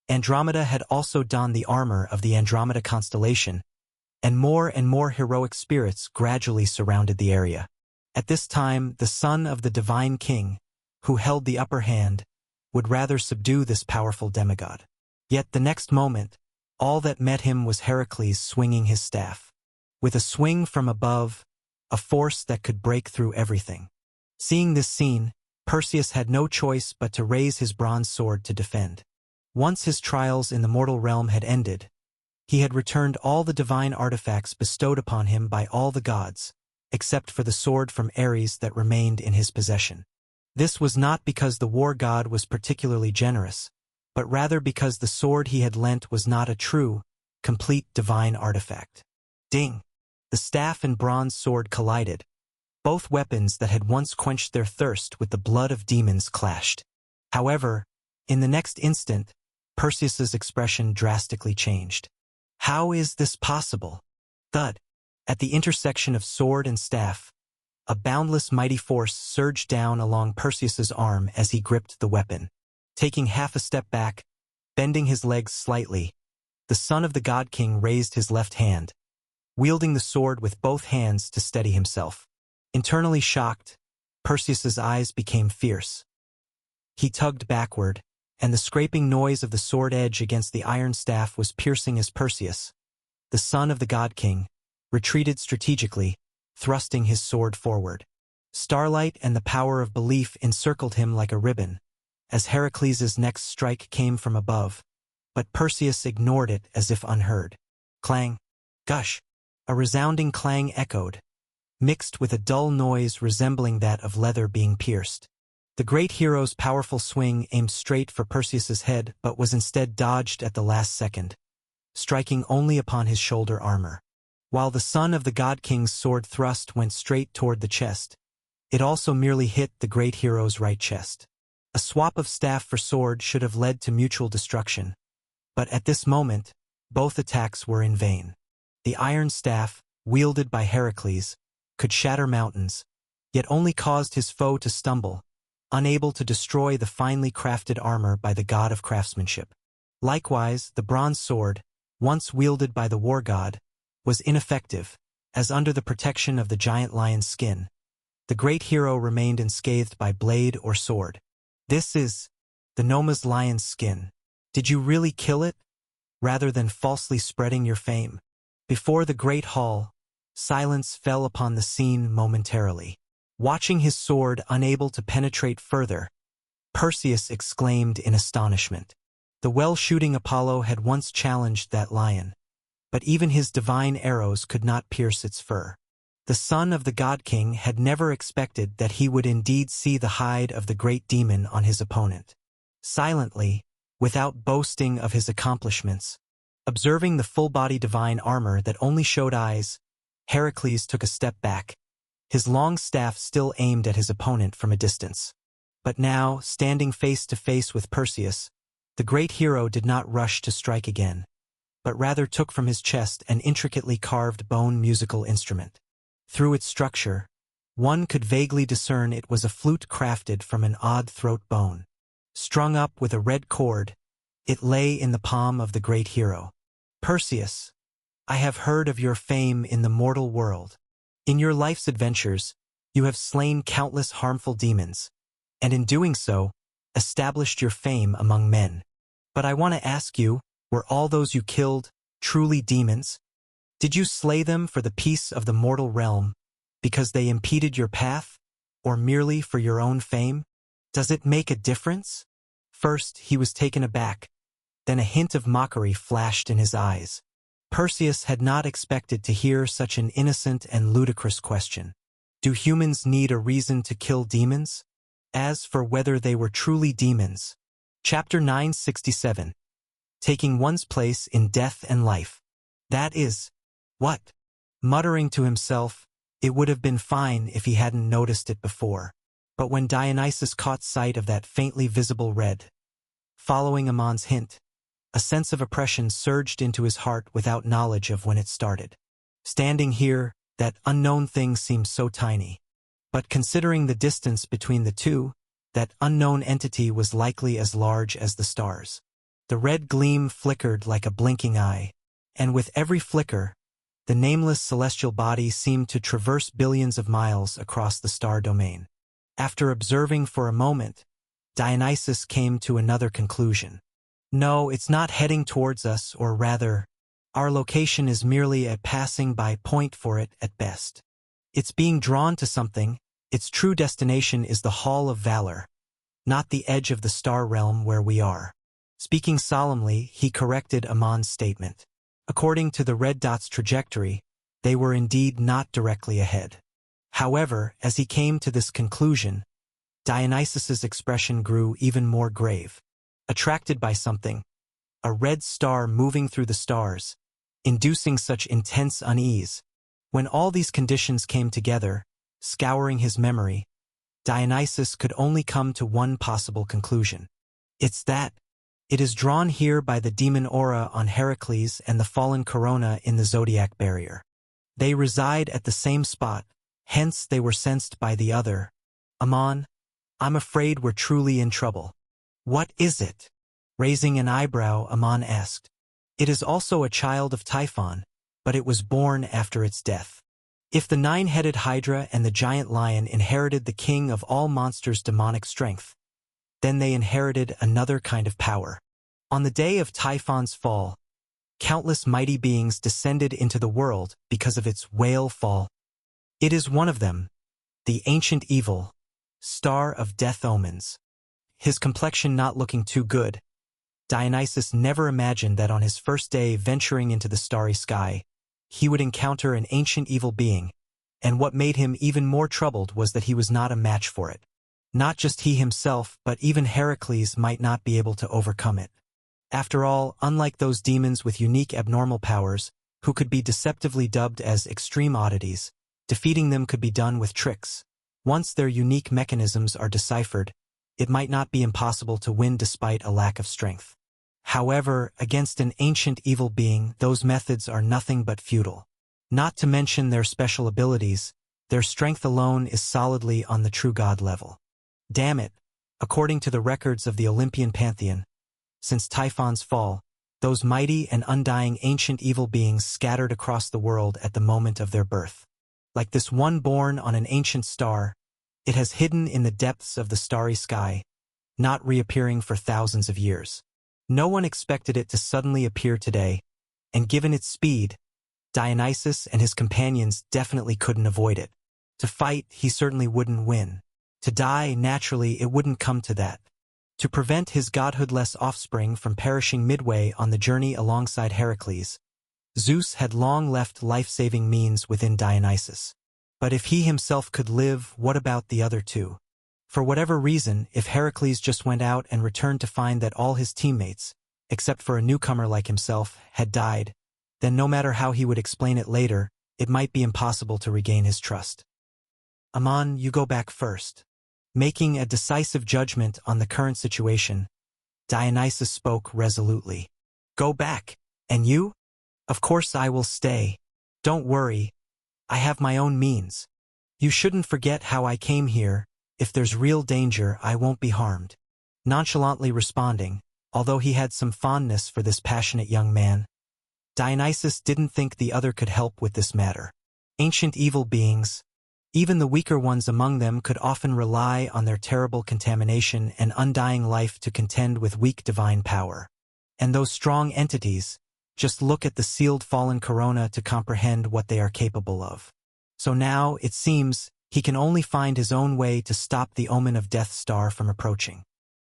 Andromeda had also donned the armor of the Andromeda constellation, and more heroic spirits gradually surrounded the area. At this time, the son of the divine king, who held the upper hand, would rather subdue this powerful demigod. Yet the next moment, all that met him was Heracles swinging his staff. With a swing from above, a force that could break through everything. Seeing this scene, Perseus had no choice but to raise his bronze sword to defend. Once his trials in the mortal realm had ended, he had returned all the divine artifacts bestowed upon him by all the gods, except for the sword from Ares that remained in his possession. This was not because the war god was particularly generous, but rather because the sword he had lent was not a true, complete divine artifact. Ding! The staff and bronze sword collided. Both weapons that had once quenched their thirst with the blood of demons clashed. However, in the next instant, Perseus's expression drastically changed. How is this possible? Thud! At the intersection of sword and staff, a boundless mighty force surged down along Perseus's arm as he gripped the weapon. Taking half a step back, bending his legs slightly, the son of the God King raised his left hand, wielding the sword with both hands to steady himself. Internally shocked, Perseus's eyes became fierce. He tugged backward, and the scraping noise of the sword edge against the iron staff was piercing as Perseus, the son of the God King, retreated strategically, thrusting his sword forward. Starlight and the power of belief encircled him like a ribbon, as Heracles' next strike came from above, but Perseus ignored it as if unheard. Clang! Gush! A resounding clang echoed, mixed with a dull noise resembling that of leather being pierced. The great hero's powerful swing aimed straight for Perseus's head but was instead dodged at the last second, striking only upon his shoulder armor. While the son of the God King's sword thrust went straight toward the chest, it also merely hit the great hero's right chest. A swap of staff for sword should have led to mutual destruction, but at this moment, both attacks were in vain. The iron staff, wielded by Heracles, could shatter mountains, yet only caused his foe to stumble, unable to destroy the finely crafted armor by the god of craftsmanship. Likewise, the bronze sword, once wielded by the war god, was ineffective, as under the protection of the giant lion's skin, the great hero remained unscathed by blade or sword. This is the Noma's lion's skin. Did you really kill it, rather than falsely spreading your fame? Before the great hall, silence fell upon the scene momentarily. Watching his sword unable to penetrate further, Perseus exclaimed in astonishment. The well-shooting Apollo had once challenged that lion, but even his divine arrows could not pierce its fur. The son of the God King had never expected that he would indeed see the hide of the great demon on his opponent. Silently, without boasting of his accomplishments, observing the full-body divine armor that only showed eyes, Heracles took a step back, his long staff still aimed at his opponent from a distance. But now, standing face to face with Perseus, the great hero did not rush to strike again, but rather took from his chest an intricately carved bone musical instrument. Through its structure, one could vaguely discern it was a flute crafted from an odd throat bone. Strung up with a red cord, it lay in the palm of the great hero. Perseus, I have heard of your fame in the mortal world. In your life's adventures, you have slain countless harmful demons, and in doing so, established your fame among men. But I want to ask you, were all those you killed truly demons? Did you slay them for the peace of the mortal realm, because they impeded your path, or merely for your own fame? Does it make a difference? First, he was taken aback. Then a hint of mockery flashed in his eyes. Perseus had not expected to hear such an innocent and ludicrous question. Do humans need a reason to kill demons? As for whether they were truly demons. Chapter 967. Taking one's place in death and life. That is, what? Muttering to himself, it would have been fine if he hadn't noticed it before. But when Dionysus caught sight of that faintly visible red, following Amon's hint, a sense of oppression surged into his heart without knowledge of when it started. Standing here, that unknown thing seemed so tiny. But considering the distance between the two, that unknown entity was likely as large as the stars. The red gleam flickered like a blinking eye, and with every flicker, the nameless celestial body seemed to traverse billions of miles across the star domain. After observing for a moment, Dionysus came to another conclusion. No, it's not heading towards us, or rather, our location is merely a passing-by point for it at best. It's being drawn to something. Its true destination is the Hall of Valor, not the edge of the star realm where we are. Speaking solemnly, he corrected Amon's statement. According to the red dot's trajectory, they were indeed not directly ahead. However, as he came to this conclusion, Dionysus's expression grew even more grave. Attracted by something, a red star moving through the stars, inducing such intense unease. When all these conditions came together, scouring his memory, Dionysus could only come to one possible conclusion. It's that. It is drawn here by the demon aura on Heracles and the fallen Corona in the zodiac barrier. They reside at the same spot, hence they were sensed by the other. Amon, I'm afraid we're truly in trouble. What is it? Raising an eyebrow, Amon asked. It is also a child of Typhon, but it was born after its death. If the nine-headed Hydra and the giant lion inherited the king of all monsters' demonic strength, then they inherited another kind of power. On the day of Typhon's fall, countless mighty beings descended into the world because of its whale fall. It is one of them, the ancient evil, star of death omens. His complexion not looking too good, Dionysus never imagined that on his first day venturing into the starry sky, he would encounter an ancient evil being, and what made him even more troubled was that he was not a match for it. Not just he himself, but even Heracles might not be able to overcome it. After all, unlike those demons with unique abnormal powers, who could be deceptively dubbed as extreme oddities, defeating them could be done with tricks. Once their unique mechanisms are deciphered, it might not be impossible to win despite a lack of strength. However, against an ancient evil being, those methods are nothing but futile. Not to mention their special abilities, their strength alone is solidly on the true god level. Damn it, according to the records of the Olympian pantheon, since Typhon's fall, those mighty and undying ancient evil beings scattered across the world at the moment of their birth. Like this one born on an ancient star, it has hidden in the depths of the starry sky, not reappearing for thousands of years. No one expected it to suddenly appear today, and given its speed, Dionysus and his companions definitely couldn't avoid it. To fight, he certainly wouldn't win. To die, naturally, it wouldn't come to that. To prevent his godhood-less offspring from perishing midway on the journey alongside Heracles, Zeus had long left life-saving means within Dionysus. But if he himself could live, what about the other two? For whatever reason, if Heracles just went out and returned to find that all his teammates, except for a newcomer like himself, had died, then no matter how he would explain it later, it might be impossible to regain his trust. Amon, you go back first. Making a decisive judgment on the current situation, Dionysus spoke resolutely. Go back. And you? Of course I will stay. Don't worry. I have my own means. You shouldn't forget how I came here. If there's real danger, I won't be harmed. Nonchalantly responding, although he had some fondness for this passionate young man, Dionysus didn't think the other could help with this matter. Ancient evil beings, even the weaker ones among them, could often rely on their terrible contamination and undying life to contend with weak divine power. And those strong entities, just look at the sealed fallen corona to comprehend what they are capable of. So now, it seems, he can only find his own way to stop the omen of Death Star from approaching.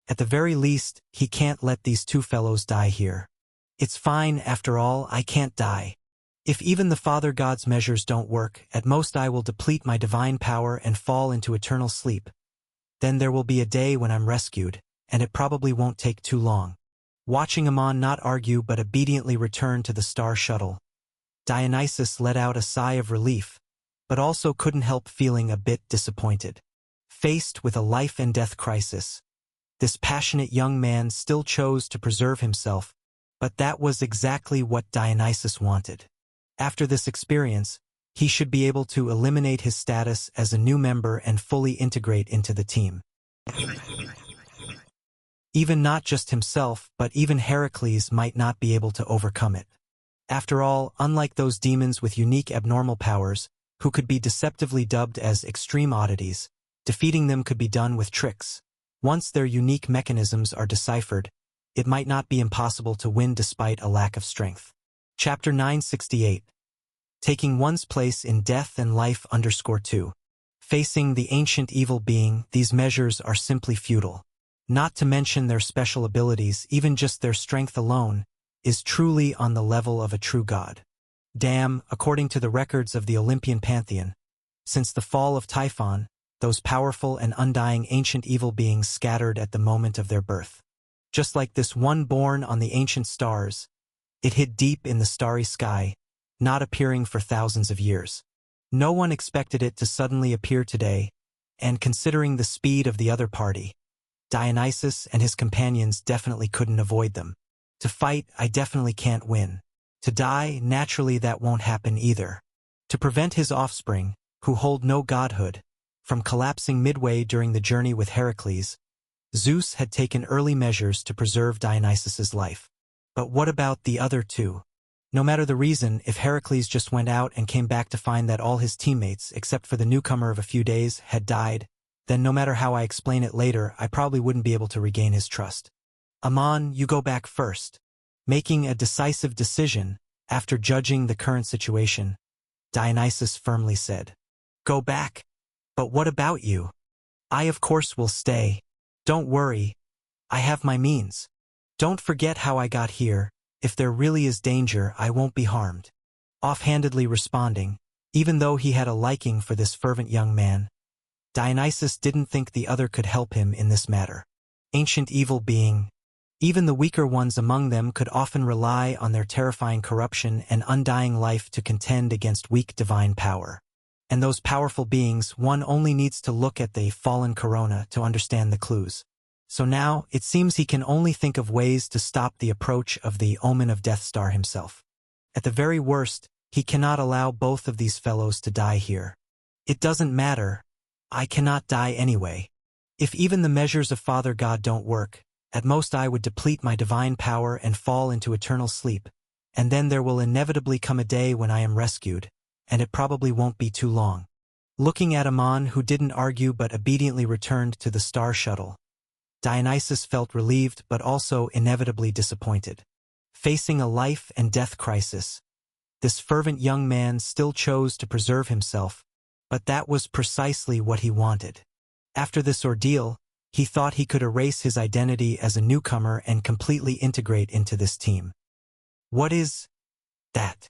At the very least, he can't let these two fellows die here. It's fine, after all, I can't die. If even the Father God's measures don't work, at most I will deplete my divine power and fall into eternal sleep. Then there will be a day when I'm rescued, and it probably won't take too long. Watching Amon not argue but obediently return to the star shuttle, Dionysus let out a sigh of relief, but also couldn't help feeling a bit disappointed. Faced with a life and death crisis, this passionate young man still chose to preserve himself, but that was exactly what Dionysus wanted. After this experience, he should be able to eliminate his status as a new member and fully integrate into the team. Even not just himself, but even Heracles might not be able to overcome it. After all, unlike those demons with unique abnormal powers, who could be deceptively dubbed as extreme oddities, defeating them could be done with tricks. Once their unique mechanisms are deciphered, it might not be impossible to win despite a lack of strength. Chapter 968. Taking one's place in Death and Life _2. Facing the ancient evil being, these measures are simply futile. Not to mention their special abilities, even just their strength alone, is truly on the level of a true god. Damn, according to the records of the Olympian pantheon, since the fall of Typhon, those powerful and undying ancient evil beings scattered at the moment of their birth. Just like this one born on the ancient stars, it hid deep in the starry sky, not appearing for thousands of years. No one expected it to suddenly appear today, and considering the speed of the other party, Dionysus and his companions definitely couldn't avoid them. To fight, I definitely can't win. To die, naturally that won't happen either. To prevent his offspring, who hold no godhood, from collapsing midway during the journey with Heracles, Zeus had taken early measures to preserve Dionysus's life. But what about the other two? No matter the reason, if Heracles just went out and came back to find that all his teammates, except for the newcomer of a few days, had died, then no matter how I explain it later, I probably wouldn't be able to regain his trust. Amon, you go back first. Making a decisive decision, after judging the current situation, Dionysus firmly said. Go back? But what about you? I of course will stay. Don't worry. I have my means. Don't forget how I got here. If there really is danger, I won't be harmed. Offhandedly responding, even though he had a liking for this fervent young man, Dionysus didn't think the other could help him in this matter. Ancient evil being, even the weaker ones among them could often rely on their terrifying corruption and undying life to contend against weak divine power. And those powerful beings, one only needs to look at the fallen corona to understand the clues. So now, it seems he can only think of ways to stop the approach of the omen of Death Star himself. At the very worst, he cannot allow both of these fellows to die here. It doesn't matter. I cannot die anyway. If even the measures of Father God don't work, at most I would deplete my divine power and fall into eternal sleep, and then there will inevitably come a day when I am rescued, and it probably won't be too long. Looking at Amon, who didn't argue but obediently returned to the star shuttle, Dionysus felt relieved but also inevitably disappointed. Facing a life and death crisis, this fervent young man still chose to preserve himself, but that was precisely what he wanted. After this ordeal, he thought he could erase his identity as a newcomer and completely integrate into this team. What is that?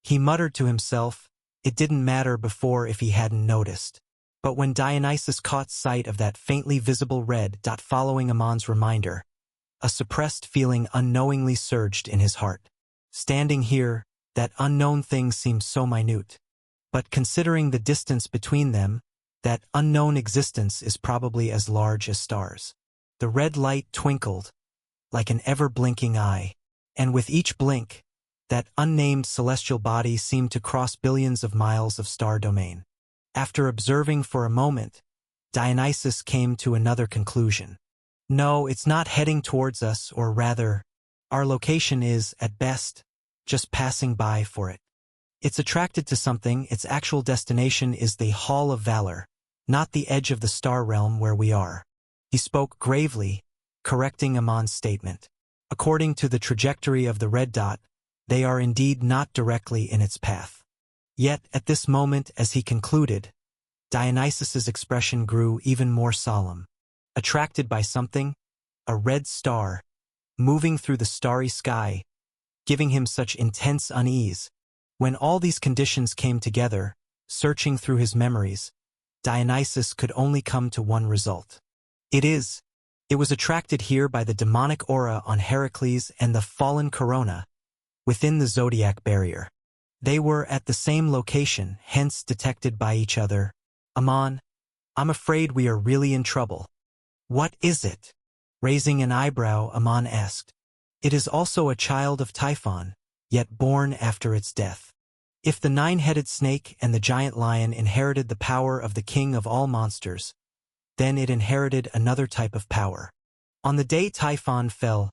He muttered to himself. It didn't matter before if he hadn't noticed. But when Dionysus caught sight of that faintly visible red dot following Amon's reminder, a suppressed feeling unknowingly surged in his heart. Standing here, that unknown thing seemed so minute. But considering the distance between them, that unknown existence is probably as large as stars. The red light twinkled, like an ever-blinking eye, and with each blink, that unnamed celestial body seemed to cross billions of miles of star domain. After observing for a moment, Dionysus came to another conclusion. No, it's not heading towards us, or rather, our location is, at best, just passing by for it. It's attracted to something. Its actual destination is the Hall of Valor, not the edge of the star realm where we are. He spoke gravely, correcting Amon's statement. According to the trajectory of the red dot, they are indeed not directly in its path. Yet, at this moment, as he concluded, Dionysus's expression grew even more solemn. Attracted by something, a red star, moving through the starry sky, giving him such intense unease. When all these conditions came together, searching through his memories, Dionysus could only come to one result. It was attracted here by the demonic aura on Heracles and the fallen Corona, within the zodiac barrier. They were at the same location, hence detected by each other. Amon, I'm afraid we are really in trouble. What is it? Raising an eyebrow, Amon asked. It is also a child of Typhon, yet born after its death. If the nine-headed snake and the giant lion inherited the power of the king of all monsters, then it inherited another type of power. On the day Typhon fell,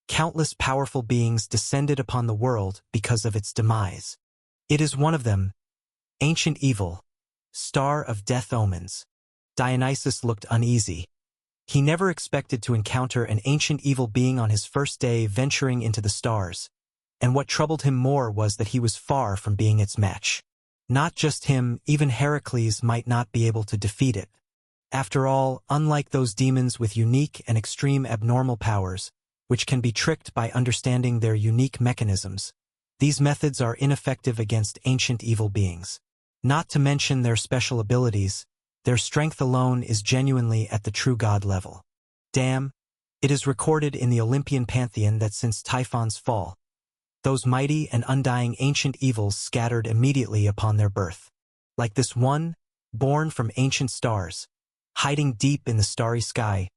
countless powerful beings descended upon the world because of its demise. It is one of them, ancient evil, star of death omens. Dionysus looked uneasy. He never expected to encounter an ancient evil being on his first day venturing into the stars, and what troubled him more was that he was far from being its match. Not just him, even Heracles might not be able to defeat it. After all, unlike those demons with unique and extreme abnormal powers, which can be tricked by understanding their unique mechanisms, these methods are ineffective against ancient evil beings. Not to mention their special abilities, their strength alone is genuinely at the true god level. Damn, it is recorded in the Olympian pantheon that since Typhon's fall, those mighty and undying ancient evils scattered immediately upon their birth. Like this one, born from ancient stars, hiding deep in the starry sky,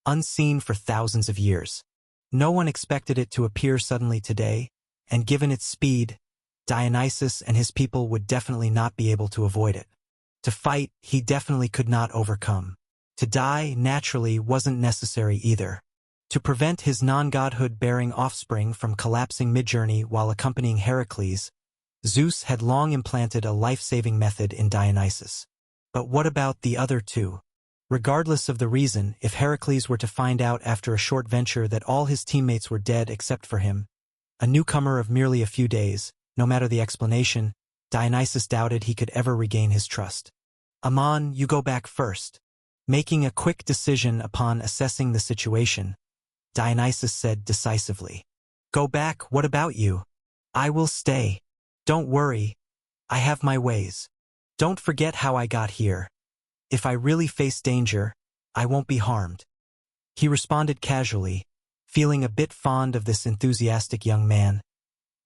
unseen for thousands of years. No one expected it to appear suddenly today, and given its speed, Dionysus and his people would definitely not be able to avoid it. To fight, he definitely could not overcome. To die, naturally, wasn't necessary either. To prevent his non-godhood-bearing offspring from collapsing mid-journey while accompanying Heracles, Zeus had long implanted a life-saving method in Dionysus. But what about the other two? Regardless of the reason, if Heracles were to find out after a short venture that all his teammates were dead except for him, a newcomer of merely a few days, no matter the explanation, Dionysus doubted he could ever regain his trust. Amon, you go back first. Making a quick decision upon assessing the situation, Dionysus said decisively. Go back, what about you? I will stay. Don't worry. I have my ways. Don't forget how I got here. If I really face danger, I won't be harmed. He responded casually, feeling a bit fond of this enthusiastic young man.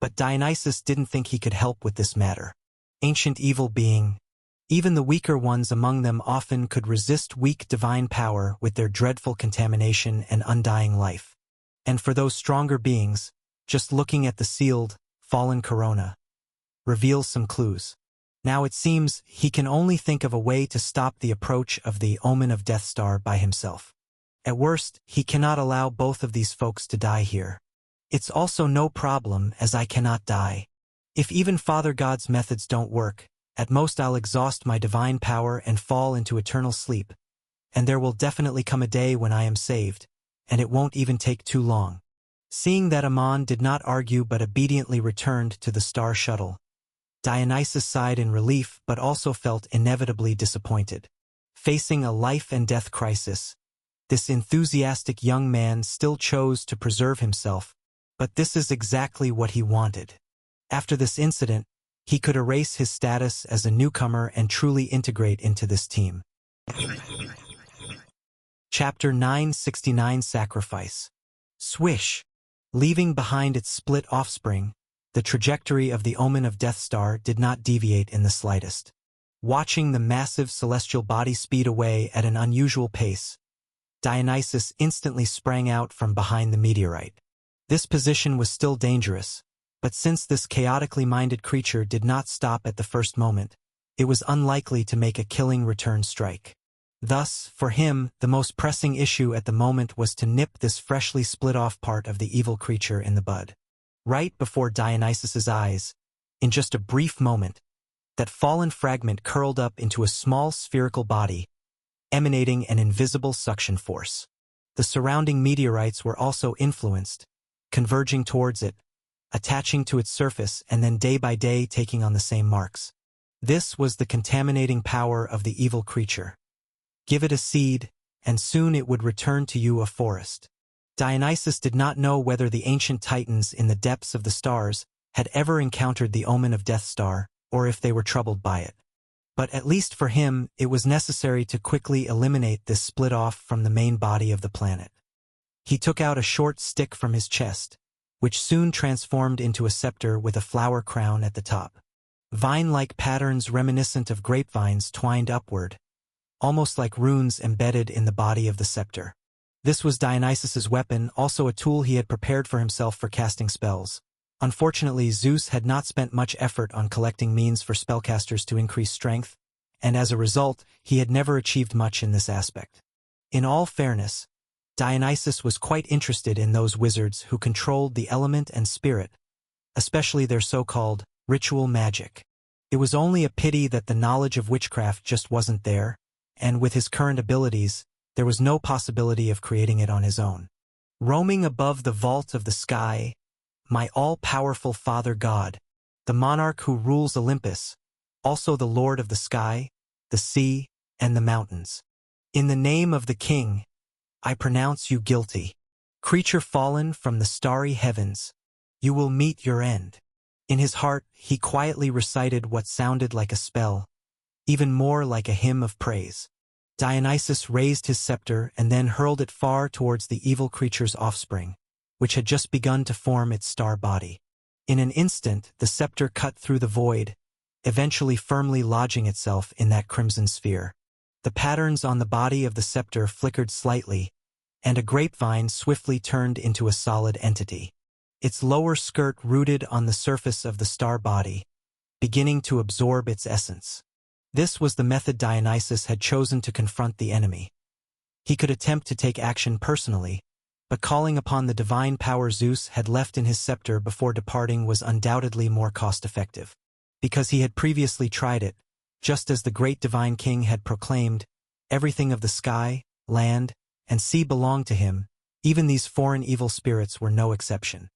But Dionysus didn't think he could help with this matter. Ancient evil being, even the weaker ones among them often could resist weak divine power with their dreadful contamination and undying life. And for those stronger beings, just looking at the sealed, fallen corona reveals some clues. Now it seems he can only think of a way to stop the approach of the omen of Death Star by himself. At worst, he cannot allow both of these folks to die here. It's also no problem, as I cannot die. If even Father God's methods don't work, at most I'll exhaust my divine power and fall into eternal sleep. And there will definitely come a day when I am saved, and it won't even take too long. Seeing that Amon did not argue but obediently returned to the star shuttle, Dionysus sighed in relief but also felt inevitably disappointed. Facing a life-and-death crisis, this enthusiastic young man still chose to preserve himself, but this is exactly what he wanted. After this incident, he could erase his status as a newcomer and truly integrate into this team. Chapter 969 Sacrifice. Swish! Leaving behind its split offspring, the trajectory of the omen of Death Star did not deviate in the slightest. Watching the massive celestial body speed away at an unusual pace, Dionysus instantly sprang out from behind the meteorite. This position was still dangerous, but since this chaotically minded creature did not stop at the first moment, it was unlikely to make a killing return strike. Thus, for him, the most pressing issue at the moment was to nip this freshly split-off part of the evil creature in the bud. Right before Dionysus's eyes, in just a brief moment, that fallen fragment curled up into a small spherical body, emanating an invisible suction force. The surrounding meteorites were also influenced, converging towards it, attaching to its surface and then day by day taking on the same marks. This was the contaminating power of the evil creature. Give it a seed, and soon it would return to you a forest. Dionysus did not know whether the ancient titans in the depths of the stars had ever encountered the omen of Death Star, or if they were troubled by it. But at least for him, it was necessary to quickly eliminate this split off from the main body of the planet. He took out a short stick from his chest, which soon transformed into a scepter with a flower crown at the top. Vine-like patterns reminiscent of grapevines twined upward, almost like runes embedded in the body of the scepter. This was Dionysus's weapon, also a tool he had prepared for himself for casting spells. Unfortunately, Zeus had not spent much effort on collecting means for spellcasters to increase strength, and as a result, he had never achieved much in this aspect. In all fairness, Dionysus was quite interested in those wizards who controlled the element and spirit, especially their so-called ritual magic. It was only a pity that the knowledge of witchcraft just wasn't there, and with his current abilities, there was no possibility of creating it on his own. Roaming above the vault of the sky, my all-powerful Father God, the monarch who rules Olympus, also the Lord of the sky, the sea, and the mountains. In the name of the King, I pronounce you guilty. Creature fallen from the starry heavens, you will meet your end. In his heart, he quietly recited what sounded like a spell, even more like a hymn of praise. Dionysus raised his scepter and then hurled it far towards the evil creature's offspring, which had just begun to form its star body. In an instant, the scepter cut through the void, eventually firmly lodging itself in that crimson sphere. The patterns on the body of the scepter flickered slightly, and a grapevine swiftly turned into a solid entity. Its lower skirt rooted on the surface of the star body, beginning to absorb its essence. This was the method Dionysus had chosen to confront the enemy. He could attempt to take action personally, but calling upon the divine power Zeus had left in his scepter before departing was undoubtedly more cost-effective. Because he had previously tried it, just as the great divine king had proclaimed, everything of the sky, land, and sea belonged to him, even these foreign evil spirits were no exception.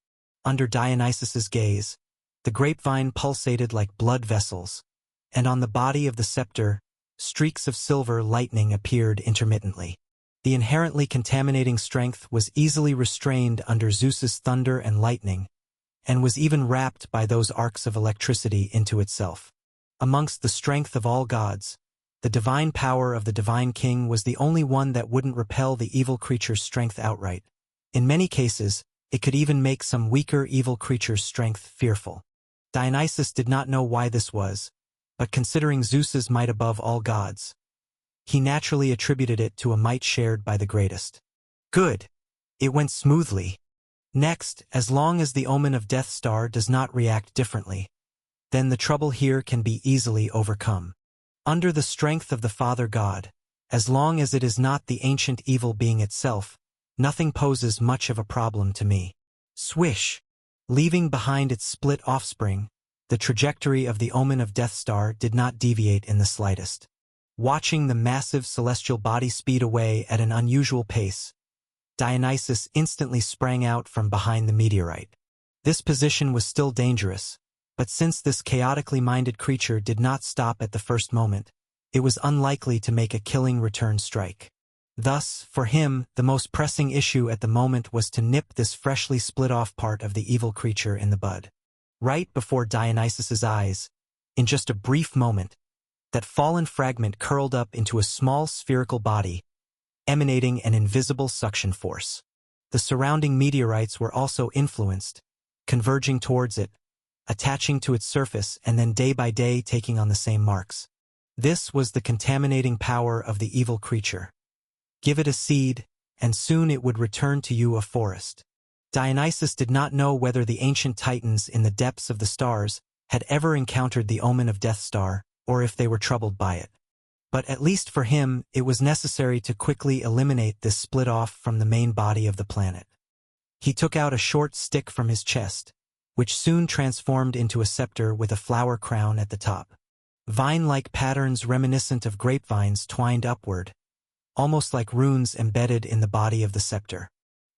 Under Dionysus's gaze, the grapevine pulsated like blood vessels, and on the body of the scepter, streaks of silver lightning appeared intermittently. The inherently contaminating strength was easily restrained under Zeus's thunder and lightning, and was even wrapped by those arcs of electricity into itself. Amongst the strength of all gods, the divine power of the divine king was the only one that wouldn't repel the evil creature's strength outright. In many cases, it could even make some weaker evil creature's strength fearful. Dionysus did not know why this was, but considering Zeus's might above all gods, he naturally attributed it to a might shared by the greatest. Good. It went smoothly. Next, as long as the omen of Death Star does not react differently, then the trouble here can be easily overcome. Under the strength of the Father God, as long as it is not the ancient evil being itself, nothing poses much of a problem to me. Swish! Leaving behind its split offspring, the trajectory of the omen of Death Star did not deviate in the slightest. Watching the massive celestial body speed away at an unusual pace, Dionysus instantly sprang out from behind the meteorite. This position was still dangerous, but since this chaotically minded creature did not stop at the first moment, it was unlikely to make a killing return strike. Thus, for him, the most pressing issue at the moment was to nip this freshly split-off part of the evil creature in the bud. Right before Dionysus's eyes, in just a brief moment, that fallen fragment curled up into a small spherical body, emanating an invisible suction force. The surrounding meteorites were also influenced, converging towards it, attaching to its surface and then day by day taking on the same marks. This was the contaminating power of the evil creature. Give it a seed, and soon it would return to you a forest. Dionysus did not know whether the ancient titans in the depths of the stars had ever encountered the omen of Death Star, or if they were troubled by it. But at least for him, it was necessary to quickly eliminate this split off from the main body of the planet. He took out a short stick from his chest, which soon transformed into a scepter with a flower crown at the top. Vine-like patterns reminiscent of grapevines twined upward, almost like runes embedded in the body of the scepter.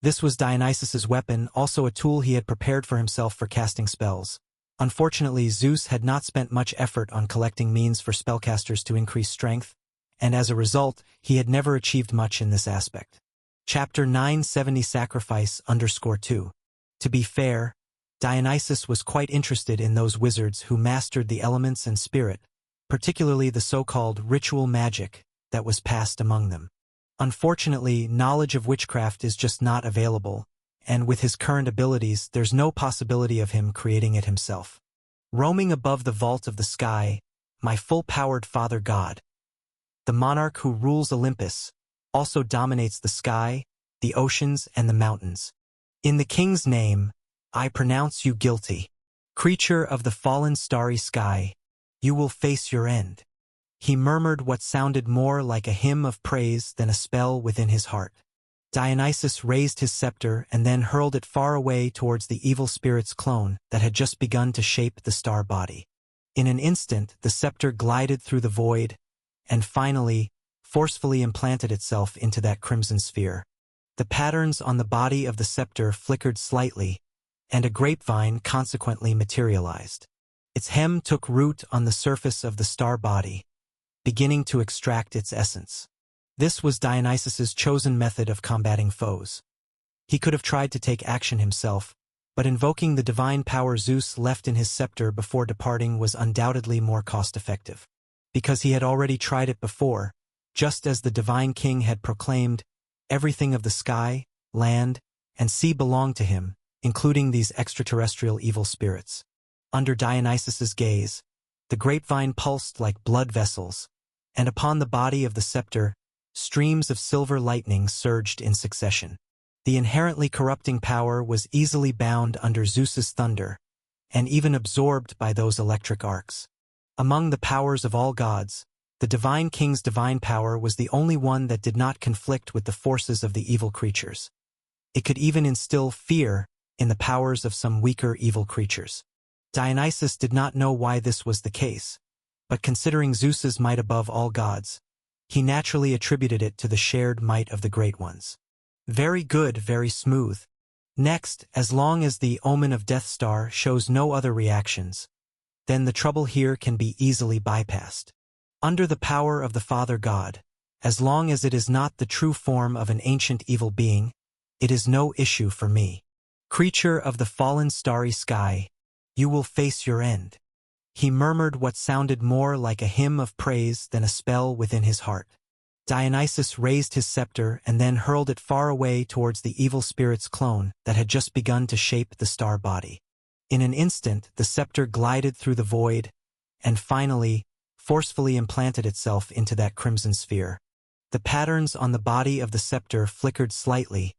This was Dionysus's weapon, also a tool he had prepared for himself for casting spells. Unfortunately, Zeus had not spent much effort on collecting means for spellcasters to increase strength, and as a result, he had never achieved much in this aspect. Chapter 970 Sacrifice _2. To be fair, Dionysus was quite interested in those wizards who mastered the elements and spirit, particularly the so-called ritual magic that was passed among them. Unfortunately, knowledge of witchcraft is just not available, and with his current abilities, there's no possibility of him creating it himself. Roaming above the vault of the sky, my full-powered father god, the monarch who rules Olympus, also dominates the sky, the oceans, and the mountains. In the king's name, I pronounce you guilty. Creature of the fallen starry sky, you will face your end. He murmured what sounded more like a hymn of praise than a spell within his heart. Dionysus raised his scepter and then hurled it far away towards the evil spirit's clone that had just begun to shape the star body. In an instant, the scepter glided through the void, and finally, forcefully implanted itself into that crimson sphere. The patterns on the body of the scepter flickered slightly, and a grapevine consequently materialized. Its hem took root on the surface of the star body, beginning to extract its essence. This was Dionysus's chosen method of combating foes. He could have tried to take action himself, but invoking the divine power Zeus left in his scepter before departing was undoubtedly more cost-effective. Because he had already tried it before, just as the divine king had proclaimed, everything of the sky, land, and sea belonged to him, including these extraterrestrial evil spirits. Under Dionysus's gaze, the grapevine pulsed like blood vessels, and upon the body of the scepter, streams of silver lightning surged in succession. The inherently corrupting power was easily bound under Zeus's thunder, and even absorbed by those electric arcs. Among the powers of all gods, the divine king's divine power was the only one that did not conflict with the forces of the evil creatures. It could even instill fear in the powers of some weaker evil creatures. Dionysus did not know why this was the case, but considering Zeus's might above all gods, he naturally attributed it to the shared might of the Great Ones. Very good, very smooth. Next, as long as the omen of Death Star shows no other reactions, then the trouble here can be easily bypassed. Under the power of the Father God, as long as it is not the true form of an ancient evil being, it is no issue for me. Creature of the fallen starry sky, you will face your end. He murmured what sounded more like a hymn of praise than a spell within his heart. Dionysus raised his scepter and then hurled it far away towards the evil spirit's clone that had just begun to shape the star body. In an instant, the scepter glided through the void, and finally, forcefully implanted itself into that crimson sphere. The patterns on the body of the scepter flickered slightly,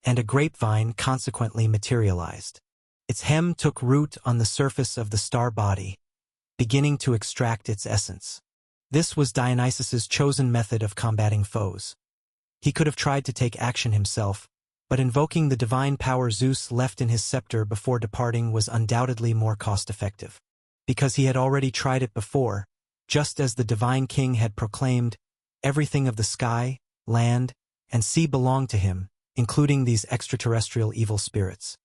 and a grapevine consequently materialized. Its hem took root on the surface of the star body, beginning to extract its essence. This was Dionysus's chosen method of combating foes. He could have tried to take action himself, but invoking the divine power Zeus left in his scepter before departing was undoubtedly more cost-effective. Because he had already tried it before, just as the divine king had proclaimed, everything of the sky, land, and sea belonged to him, including these extraterrestrial evil spirits.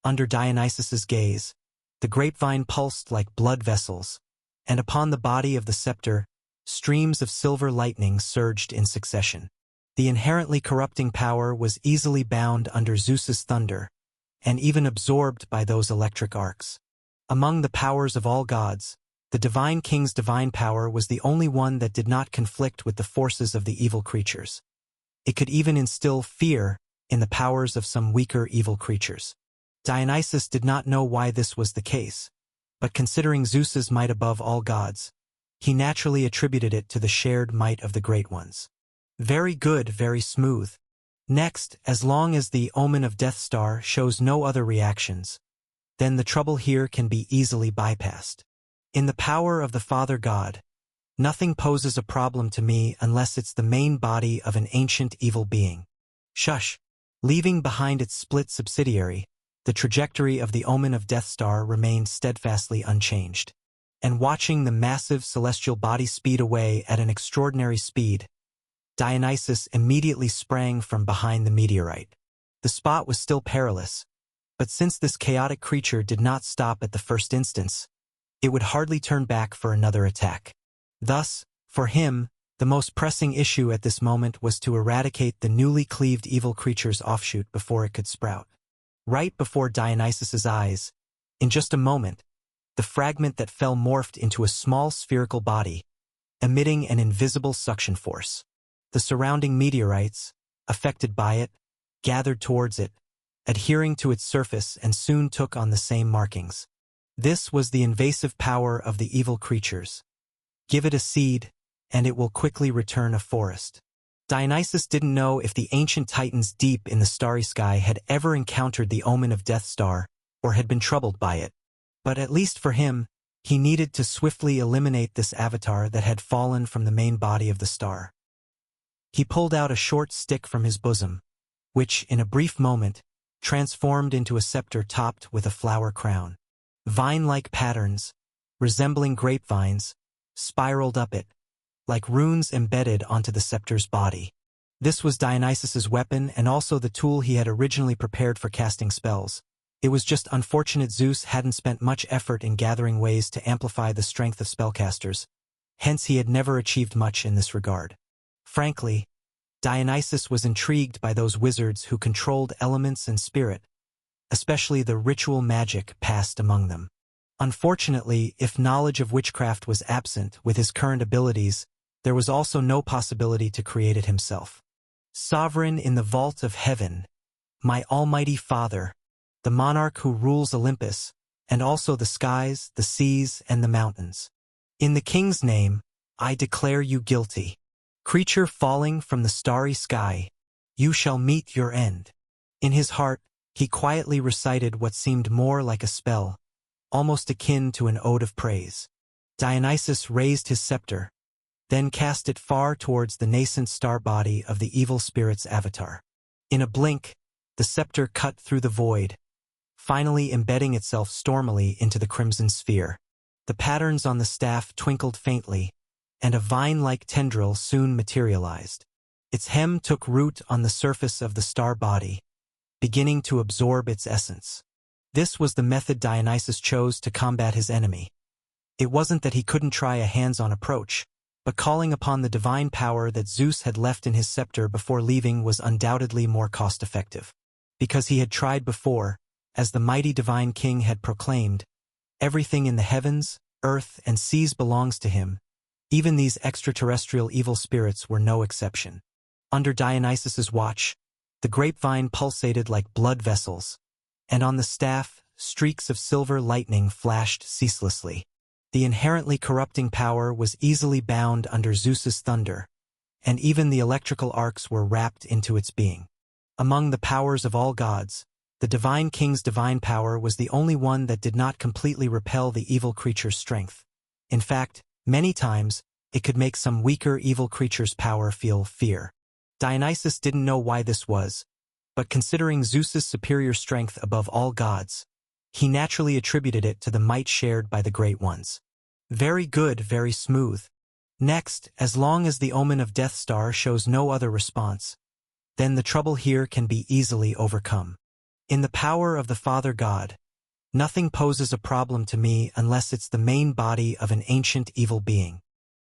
Under Dionysus's gaze, the grapevine pulsed like blood vessels, and upon the body of the scepter, streams of silver lightning surged in succession. The inherently corrupting power was easily bound under Zeus's thunder, and even absorbed by those electric arcs. Among the powers of all gods, the divine king's divine power was the only one that did not conflict with the forces of the evil creatures. It could even instill fear in the powers of some weaker evil creatures. Dionysus did not know why this was the case, but considering Zeus's might above all gods, he naturally attributed it to the shared might of the Great Ones. Very good, very smooth. Next, as long as the omen of Death Star shows no other reactions, then the trouble here can be easily bypassed. In the power of the Father God, nothing poses a problem to me unless it's the main body of an ancient evil being. Shush! Leaving behind its split subsidiary, the trajectory of the omen of Death Star remained steadfastly unchanged. And watching the massive celestial body speed away at an extraordinary speed, Dionysus immediately sprang from behind the meteorite. The spot was still perilous, but since this chaotic creature did not stop at the first instance, it would hardly turn back for another attack. Thus, for him, the most pressing issue at this moment was to eradicate the newly cleaved evil creature's offshoot before it could sprout. Right before Dionysus's eyes, in just a moment, the fragment that fell morphed into a small spherical body, emitting an invisible suction force. The surrounding meteorites, affected by it, gathered towards it, adhering to its surface and soon took on the same markings. This was the invasive power of the evil creatures. Give it a seed, and it will quickly return a forest. Dionysus didn't know if the ancient titans deep in the starry sky had ever encountered the omen of Death Star or had been troubled by it. But at least for him, he needed to swiftly eliminate this avatar that had fallen from the main body of the star. He pulled out a short stick from his bosom, which, in a brief moment, transformed into a scepter topped with a flower crown. Vine-like patterns, resembling grapevines, spiraled up it, like runes embedded onto the scepter's body. This was Dionysus's weapon and also the tool he had originally prepared for casting spells. It was just unfortunate Zeus hadn't spent much effort in gathering ways to amplify the strength of spellcasters, hence he had never achieved much in this regard. Frankly, Dionysus was intrigued by those wizards who controlled elements and spirit, especially the ritual magic passed among them. Unfortunately, if knowledge of witchcraft was absent with his current abilities, there was also no possibility to create it himself. Sovereign in the vault of heaven, my almighty Father, the monarch who rules Olympus, and also the skies, the seas, and the mountains. In the king's name, I declare you guilty. Creature falling from the starry sky, you shall meet your end. In his heart, he quietly recited what seemed more like a spell, almost akin to an ode of praise. Dionysus raised his scepter, then cast it far towards the nascent star body of the evil spirit's avatar. In a blink, the scepter cut through the void, finally embedding itself stormily into the crimson sphere. The patterns on the staff twinkled faintly, and a vine-like tendril soon materialized. Its hem took root on the surface of the star body, beginning to absorb its essence. This was the method Dionysus chose to combat his enemy. It wasn't that he couldn't try a hands-on approach, but calling upon the divine power that Zeus had left in his scepter before leaving was undoubtedly more cost-effective. Because he had tried before, as the mighty divine king had proclaimed, everything in the heavens, earth, and seas belongs to him. Even these extraterrestrial evil spirits were no exception. Under Dionysus's watch, the grapevine pulsated like blood vessels, and on the staff, streaks of silver lightning flashed ceaselessly. The inherently corrupting power was easily bound under Zeus's thunder, and even the electrical arcs were wrapped into its being. Among the powers of all gods, the divine king's divine power was the only one that did not completely repel the evil creature's strength. In fact, many times, it could make some weaker evil creature's power feel fear. Dionysus didn't know why this was, but considering Zeus's superior strength above all gods, he naturally attributed it to the might shared by the Great Ones. Very good, very smooth. Next, as long as the omen of Death Star shows no other response, then the trouble here can be easily overcome. In the power of the Father God, nothing poses a problem to me unless it's the main body of an ancient evil being.